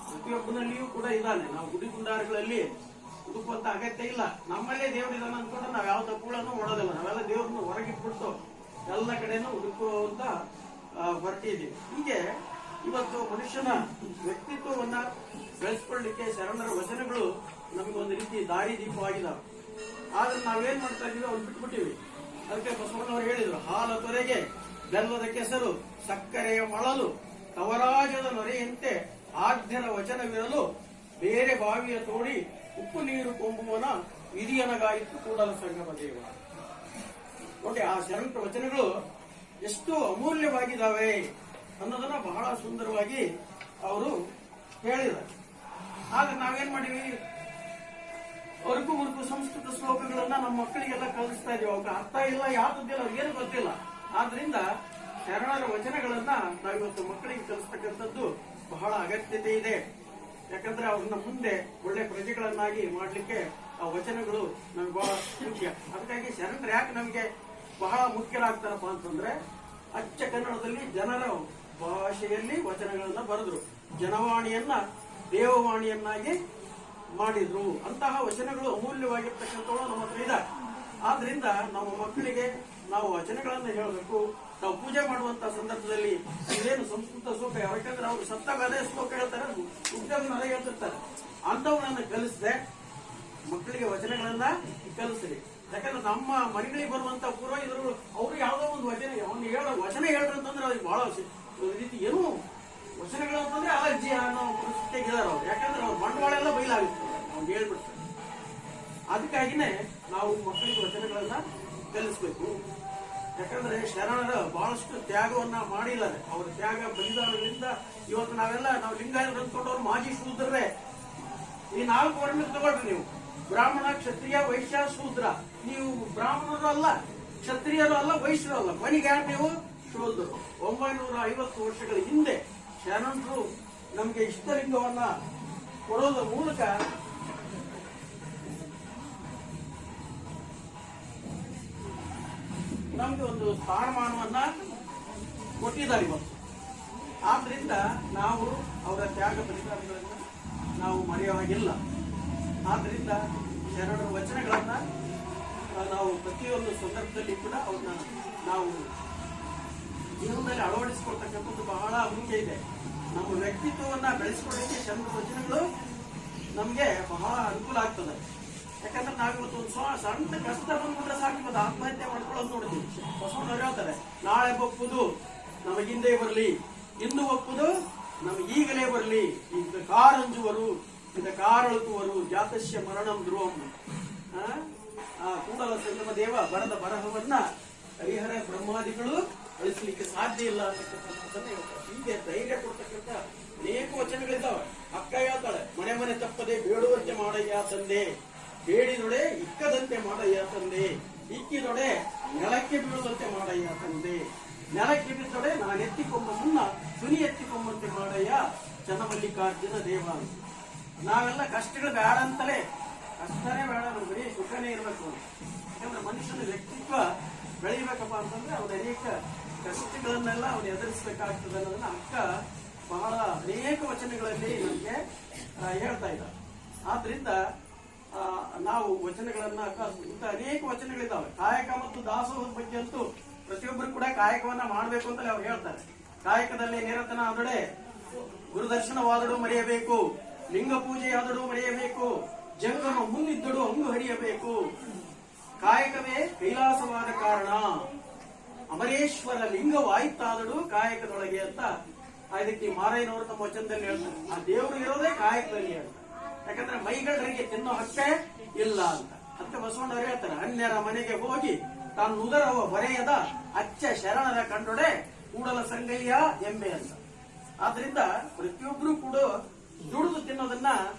Speaker 8: ಪ್ರತಿಯೊಬ್ಬನಲ್ಲಿಯೂ ಕೂಡ ಇದ್ದಾನೆ. ನಾವು ಗುಡಿ ಗುಂಡಾರಗಳಲ್ಲಿ ಹುಡುಕುವಂತ ಅಗತ್ಯ ಇಲ್ಲ. ನಮ್ಮಲ್ಲೇ ದೇವರಿದಾನ ಅಂದ್ಕೊಂಡು ನಾವ್ ಯಾವ ತಪ್ಪುಗಳನ್ನು ಮಾಡೋದಿಲ್ಲ. ನಾವೆಲ್ಲ ದೇವ್ರನ್ನ ಹೊರಗಿಟ್ಬಿಟ್ಟು ಎಲ್ಲ ಕಡೆನೂ ಹುಡುಕುವಂತ ಹೊರಟಿದ್ದೀವಿ. ಹೀಗೆ ಇವತ್ತು ಮನುಷ್ಯನ ವ್ಯಕ್ತಿತ್ವವನ್ನ ಬೆಳೆಸ್ಕೊಳ್ಳಿಕ್ಕೆ ಶರಣರ ವಚನಗಳು ನಮಗೊಂದು ರೀತಿ ದಾರಿ ದೀಪವಾಗಿದ್ದಾವೆ. ಆದ್ರೆ ನಾವೇನ್ ಮಾಡ್ತಾ ಇದೀವಿ, ಅವ್ರು ಬಿಟ್ಬಿಟ್ಟಿವಿ. ಅದಕ್ಕೆ ಬಸವಣ್ಣವರು ಹೇಳಿದ್ರು, ಹಾಲ ತೊರೆಗೆ ಬೆಲ್ಲದ ಕೆಸರು ಸಕ್ಕರೆಯ ಮಳಲು ಕವರಾಜದ ನೊರೆಯಂತೆ ಆಜ್ಞರ ವಚನವಿರಲು ಬೇರೆ ಬಾವಿಯ ತೋಡಿ ಉಪ್ಪು ನೀರು ಕೊಂಬುವನ ವಿಧಿಯನಗಾಯಿತು ಕೂಡಲ ಸಂಗಮ ದೇವ. ನೋಡಿ, ಆ ಶರಣರ ವಚನಗಳು ಎಷ್ಟು ಅಮೂಲ್ಯವಾಗಿದ್ದಾವೆ ಅನ್ನೋದನ್ನ ಬಹಳ ಸುಂದರವಾಗಿ ಅವರು ಹೇಳಿದ್ದಾರೆ. ಆದ್ರೆ ನಾವೇನ್ ಮಾಡಿವಿ, ಅರ್ಕು ಮುರುಕು ಸಂಸ್ಕೃತ ಶ್ಲೋಕಗಳನ್ನ ನಮ್ಮ ಮಕ್ಕಳಿಗೆಲ್ಲ ಕಲಿಸ್ತಾ ಇದೀವಿ. ಅವ್ರಿಗೆ ಅರ್ಥ ಇಲ್ಲ, ಯಾವ್ದಿಲ್ಲ, ಅವ್ರಿಗೇನು ಗೊತ್ತಿಲ್ಲ. ಆದ್ರಿಂದ ಶರಣರ ವಚನಗಳನ್ನ ನಾವಿವತ್ತು ಮಕ್ಕಳಿಗೆ ಕಲಿಸ್ತಕ್ಕಂಥದ್ದು ಬಹಳ ಅಗತ್ಯತೆ ಇದೆ. ಯಾಕಂದ್ರೆ ಅವ್ರನ್ನ ಮುಂದೆ ಒಳ್ಳೆ ಪ್ರಜೆಗಳನ್ನಾಗಿ ಮಾಡ್ಲಿಕ್ಕೆ ಆ ವಚನಗಳು ನಮ್ಗೆ ಬಹಳ ಮುಖ್ಯ. ಅದಕ್ಕಾಗಿ ಶರಣರು ಯಾಕೆ ನಮಗೆ ಬಹಳ ಮುಖ್ಯರಾಗ್ತಾರಪ್ಪ ಅಂತಂದ್ರೆ, ಅಚ್ಚ ಕನ್ನಡದಲ್ಲಿ ಜನರ ಭಾಷೆಯಲ್ಲಿ ವಚನಗಳನ್ನ ಬರೆದ್ರು, ಜನವಾಣಿಯನ್ನ ದೇವವಾಣಿಯನ್ನಾಗಿ ಮಾಡಿದ್ರು. ಅಂತಹ ವಚನಗಳು ಅಮೂಲ್ಯವಾಗಿರ್ತಕ್ಕಂಥವು ನಮ್ಮ ಹತ್ರ ಇದೆ. ಆದ್ರಿಂದ ನಮ್ಮ ಮಕ್ಕಳಿಗೆ ನಾವು ವಚನಗಳನ್ನ ಹೇಳಬೇಕು. ನಾವು ಪೂಜೆ ಮಾಡುವಂತ ಸಂದರ್ಭದಲ್ಲಿ ಇದೇನು ಸಂಸ್ಕೃತ ಶ್ಲೋಕ, ಯಾಕಂದ್ರೆ ಅವರು ಸತ್ತಾಗ ಅದೇ ಶ್ಲೋಕ ಹೇಳ್ತಾರೆ, ಉದ್ಯೋಗನ ಹೇಳ್ತಿರ್ತಾರೆ. ಅಂತವುಗಳನ್ನ ಕಲಿಸದೆ ಮಕ್ಕಳಿಗೆ ವಚನಗಳನ್ನ ಕಲಿಸ್ರಿ. ಯಾಕಂದ್ರೆ ನಮ್ಮ ಮನೆಗಳಿಗೆ ಬರುವಂತ ಪೂರ್ವಜರು ಅವರು ಯಾವ್ದೋ ಒಂದು ವಚನ ಹೇಳ್ರಂತಂದ್ರೆ ಅವ್ರಿಗೆ ಬಹಳ ರೀತಿ ಏನು ವಚನಗಳು ಅಂತಂದ್ರೆ ಅಲರ್ಜಿ ಅನ್ನೋ ಪರಿಸ್ಥಿತಿಗೆ ಇದಾರೆ ಅವ್ರು. ಯಾಕಂದ್ರೆ ಅವ್ರ ಬಂಡವಾಳ ಎಲ್ಲ ಬಯಲಾಗುತ್ತೆ, ಅವ್ರು ಹೇಳ್ಬಿಡ್ತಾರೆ. ಅದಕ್ಕಾಗಿನೇ ನಾವು ಮಕ್ಕಳಿಗೆ ವಚನಗಳನ್ನ ಕಲಿಸ್ಬೇಕು. ಯಾಕಂದ್ರೆ ಶರಣರ ಬಹಳಷ್ಟು ತ್ಯಾಗವನ್ನ ಮಾಡಿದ್ದಾರೆ. ಅವರ ತ್ಯಾಗ ಬಲಿದಾನದಿಂದ ಇವತ್ತು ನಾವು ಲಿಂಗಾಯತ ಅಂದ್ಕೊಂಡವ್ರು ಮಾಜಿ ಶೂದ್ರರೇ. ಈ 4 ವರ್ಣ ತಗೊಳ್ರಿ ನೀವು, ಬ್ರಾಹ್ಮಣ, ಕ್ಷತ್ರಿಯ, ವೈಶ್ಯ, ಶೂದ್ರ. ನೀವು ಬ್ರಾಹ್ಮಣರು ಅಲ್ಲ, ಕ್ಷತ್ರಿಯರು ಅಲ್ಲ, ವೈಶ್ಯರು ಅಲ್ಲ, ಮನೆಗೆ ನೀವು ಶೂದ್ರರು. 950 ವರ್ಷಗಳ ಹಿಂದೆ ಶರಣರು ನಮ್ಗೆ ಇಷ್ಟಲಿಂಗವನ್ನ ಕೊಡೋದ್ರ ಮೂಲಕ ನಮ್ಗೆ ಒಂದು ಸ್ಥಾನಮಾನವನ್ನ ಕೊಟ್ಟಿದ್ದಾರೆ ಇವತ್ತು. ಆದ್ರಿಂದ ನಾವು ಅವರ ತ್ಯಾಗ ಬಲಿದಾನಗಳನ್ನ ನಾವು ಮರೆಯೋ ಹಾಗಿಲ್ಲ. ಆದ್ರಿಂದ ಶರಣರ ವಚನಗಳನ್ನ ನಾವು ಪ್ರತಿಯೊಂದು ಸಂದರ್ಭದಲ್ಲಿ ಕೂಡ ಅವನ್ನ ನಾವು ಜೀವನದಲ್ಲಿ ಅಳವಡಿಸಿಕೊಳ್ತಕ್ಕಂಥದ್ದು ಬಹಳ ಮುಖ್ಯ ಇದೆ. ನಮ್ಮ ವ್ಯಕ್ತಿತ್ವವನ್ನ ಬೆಳೆಸ್ಕೊಳ್ಳಿಕ್ಕೆ ಶರಣರ ವಚನಗಳು ನಮ್ಗೆ ಬಹಳ ಅನುಕೂಲ ಆಗ್ತದೆ. ಯಾಕಂದ್ರೆ ನಾವಿವತ್ತು ಒಂದು ಸಣ್ಣ ಕಷ್ಟ ಬಂದ್ಬಿಟ್ರೆ ಸಾಕು, ಇವತ್ತು ಆತ್ಮಹತ್ಯೆ ಮಾಡ್ಕೊಳ್ಳೋದು ನೋಡ್ತೀವಿ. ಬಸವಣ್ಣವ್ರು ಹೇಳ್ತಾರೆ, ನಾಳೆ ಒಪ್ಪುದು ನಮಗಿಂದೇ ಬರಲಿ, ಇಂದು ಒಪ್ಪುದು ನಮಗೀಗಲೇ ಬರಲಿ, ಈಗ ಕಾರಂಜುವರು ಇದ ಕಾರಳುಕುವರು ಜಾತಸ್ಯ ಮರಣಂ ಧ್ರುವಂ. ಕೂಡಲ ಸಂಗಮ ದೇವ ಬರದ ಬರಹವನ್ನ ಹರಿಹರ ಬ್ರಹ್ಮಾದಿಗಳು ಅಳಿಸ್ಲಿಕ್ಕೆ ಸಾಧ್ಯ ಇಲ್ಲ ಅಂತಕ್ಕಂಥ ಹೀಗೆ ಧೈರ್ಯ ಕೊಡ್ತಕ್ಕಂಥ ಅನೇಕ ವಚನಗಳಿದ್ದಾವೆ. ಅಕ್ಕ ಹೇಳ್ತಾಳೆ, ಮನೆ ಮನೆ ತಪ್ಪದೆ ಬೇಡುವಂತೆ ಮಾಡಯ್ಯ ತಂದೆ, ಬೇಡಿದೊಡೆ ಇಕ್ಕದಂತೆ ಮಾಡಯ್ಯ ತಂದೆ, ಇಕ್ಕಿದೊಡೆ ನೆಲಕ್ಕೆ ಬೀಳುವಂತೆ ಮಾಡಯ್ಯ ತಂದೆ, ನೆಲಕ್ಕೆ ಬಿದ್ದೊಡೆ ನಾನು ಎತ್ತಿಕೊಂಬ ಮುನ್ನ ಸುನಿ ಎತ್ತಿಕೊಂಬಂತೆ ಮಾಡಯ್ಯ ಚನ್ನಮಲ್ಲಿಕಾರ್ಜುನ ದೇವ. ನಾವೆಲ್ಲ ಕಷ್ಟಗಳು ಬೇಡ ಅಂತಲೇ, ಕಷ್ಟನೇ ಬೇಡ, ನಮ್ಗೆ ಬರೀ ಸುಖನೇ ಇರಬೇಕು. ಯಾಕಂದ್ರೆ ಮನುಷ್ಯನ ವ್ಯಕ್ತಿತ್ವ ಬೆಳಿಬೇಕಪ್ಪ ಅಂತಂದ್ರೆ ಅವ್ರ ಅನೇಕ ಕಷ್ಟಗಳನ್ನೆಲ್ಲ ಅವ್ನು ಎದುರಿಸಬೇಕಾಗ್ತದೆ ಅನ್ನೋದನ್ನ ಅಕ್ಕ ಬಹಳ ಅನೇಕ ವಚನಗಳಲ್ಲಿ ನಮ್ಗೆ ಹೇಳ್ತಾ ಇದ್ದಾರೆ. ಆದ್ರಿಂದ ನಾವು ವಚನಗಳನ್ನ ಇಂಥ ಅನೇಕ ವಚನಗಳಿದ್ದಾವೆ. ಕಾಯಕ ಮತ್ತು ದಾಸೋಹದ ಬಗ್ಗೆ ಅಂತೂ ಪ್ರತಿಯೊಬ್ಬರು ಕೂಡ ಕಾಯಕವನ್ನ ಮಾಡಬೇಕು ಅಂತಲೇ ಅವ್ರು ಹೇಳ್ತಾರೆ. ಕಾಯಕದಲ್ಲಿ ನಿರತನ ಆದೊಡೆ ಗುರುದರ್ಶನವಾದಡು ಮರೆಯಬೇಕು, ಲಿಂಗ ಪೂಜೆಯಾದಡು ಮರೆಯಬೇಕು, ಜಂಗಮ ಮುಂದಿದ್ದಡು ಅಂಗು ಹರಿಯಬೇಕು, ಕಾಯಕವೇ ಕೈಲಾಸವಾದ ಕಾರಣ, ಅಮರೇಶ್ವರ ಲಿಂಗವಾಯ್ತಾದಡು ಕಾಯಕದೊಳಗೆ ಅಂತ ಇದಕ್ಕೆ ಮಾರಯ್ಯನವರು ತಮ್ಮ ವಚನದಲ್ಲಿ ಹೇಳ್ತಾರೆ. ಆ ದೇವರು ಇರೋದೇ ಕಾಯಕದಲ್ಲಿ ಹೇಳ್ತಾರೆ. ಯಾಕಂದ್ರೆ ಮೈಗಳರಿಗೆ ತಿನ್ನೋ ಹಕ್ಕೆ ಇಲ್ಲ ಅಂತ. ಅದಕ್ಕೆ ಬಸವಣ್ಣವ್ರು ಹೇಳ್ತಾರೆ, ಅನ್ಯರ ಮನೆಗೆ ಹೋಗಿ ತಾನು ಉದರವ ಬರೆಯದ ಅಚ್ಚ ಶರಣರ ಕಂಡೊಡೆ ಕೂಡಲ ಸಂಗಯ್ಯ ಎಮ್ಮೆ ಅಂತ. ಆದ್ರಿಂದ ಪ್ರತಿಯೊಬ್ರು ಕೂಡ ದುಡಿದು ತಿನ್ನೋದನ್ನ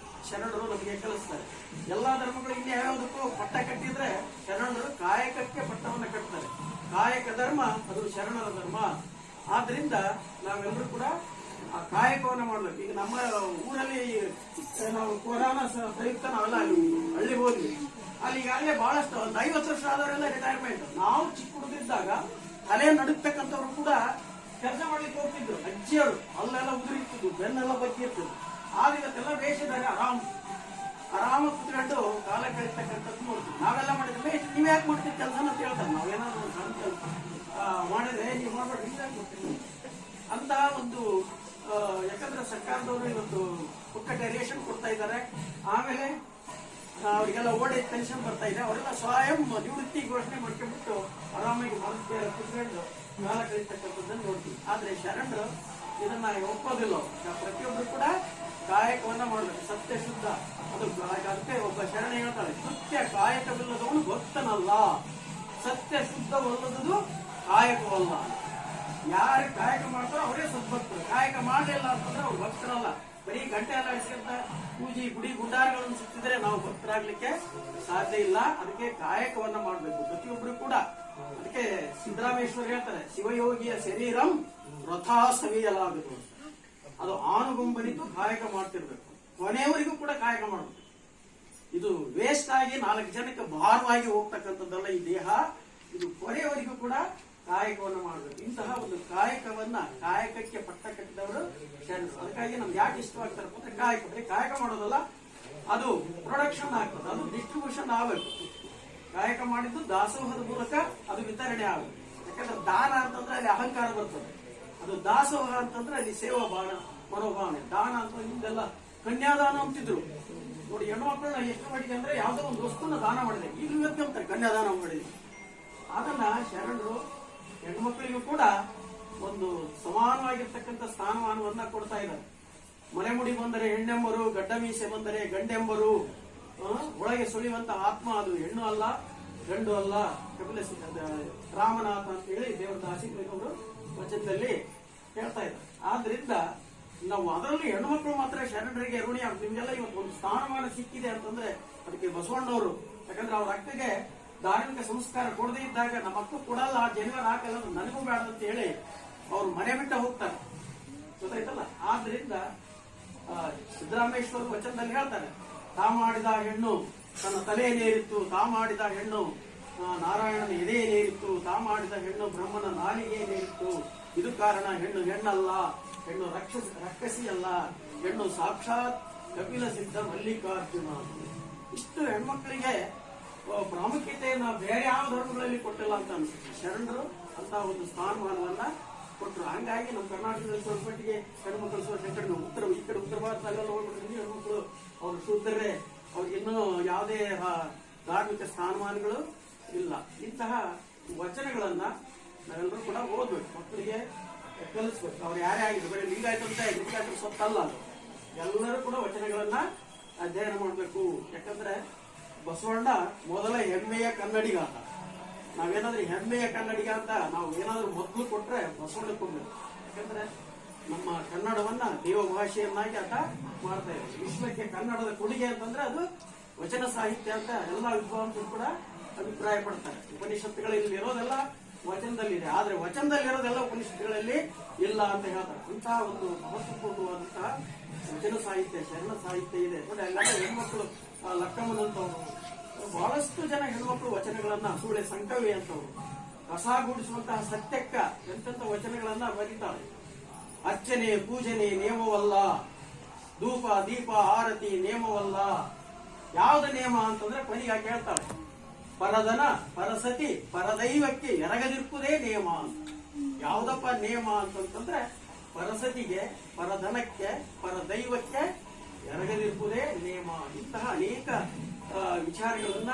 Speaker 8: ಶರಣರು ನಮಗೆ ಕಲಿಸ್ತಾರೆ. ಎಲ್ಲಾ ಧರ್ಮಗಳು ಇನ್ನೇ ಯಾವುದಕ್ಕೂ ಪಟ್ಟ ಕಟ್ಟಿದ್ರೆ ಶರಣರು ಕಾಯಕಕ್ಕೆ ಪಟ್ಟವನ್ನ ಕಟ್ತಾರೆ. ಕಾಯಕ ಧರ್ಮ ಅದು ಶರಣರ ಧರ್ಮ. ಆದ್ರಿಂದ ನಾವೆಲ್ಲರೂ ಕೂಡ ಆ ಕಾಯಕವನ್ನ ಮಾಡ್ಬೇಕು. ಈಗ ನಮ್ಮ ಊರಲ್ಲಿ ನಾವು ಕೊರೋನಾ ಪ್ರಯುಕ್ತ ನಾವೆಲ್ಲ ಹಳ್ಳಿ ಹೋದ್ವಿ. ಅಲ್ಲಿ ಈಗಾಗಲೇ ಬಹಳಷ್ಟು ಒಂದು 50 ವರ್ಷ ಆದವರೆಲ್ಲ ರಿಟೈರ್ಮೆಂಟ್. ನಾವು ಚಿಕ್ಕ ಹುಡುಗಿದ್ದಾಗ ತಲೆ ನಡುಕ್ತಕ್ಕಂಥವ್ರು ಕೂಡ ಕೆಲಸ ಮಾಡ್ಲಿಕ್ಕೆ ಹೋಗ್ತಿದ್ರು. ಅಜ್ಜಿಯವರು ಅಲ್ಲೆಲ್ಲ ಉದುರಿರ್ತಿದ್ರು, ಬೆನ್ನೆಲ್ಲ ಬಗ್ಗಿರ್ತಿದ್ರು. ಆಗ ಇವತ್ತೆಲ್ಲ ಬೇಷದಾಗ ಆರಾಮ್ ಆರಾಮ ಕುತ್ಕೊಂಡು ಕಾಲ ಕಳಿಸ್ತಕ್ಕಂಥದ್ದು ನೋಡ್ತೀವಿ. ನಾವೆಲ್ಲ ಮಾಡಿದ್ರೆ ನೀವ್ ಯಾಕೆ ಮಾಡ್ತೀವಿ ಕೆಲಸ ಅಂತ ಹೇಳ್ತಾರೆ. ನಾವೇನಾದ್ರು ಒಂದು ಸಣ್ಣ ಕೆಲಸ ಮಾಡಿದ್ರೆ ನೀವು ಮಾಡ್ಬೇಡ್ರಿ ಹಿಂಗಾಗಿ ಮಾಡ್ತೀವಿ ಅಂತ ಒಂದು ಯಾಕಂದ್ರೆ ಸರ್ಕಾರದವರು ಇವತ್ತು ಪುಕ್ಕಟೆ ರೇಷನ್ ಕೊಡ್ತಾ ಇದ್ದಾರೆ. ಆಮೇಲೆ ಅವರಿಗೆಲ್ಲ ಓಡಿ ಪೆನ್ಷನ್ ಬರ್ತಾ ಇದೆ. ಅವರೆಲ್ಲ ಸ್ವಯಂ ನಿವೃತ್ತಿ ಘೋಷಣೆ ಮಾಡ್ಕೊಂಡ್ಬಿಟ್ಟು ಆರಾಮಾಗಿ ಮನಸ್ಸು ಕುತ್ಕೊಂಡು ಕಾಲ ಕಳಿಸ್ತಕ್ಕಂಥದ್ದನ್ನು ನೋಡ್ತೀವಿ. ಆದ್ರೆ ಶರಣರು ಇದನ್ನ ಒಪ್ಪೋದಿಲ್ಲ. ಪ್ರತಿಯೊಬ್ಬರು ಕೂಡ ಕಾಯಕವನ್ನ ಮಾಡಬೇಕು, ಸತ್ಯ ಶುದ್ಧ. ಅದು ಅದಕ್ಕೆ ಒಬ್ಬ ಶರಣ ಹೇಳ್ತಾಳೆ, ಸತ್ಯ ಕಾಯಕವಿಲ್ಲದವನು ಭಕ್ತನಲ್ಲ, ಸತ್ಯ ಶುದ್ಧವಲ್ಲದದು ಕಾಯಕವಲ್ಲ. ಯಾರು ಕಾಯಕ ಮಾಡ್ತಾರೋ ಅವರೇ ಸದ್ಭಕ್ತರು. ಕಾಯಕ ಮಾಡಲಿಲ್ಲ ಅಂತಂದ್ರೆ ಅವ್ರು ಭಕ್ತರಲ್ಲ. ಬರೀ ಗಂಟೆ ಎಲ್ಲ ಇಡ್ಸ್ಕೊಂತ ಪೂಜಿ ಗುಡಿ ಗುಂಡಾರಗಳನ್ನು ಸುತ್ತಿದ್ರೆ ನಾವು ಭಕ್ತರಾಗ್ಲಿಕ್ಕೆ ಸಾಧ್ಯ ಇಲ್ಲ. ಅದಕ್ಕೆ ಕಾಯಕವನ್ನ ಮಾಡಬೇಕು ಪ್ರತಿಯೊಬ್ಬರು ಕೂಡ. ಅದಕ್ಕೆ ಸಿದ್ದರಾಮೇಶ್ವರ ಹೇಳ್ತಾರೆ, ಶಿವಯೋಗಿಯ ಶರೀರಂ ರಥಾ ಸವಿಯಲಾಗದು. ಅದು ಆನುಗುಂಬನಿತು ಕಾಯಕ ಮಾಡ್ತಿರ್ಬೇಕು, ಕೊನೆಯವರಿಗೂ ಕೂಡ ಕಾಯಕ ಮಾಡಬೇಕು. ಇದು ವೇಸ್ಟ್ ಆಗಿ 4 ಜನಕ್ಕೆ ಭಾರವಾಗಿ ಹೋಗ್ತಕ್ಕಂಥದ್ದಲ್ಲ ಈ ದೇಹ. ಇದು ಕೊನೆಯವರಿಗೂ ಕೂಡ ಕಾಯಕವನ್ನು ಮಾಡಬೇಕು. ಇಂತಹ ಒಂದು ಕಾಯಕಕ್ಕೆ ಪಟ್ಟ ಕಟ್ಟಿದವರು ಶರಣರು. ಅದಕ್ಕಾಗಿ ನಮ್ಗೆ ಯಾಕೆ ಇಷ್ಟವಾಗ್ತಾರಪ್ಪ ಅಂದ್ರೆ ಕಾಯಕ ಮಾಡೋದಲ್ಲ, ಅದು ಪ್ರೊಡಕ್ಷನ್ ಆಗ್ತದೆ, ಅದು ಡಿಸ್ಟ್ರಿಬ್ಯೂಷನ್ ಆಗಬೇಕು. ಕಾಯಕ ಮಾಡಿದ್ದು ದಾಸೋಹದ ಮೂಲಕ ಅದು ವಿತರಣೆ ಆಗಬೇಕು. ಯಾಕಂದ್ರೆ ದಾನ ಅಂತಂದ್ರೆ ಅಲ್ಲಿ ಅಹಂಕಾರ ಬರ್ತದೆ, ಅದು ದಾಸೋಹ ಅಂತಂದ್ರೆ ಅಲ್ಲಿ ಸೇವಾ ಮನೋಭಾವನೆ. ದಾನ ಅಂತ ಹಿಂದೆಲ್ಲ ಕನ್ಯಾದಾನ ಅಂತಿದ್ರು ನೋಡಿ. ಹೆಣ್ಮಕ್ಳನ್ನ ಎಷ್ಟು ಮಟ್ಟಿಗೆ ಅಂದ್ರೆ ಯಾವ್ದೋ ಒಂದು ವಸ್ತುನ ದಾನ ಮಾಡಿದೆ, ಈಗಲೂ ಇವತ್ತು ಅಂತಾರೆ ಕನ್ಯಾದಾನ ಮಾಡಿದೆ. ಅದನ್ನ ಶರಣರು ಹೆಣ್ಮಕ್ಳಿಗೂ ಕೂಡ ಒಂದು ಸಮಾನವಾಗಿರ್ತಕ್ಕಂಥ ಸ್ಥಾನಮಾನವನ್ನ ಕೊಡ್ತಾ ಇದ್ದಾರೆ. ಮನೆ ಮುಡಿ ಬಂದರೆ ಹೆಣ್ಣೆಂಬರು, ಗಡ್ಡ ಮೀಸೆ ಬಂದರೆ ಗಂಡೆಂಬರು. ಒಳಗೆ ಸುಳಿಯುವಂತ ಆತ್ಮ ಅದು ಹೆಣ್ಣು ಅಲ್ಲ, ಗಂಡು ಅಲ್ಲ. ಕಪಿಲ ರಾಮನಾಥ ಅಂತ ಹೇಳಿ ದೇವದಾಸಿಗಳು ವಚನದಲ್ಲಿ ಹೇಳ್ತಾ ಇದ್ದಾರೆ. ಆದ್ರಿಂದ ನಾವು ಅದರಲ್ಲಿ ಹೆಣ್ಣುಮಕ್ಕಳು ಮಾತ್ರ ಶರಣರಿಗೆ ಋಣಿ. ನಿಮ್ಗೆಲ್ಲ ಇವತ್ತು ಒಂದು ಸ್ಥಾನಮಾನ ಸಿಕ್ಕಿದೆ ಅಂತಂದ್ರೆ ಅದಕ್ಕೆ ಬಸವಣ್ಣವರು. ಯಾಕಂದ್ರೆ ಅವ್ರ ಅಕ್ಕಗೆ ಧಾರ್ಮಿಕ ಸಂಸ್ಕಾರ ಕೊಡದೇ ಇದ್ದಾಗ ನಮ್ಮ ಅಕ್ಕ ಕೊಡಲ್ಲ, ಜನವರ ಹಾಕಲ್ಲ, ನನಗೂ ಬೇಡ ಅಂತ ಹೇಳಿ ಅವ್ರು ಮನೆ ಬಿಟ್ಟ ಹೋಗ್ತಾರೆ, ಗೊತ್ತಾಯ್ತಲ್ಲ. ಆದ್ರಿಂದ ಸಿದ್ದರಾಮೇಶ್ವರ ವಚನದಲ್ಲಿ ಹೇಳ್ತಾರೆ, ತಾ ಮಾಡಿದ ಹೆಣ್ಣು ತನ್ನ ತಲೆಯನ್ನೇರಿತ್ತು, ತಾ ಮಾಡಿದ ಹೆಣ್ಣು ನಾರಾಯಣನ ಎದೆಯನ್ನೇರಿತ್ತು, ತಾ ಮಾಡಿದ ಹೆಣ್ಣು ಬ್ರಹ್ಮನ ನಾಲಿಗೆಯನ್ನೇರಿತ್ತು. ಇದು ಕಾರಣ ಹೆಣ್ಣು ಹೆಣ್ಣಲ್ಲ, ಹೆಣ್ಣು ರಕ್ಕಸಿ ಅಲ್ಲ, ಹೆಣ್ಣು ಸಾಕ್ಷಾತ್ ಕಪಿಲ ಸಿದ್ಧ ಮಲ್ಲಿಕಾರ್ಜುನ. ಇಷ್ಟು ಹೆಣ್ಮಕ್ಳಿಗೆ ಪ್ರಾಮುಖ್ಯತೆಯನ್ನ ಬೇರೆ ಯಾವ ಧರ್ಮಗಳಲ್ಲಿ ಕೊಟ್ಟಿಲ್ಲ ಅಂತ ಅನ್ಸುತ್ತೆ. ಶರಣರು ಅಂತ ಒಂದು ಸ್ಥಾನಮಾನವನ್ನ ಕೊಟ್ಟರು. ಹಂಗಾಗಿ ನಮ್ಮ ಕರ್ನಾಟಕದಲ್ಲಿ ಸ್ವಲ್ಪ ಮಟ್ಟಿಗೆ ಹೆಣ್ಮಕ್ಳು ಸ್ವಲ್ಪ ಈ ಕಡೆ ಉತ್ತರ ಭಾರತದಲ್ಲೆಲ್ಲ ಹೋಗ್ಬಿಟ್ರೆ ಹೆಣ್ಮಕ್ಳು ಅವ್ರು ಶೂದ್ರರೇ, ಅವ್ರಿಗಿನ್ನೂ ಯಾವುದೇ ಧಾರ್ಮಿಕ ಸ್ಥಾನಮಾನಗಳು ಇಲ್ಲ. ಇಂತಹ ವಚನಗಳನ್ನ ನಾವೆಲ್ಲರೂ ಕೂಡ ಓದ್ಬೇಕು, ಮಕ್ಕಳಿಗೆ ಕಲಿಸ್ಬೇಕು. ಅವ್ರು ಯಾರೇ ಆಗಿದ್ರು, ಬರೀ ಲಿಂಗಾಯತ ಅಂತ ಲಿಂಗಾಯತ ಸೊತ್ತಲ್ಲ, ಅದು ಎಲ್ಲರೂ ಕೂಡ ವಚನಗಳನ್ನ ಅಧ್ಯಯನ ಮಾಡಬೇಕು. ಯಾಕಂದ್ರೆ ಬಸವಣ್ಣ ಮೊದಲ ಹೆಮ್ಮೆಯ ಕನ್ನಡಿಗ ಅಂತ. ನಾವೇನಾದ್ರೂ ಹೆಮ್ಮೆಯ ಕನ್ನಡಿಗ ಅಂತ ನಾವು ಏನಾದ್ರೂ ಮೊದಲು ಕೊಟ್ರೆ ಬಸವಣ್ಣ ಕೊಡ್ಬೇಕು. ಯಾಕಂದ್ರೆ ನಮ್ಮ ಕನ್ನಡವನ್ನ ದೇವ ಭಾಷೆಯನ್ನಾಗಿ ಆತ ಮಾಡ್ತಾ ಇದ್ದಾರೆ. ವಿಶ್ವಕ್ಕೆ ಕನ್ನಡದ ಕೊಡುಗೆ ಅಂತಂದ್ರೆ ಅದು ವಚನ ಸಾಹಿತ್ಯ ಅಂತ ಎಲ್ಲ ವಿದ್ವಾಂಸರು ಕೂಡ ಅಭಿಪ್ರಾಯ ಪಡ್ತಾರೆ. ಉಪನಿಷತ್ತುಗಳಲ್ಲಿ ಇರೋದೆಲ್ಲ ವಚನದಲ್ಲಿದೆ, ಆದ್ರೆ ವಚನದಲ್ಲಿರೋದೆಲ್ಲ ಉಪನಿಷತ್ತುಗಳಲ್ಲಿ ಇಲ್ಲ ಅಂತ ಹೇಳ್ತಾರೆ. ಅಂತಹ ಒಂದು ಮಹತ್ವಪೂರ್ಣವಾದಂತಹ ವಚನ ಸಾಹಿತ್ಯ, ಶರಣ ಸಾಹಿತ್ಯ ಇದೆ ನೋಡಿ. ಅಲ್ಲೆಲ್ಲ ಹೆಣ್ಮಕ್ಳು ಲಕ್ಕಮ್ಮನಂತವ್ರು, ಬಹಳಷ್ಟು ಜನ ಹೆಣ್ಮಕ್ಳು ವಚನಗಳನ್ನ, ಸೂಳೆ ಸಂಕವಿ ಅಂತವ್ರು ಕಸಾಗೂಡಿಸುವಂತಹ ಸತ್ಯಕ್ಕ ಎಂತೆಂತ ವಚನಗಳನ್ನ ಬರೀತಾರೆ. ಅರ್ಚನೆ ಪೂಜನೆ ನೇಮವಲ್ಲ, ಧೂಪ ದೀಪ ಆರತಿ ನೇಮವಲ್ಲ. ಯಾವ್ದ ನೇಮ ಅಂತಂದ್ರೆ ಕೊನೆಗೆ ಕೇಳ್ತಾಳೆ, ಪರದನ ಪರಸತಿ ಪರದೈವಕ್ಕೆ ಎರಗದಿರ್ಪುದೇ ನೇಮ ಅಂತ. ಯಾವ್ದಪ್ಪ ನೇಮ ಅಂತಂದ್ರೆ ಪರಸತಿಗೆ, ಪರಧನಕ್ಕೆ, ಪರದೈವಕ್ಕೆ ಎರಗದಿರ್ಪುದೇ ನೇಮ. ಇಂತಹ ಅನೇಕ ವಿಚಾರಗಳನ್ನ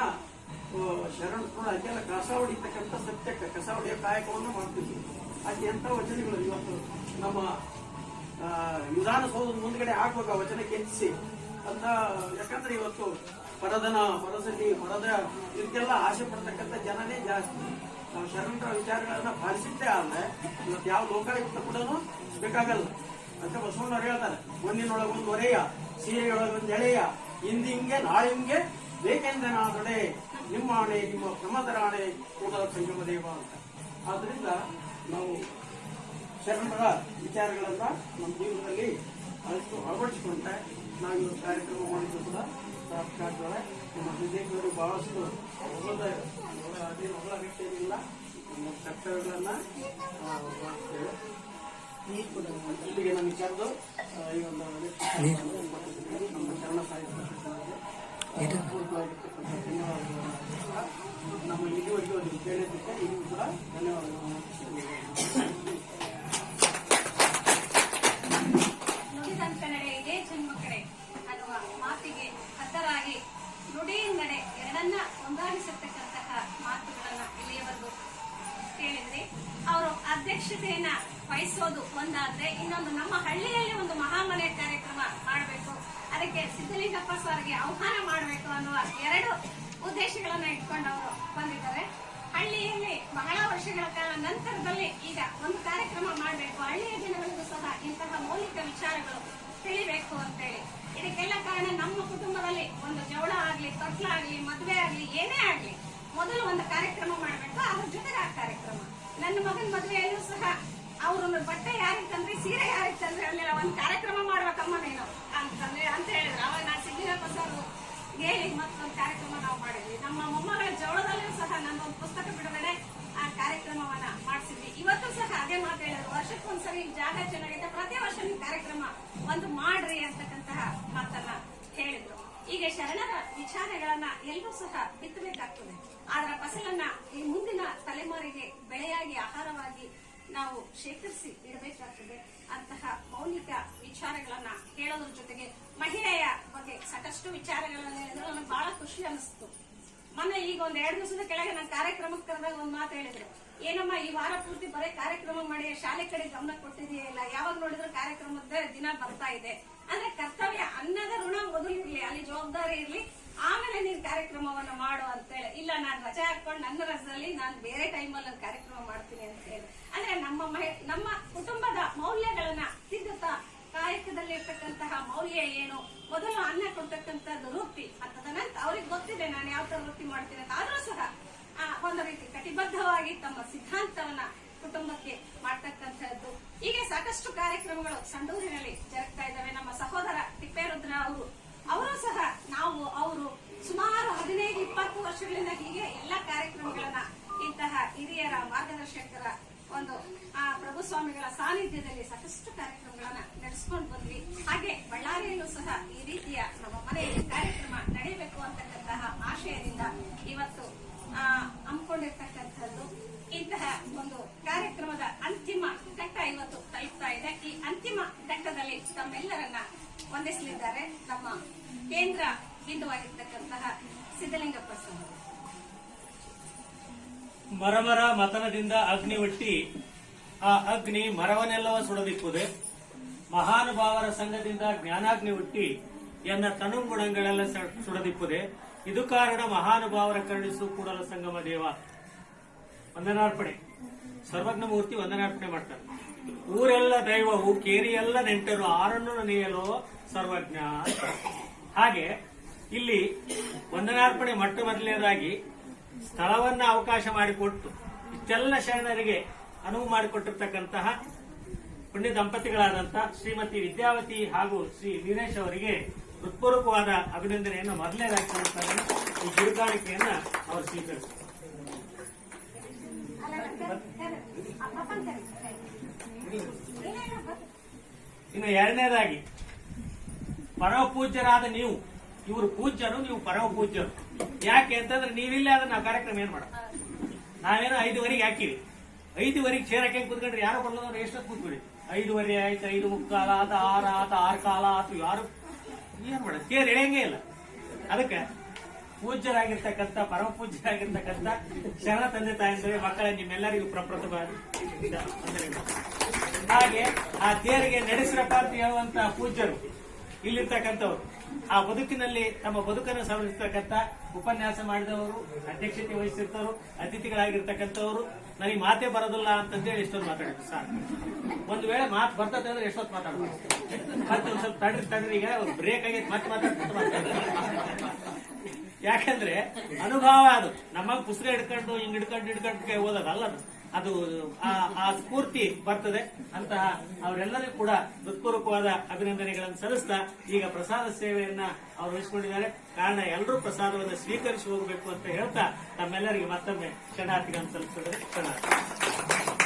Speaker 8: ಶರಣರು ಕೂಡ ಅದೆಲ್ಲ ಕಸ ಹೊಡಿತಕ್ಕಂಥ ಸತ್ಯಕ್ಕೆ ಕಸ ಹೊಡೆಯ ಕಾಯಕವನ್ನು ಮಾಡ್ತಿದ್ವಿ. ಅದು ಎಂತ ವಚನಗಳು ಇವತ್ತು ನಮ್ಮ ವಿಧಾನಸೌಧದ ಮುಂದ್ಗಡೆ ಹಾಕುವಾಗ ವಚನ ಕೆತ್ತಿಸಿ ಅಂತ. ಯಾಕಂದ್ರೆ ಇವತ್ತು ಪರಧನ ಪರಸತಿ ಪರದ ಇದಕ್ಕೆಲ್ಲ ಆಸೆ ಪಡ್ತಕ್ಕಂಥ ಜನನೇ ಜಾಸ್ತಿ. ನಾವು ಶರಣರ ವಿಚಾರಗಳನ್ನ ಪಾಲಿಸಿದ್ದೇ ಆದ್ರೆ ಇವತ್ತು ಯಾವ ಲೋಕಾಯುಕ್ತ ಕೂಡ ಬೇಕಾಗಲ್ಲ ಅಂತ ಬಸವಣ್ಣವ್ರು ಹೇಳ್ತಾರೆ. ಮಣ್ಣಿನೊಳಗೊಂದು ಒರೆಯ, ಸೀರೆಯೊಳಗೊಂದು ಎಳೆಯ, ಇಂದಿಂಗೆ ನಾಳಿಂಗೆ ಬೇಕೆಂದೆ ನಾ ದೊಡೆ, ನಿಮ್ಮ ಆಣೆ ನಿಮ್ಮ ಪ್ರಮದರಾಣೆ ಕೂಡಲ ಸಂಗಮ ದೇವ ಅಂತ. ಆದ್ರಿಂದ ನಾವು ಶರಣರ ವಿಚಾರಗಳನ್ನ ನಮ್ಮ ಜೀವನದಲ್ಲಿ ಅಳವಡಿಸಿಕೊಂಡ್ರೆ ನಾವು ಇವತ್ತು ಕಾರ್ಯಕ್ರಮ ಮಾಡಿದ್ದು ಕೂಡ ಸಾರ್ಥಕವಾಗ್ತದೆ. ನಮ್ಮ ವಿದೇಶದವರು ಬಹಳಷ್ಟು ಅದೇನು ಹೊಗಳ ಅಗತ್ಯವಿಲ್ಲ, ನಮ್ಮ ಕರ್ತವ್ಯಗಳನ್ನ ಮಾಡ್ತೇವೆ. ಇಲ್ಲಿಗೆ ನಮಗೆ ಕರೆದು ಈ ಒಂದು ನಮ್ಮ ಶರಣ ಸಾಹಿತ್ಯ ಪೂರ್ಣವಾಗಿರ್ತಕ್ಕಂಥ ಧನ್ಯವಾದಗಳನ್ನು ನಮ್ಮ ಇದುವರೆಗೂ ಅದನ್ನು ಕೇಳಿದ್ದಕ್ಕೆ ನಿಮಗೂ ಕೂಡ ಧನ್ಯವಾದಗಳನ್ನು.
Speaker 2: ನುಡಿದಂತ ನಡೆ ಇದೇ ಜನ್ಮ ಕಡೆ ಅನ್ನುವ ಮಾತಿಗೆ ಬದ್ಧರಾಗಿ ನುಡಿ ನಡೆ ಎರಡನ್ನ ಹೊಂದಾಣಿಸಿರ್ತಕ್ಕಂತಹ ಮಾತುಗಳನ್ನ ಇಲ್ಲಿಯವರೆಗೂ ಕೇಳಿದ್ರಿ. ಅವರು ಅಧ್ಯಕ್ಷತೆಯನ್ನ ವಹಿಸೋದು ಒಂದಾದ್ರೆ, ಇನ್ನೊಂದು ನಮ್ಮ ಹಳ್ಳಿಯಲ್ಲಿ ಒಂದು ಮಹಾಮನೆ ಕಾರ್ಯಕ್ರಮ ಮಾಡಬೇಕು, ಅದಕ್ಕೆ ಸಿದ್ದಲಿಂಗಪ್ಪ ಸರ್ಗೆ ಆಹ್ವಾನ ಮಾಡಬೇಕು ಅನ್ನುವ ಎರಡು ಉದ್ದೇಶಗಳನ್ನ ಇಟ್ಕೊಂಡು ಅವರು ಬಂದಿದ್ದಾರೆ. ಹಳ್ಳಿಯಲ್ಲಿ ಬಹಳ ವರ್ಷಗಳ ಕಾಲ ನಂತರದಲ್ಲಿ ಈಗ ಒಂದು ಕಾರ್ಯಕ್ರಮ ಮಾಡಬೇಕು, ಹಳ್ಳಿಯ ಜನಗಳಿಗೂ ಸಹ ಇಂತಹ ಮೌಲಿಕ ವಿಚಾರಗಳು ತಿಳಿಬೇಕು ಅಂತೇಳಿ. ಇದಕ್ಕೆಲ್ಲ ಕಾರಣ ನಮ್ಮ ಕುಟುಂಬದಲ್ಲಿ ಒಂದು ಜವಳ ಆಗ್ಲಿ, ತೊಟ್ಲಾಗ್ಲಿ, ಮದುವೆ ಆಗ್ಲಿ, ಏನೇ ಆಗ್ಲಿ, ಮೊದಲು ಒಂದು ಕಾರ್ಯಕ್ರಮ ಮಾಡಬೇಕು. ಅದ್ರ ಜೊತೆಗೆ ಆ ಕಾರ್ಯಕ್ರಮ, ನನ್ನ ಮಗನ ಮದುವೆಯಲ್ಲೂ ಸಹ ಅವ್ರನ್ನ ಬಟ್ಟೆ ಯಾರಿಗೆ ತಂದ್ರಿ, ಸೀರೆ ಯಾರಿಗೆ ತಂದ್ರಿ ಅಲ್ಲೆಲ್ಲ ಒಂದು ಕಾರ್ಯಕ್ರಮ ಮಾಡ್ಬೇಕಮ್ಮ ನೀನು ಅಂತಂದ್ರೆ ಅಂತ ಹೇಳಿದ್ರು. ಅವಾಗ ನಾನು ಸಿದ್ದಲಿಂಗಪ್ಪ ಸರ್ ಹೇಳಿ ಮತ್ತೊಂದು ಕಾರ್ಯಕ್ರಮ ನಾವು ಮಾಡಿದ್ವಿ. ನಮ್ಮ ಮೊಮ್ಮಗಳ ಜವಳದಲ್ಲೂ ಸಹ ನನ್ನೊಂದು ಪುಸ್ತಕ ಬಿಡುಗಡೆ ಆ ಕಾರ್ಯಕ್ರಮವನ್ನ ಮಾಡಿಸಿದ್ವಿ. ಇವತ್ತು ಸಹ ಅದೇ ಮಾತು ಹೇಳಿದ್ರು, ವರ್ಷಕ್ಕೊಂದ್ಸರಿ ಜಾಗ ಚೆನ್ನಾಗಿದೆ, ಪ್ರತಿ ವರ್ಷ ನೀವು ಕಾರ್ಯಕ್ರಮ ಒಂದು ಮಾಡ್ರಿ ಅಂತಕ್ಕಂತಹ ಮಾತನ್ನ ಹೇಳಿದ್ರು. ಈಗ ಶರಣರ ವಿಚಾರಗಳನ್ನ ಎಲ್ಲರೂ ಸಹ ಬಿತ್ತಬೇಕಾಗ್ತದೆ. ಅದರ ಫಸಲನ್ನ ಈ ಮುಂದಿನ ತಲೆಮಾರಿಗೆ ಬೆಳೆಯಾಗಿ, ಆಹಾರವಾಗಿ ನಾವು ಶೇಖರಿಸಿ ಇಡಬೇಕಾಗ್ತದೆ. ಅಂತಹ ಮೌಲಿಕ ವಿಚಾರಗಳನ್ನ ಹೇಳೋದ್ರ ಜೊತೆಗೆ ಮಹಿಳೆಯ ಬಗ್ಗೆ ಸಾಕಷ್ಟು ವಿಚಾರಗಳನ್ನ ಹೇಳಿದ್ರು. ನನಗೆ ಬಹಳ ಖುಷಿ ಅನಿಸ್ತು. ಮೊನ್ನೆ ಈಗ ಒಂದ್ 2 ದಿವಸದ ಕೆಳಗೆ ನಾನು ಕಾರ್ಯಕ್ರಮಕ್ಕೆ ಕರೆದಾಗ ಒಂದ್ ಮಾತು ಹೇಳಿದ್ರು, ಏನಮ್ಮ ಈ ವಾರ ಪೂರ್ತಿ ಬರೀ ಕಾರ್ಯಕ್ರಮ ಮಾಡಿ ಶಾಲೆ ಕಡೆ ಗಮನ ಕೊಟ್ಟಿದೆಯಲ್ಲ, ಯಾವಾಗ ನೋಡಿದ್ರು ಕಾರ್ಯಕ್ರಮದ ದಿನ ಬರ್ತಾ ಇದೆ ಅಂದ್ರೆ ಕರ್ತವ್ಯ ಅನ್ನದ ಋಣ ಮೊದಲಿರ್ಲಿ, ಅಲ್ಲಿ ಜವಾಬ್ದಾರಿ ಇರ್ಲಿ, ಆಮೇಲೆ ನೀನ್ ಕಾರ್ಯಕ್ರಮವನ್ನ ಮಾಡು ಅಂತೇಳಿ. ಇಲ್ಲ, ನಾನು ರಜೆ ಹಾಕೊಂಡು ನನ್ನ ರಜದಲ್ಲಿ ನಾನು ಬೇರೆ ಟೈಮಲ್ಲಿ ಕಾರ್ಯಕ್ರಮ ಮಾಡ್ತೀನಿ ಅಂತ ಹೇಳಿ. ಅಂದ್ರೆ ನಮ್ಮ ಕುಟುಂಬದ ಮೌಲ್ಯಗಳನ್ನ ತಿದ್ದುತ್ತಾ, ಕಾಯಕದಲ್ಲಿ ಇರ್ತಕ್ಕಂತಹ ಮೌಲ್ಯ ಏನು, ಮೊದಲು ಅನ್ನ ಕೊಡ್ತಕ್ಕಂಥದ್ದು ವೃತ್ತಿ, ತದನಂತರ ಅವ್ರಿಗೆ ಗೊತ್ತಿದೆ ನಾನು ಯಾವ ತರ ವೃತ್ತಿ ಮಾಡ್ತೀನಿ ಅಂತ, ಆದ್ರೂ ಸಹ ಒಂದು ರೀತಿ ಕಟಿಬದ್ಧವಾಗಿ ತಮ್ಮ ಸಿದ್ಧಾಂತವನ್ನ ಕುಟುಂಬಕ್ಕೆ ಮಾಡ್ತಕ್ಕಂಥದ್ದು. ಹೀಗೆ ಸಾಕಷ್ಟು ಕಾರ್ಯಕ್ರಮಗಳು ಸಂಡೂರಿನಲ್ಲಿ ಜರುಗ್ತಾ ಇದ್ದಾವೆ. ನಮ್ಮ ಸಹೋದರ ತಿಪ್ಪೇರುದ್ರ ಅವರು ಸಹ ಅವರು ಸುಮಾರು 15-20 ವರ್ಷಗಳಿಂದ ಹೀಗೆ ಎಲ್ಲ ಕಾರ್ಯಕ್ರಮಗಳನ್ನ ಇಂತಹ ಹಿರಿಯರ ಮಾರ್ಗದರ್ಶಕರ ಒಂದು ಪ್ರಭುಸ್ವಾಮಿಗಳ ಸಾನ್ನಿಧ್ಯದಲ್ಲಿ ಸಾಕಷ್ಟು ಕಾರ್ಯಕ್ರಮಗಳನ್ನ ನಡೆಸ್ಕೊಂಡು ಬಂದ್ವಿ. ಹಾಗೆ ಬಳ್ಳಾರಿಯಲ್ಲೂ ಸಹ ಈ ರೀತಿಯ ನಮ್ಮ ಮನೆಯಲ್ಲಿ ಕಾರ್ಯಕ್ರಮ ನಡೆಯಬೇಕು ಅಂತಕ್ಕಂತಹ ಆಶಯದಿಂದ ಇವತ್ತು ಹಮ್ಮಿಕೊಂಡಿರ್ತಕ್ಕಂಥದ್ದು. ಇಂತಹ ಒಂದು ಕಾರ್ಯಕ್ರಮದ ಅಂತಿಮ ಘಟ್ಟ ಇವತ್ತು ತಲುಪ್ತಾ ಇದೆ. ಈ ಅಂತಿಮ ಘಟ್ಟದಲ್ಲಿ ತಮ್ಮೆಲ್ಲರನ್ನ ವಂದಿಸಲಿದ್ದಾರೆ ನಮ್ಮ ಕೇಂದ್ರ ಬಿಂದುವಾಗಿರ್ತಕ್ಕಂತಹ ಸಿದ್ದಲಿಂಗಪ್ಪ ಸರ್.
Speaker 5: ಮರಮರ ಮತನದಿಂದ ಅಗ್ನಿ ಒಟ್ಟಿ ಆ ಅಗ್ನಿ ಮರವನ್ನೆಲ್ಲವ ಸುಡದಿಪ್ಪುದೆ. ಮಹಾನುಭಾವರ ಸಂಘದಿಂದ ಜ್ಞಾನಾಗ್ನಿ ಹುಟ್ಟಿ ಎನ್ನ ತನುಗುಣಗಳೆಲ್ಲ ಸುಡದಿಪ್ಪುದೆ. ಇದು ಕಾರಣ ಮಹಾನುಭಾವರ ಕರುಣಿಸು ಕೂಡಲ ಸಂಗಮ ದೇವ. ವಂದನಾರ್ಪಣೆ. ಸರ್ವಜ್ಞ ಮೂರ್ತಿ ವಂದನಾರ್ಪಣೆ ಮಾಡ್ತಾರೆ. ಊರೆಲ್ಲ ದೈವವು, ಕೇರಿಯೆಲ್ಲ ನೆಂಟರು, ಆರನ್ನು ನೆನೆಯಲು ಸರ್ವಜ್ಞ ಅಂತ. ಹಾಗೆ ಇಲ್ಲಿ ವಂದನಾರ್ಪಣೆ ಮೊಟ್ಟ ಮೊದಲನೇದಾಗಿ ಸ್ಥಳವನ್ನ ಅವಕಾಶ ಮಾಡಿಕೊಟ್ಟು ಇಷ್ಟೆಲ್ಲ ಶರಣರಿಗೆ ಅನುವು ಮಾಡಿಕೊಟ್ಟಿರ್ತಕ್ಕಂತಹ ಪುಣ್ಯ ದಂಪತಿಗಳಾದಂತಹ ಶ್ರೀಮತಿ ವಿದ್ಯಾವತಿ ಹಾಗೂ ಶ್ರೀ ವೀರೇಶ್ ಅವರಿಗೆ ಹೃತ್ಪೂರ್ವಕವಾದ ಅಭಿನಂದನೆಯನ್ನು ಮೊದಲನೇದಾಗಿ ಸಲ್ಲಿಸ್ತಾರೆ. ಈ ಕಿರುಕಾಣಿಕೆಯನ್ನ ಅವರು ಸ್ವೀಕರಿಸಿದ್ದಾರೆ. ಇನ್ನು ಎರಡನೇದಾಗಿ ಪರಮ ಪೂಜ್ಯರಾದ ನೀವು, ಇವರು ಪೂಜ್ಯರು, ನೀವು ಪರಮ ಪೂಜ್ಯರು. ಯಾಕೆ ಅಂತಂದ್ರೆ ನೀವಿಲ್ಲ ಆದ್ರೆ ನಾವು ಕಾರ್ಯಕ್ರಮ ಏನ್ ಮಾಡೋದು? ನಾವೇನೋ 5:15 ಹಾಕಿವಿ, 5:15 ಚೇರ್ ಹಾಕಿ ಕೂತ್ಕೊಂಡ್ರೆ ಯಾರೋ ಬರ್ಲದವ್ರು ಎಷ್ಟೊತ್ತು ಕೂತ್ಬಿಡಿ. 5:15 ಆಯ್ತು, 5:45 ಆತ, 6 ಆತ, 6 ಕಾಲ ಆತು, ಯಾರು ಏನ್ ಮಾಡೋದು? ಚೇರ್ ಎಳೆಯಂಗೇ ಇಲ್ಲ. ಅದಕ್ಕೆ ಪೂಜ್ಯರಾಗಿರ್ತಕ್ಕಂಥ, ಪರಮ ಪೂಜ್ಯರಾಗಿರ್ತಕ್ಕಂಥ ಶರಣ ತಂದೆ ತಾಯಂದ್ರೆ ಮಕ್ಕಳ ನಿಮ್ಮೆಲ್ಲರಿಗೂ ಪ್ರಪ್ರಥಮ ಹಾಗೆ ಆ ತೇರಿಗೆ ನಡೆಸಿರಪ್ಪ ಅಂತ ಹೇಳುವಂತ ಪೂಜ್ಯರು ಇಲ್ಲಿರ್ತಕ್ಕಂಥವ್ರು, ಆ ಬದುಕಿನಲ್ಲಿ ತಮ್ಮ ಬದುಕನ್ನು ಸವರಿಸ್ತಕ್ಕಂಥ ಉಪನ್ಯಾಸ ಮಾಡಿದವರು, ಅಧ್ಯಕ್ಷತೆ ವಹಿಸಿರ್ತವರು, ಅತಿಥಿಗಳಾಗಿರ್ತಕ್ಕಂಥವ್ರು. ನನಗೆ ಮಾತೇ ಬರೋದಿಲ್ಲ ಅಂತಂದೇಳಿ ಎಷ್ಟೊಂದು ಮಾತಾಡಿದ್ರು. ಸಾಕು, ಒಂದು ವೇಳೆ ಮಾತು ಬರ್ತದೆ ಅಂದ್ರೆ ಎಷ್ಟೊತ್ತು ಮಾತಾಡ್ಬೋದು. ಮತ್ತೆ ಒಂದ್ ಸ್ವಲ್ಪ ತಡ್ರಿ ಈಗ ಬ್ರೇಕ್ ಆಗೈತೆ, ಮತ್ತೆ ಮಾತಾಡ್ತಾರೆ. ಯಾಕಂದ್ರೆ ಅನುಭವ ಅದು. ನಮ್ಮಂಗ್ ಪುಸ್ತಕ ಹಿಡ್ಕೊಂಡು ಹಿಡ್ಕೊಂಡು ಓದೋದಲ್ಲ ಅದು. ಆ ಸ್ಫೂರ್ತಿ ಬರ್ತದೆ. ಅಂತಹ ಅವರೆಲ್ಲರಿಗೂ ಕೂಡ ಹೃತ್ಪೂರ್ವಕವಾದ ಅಭಿನಂದನೆಗಳನ್ನು ಸಲ್ಲಿಸ್ತಾ ಈಗ ಪ್ರಸಾದ ಸೇವೆಯನ್ನ ಅವರು ವಹಿಸಿಕೊಂಡಿದ್ದಾರೆ. ಕಾರಣ ಎಲ್ಲರೂ ಪ್ರಸಾದವನ್ನು ಸ್ವೀಕರಿಸಿ ಹೋಗಬೇಕು ಅಂತ ಹೇಳ್ತಾ ತಮ್ಮೆಲ್ಲರಿಗೆ ಮತ್ತೊಮ್ಮೆ ಶರಣಾರ್ಥಿಗಳನ್ನು ಸಲ್ಲಿಸಿದರೆ ಶರಣಾರ್ಥಿ.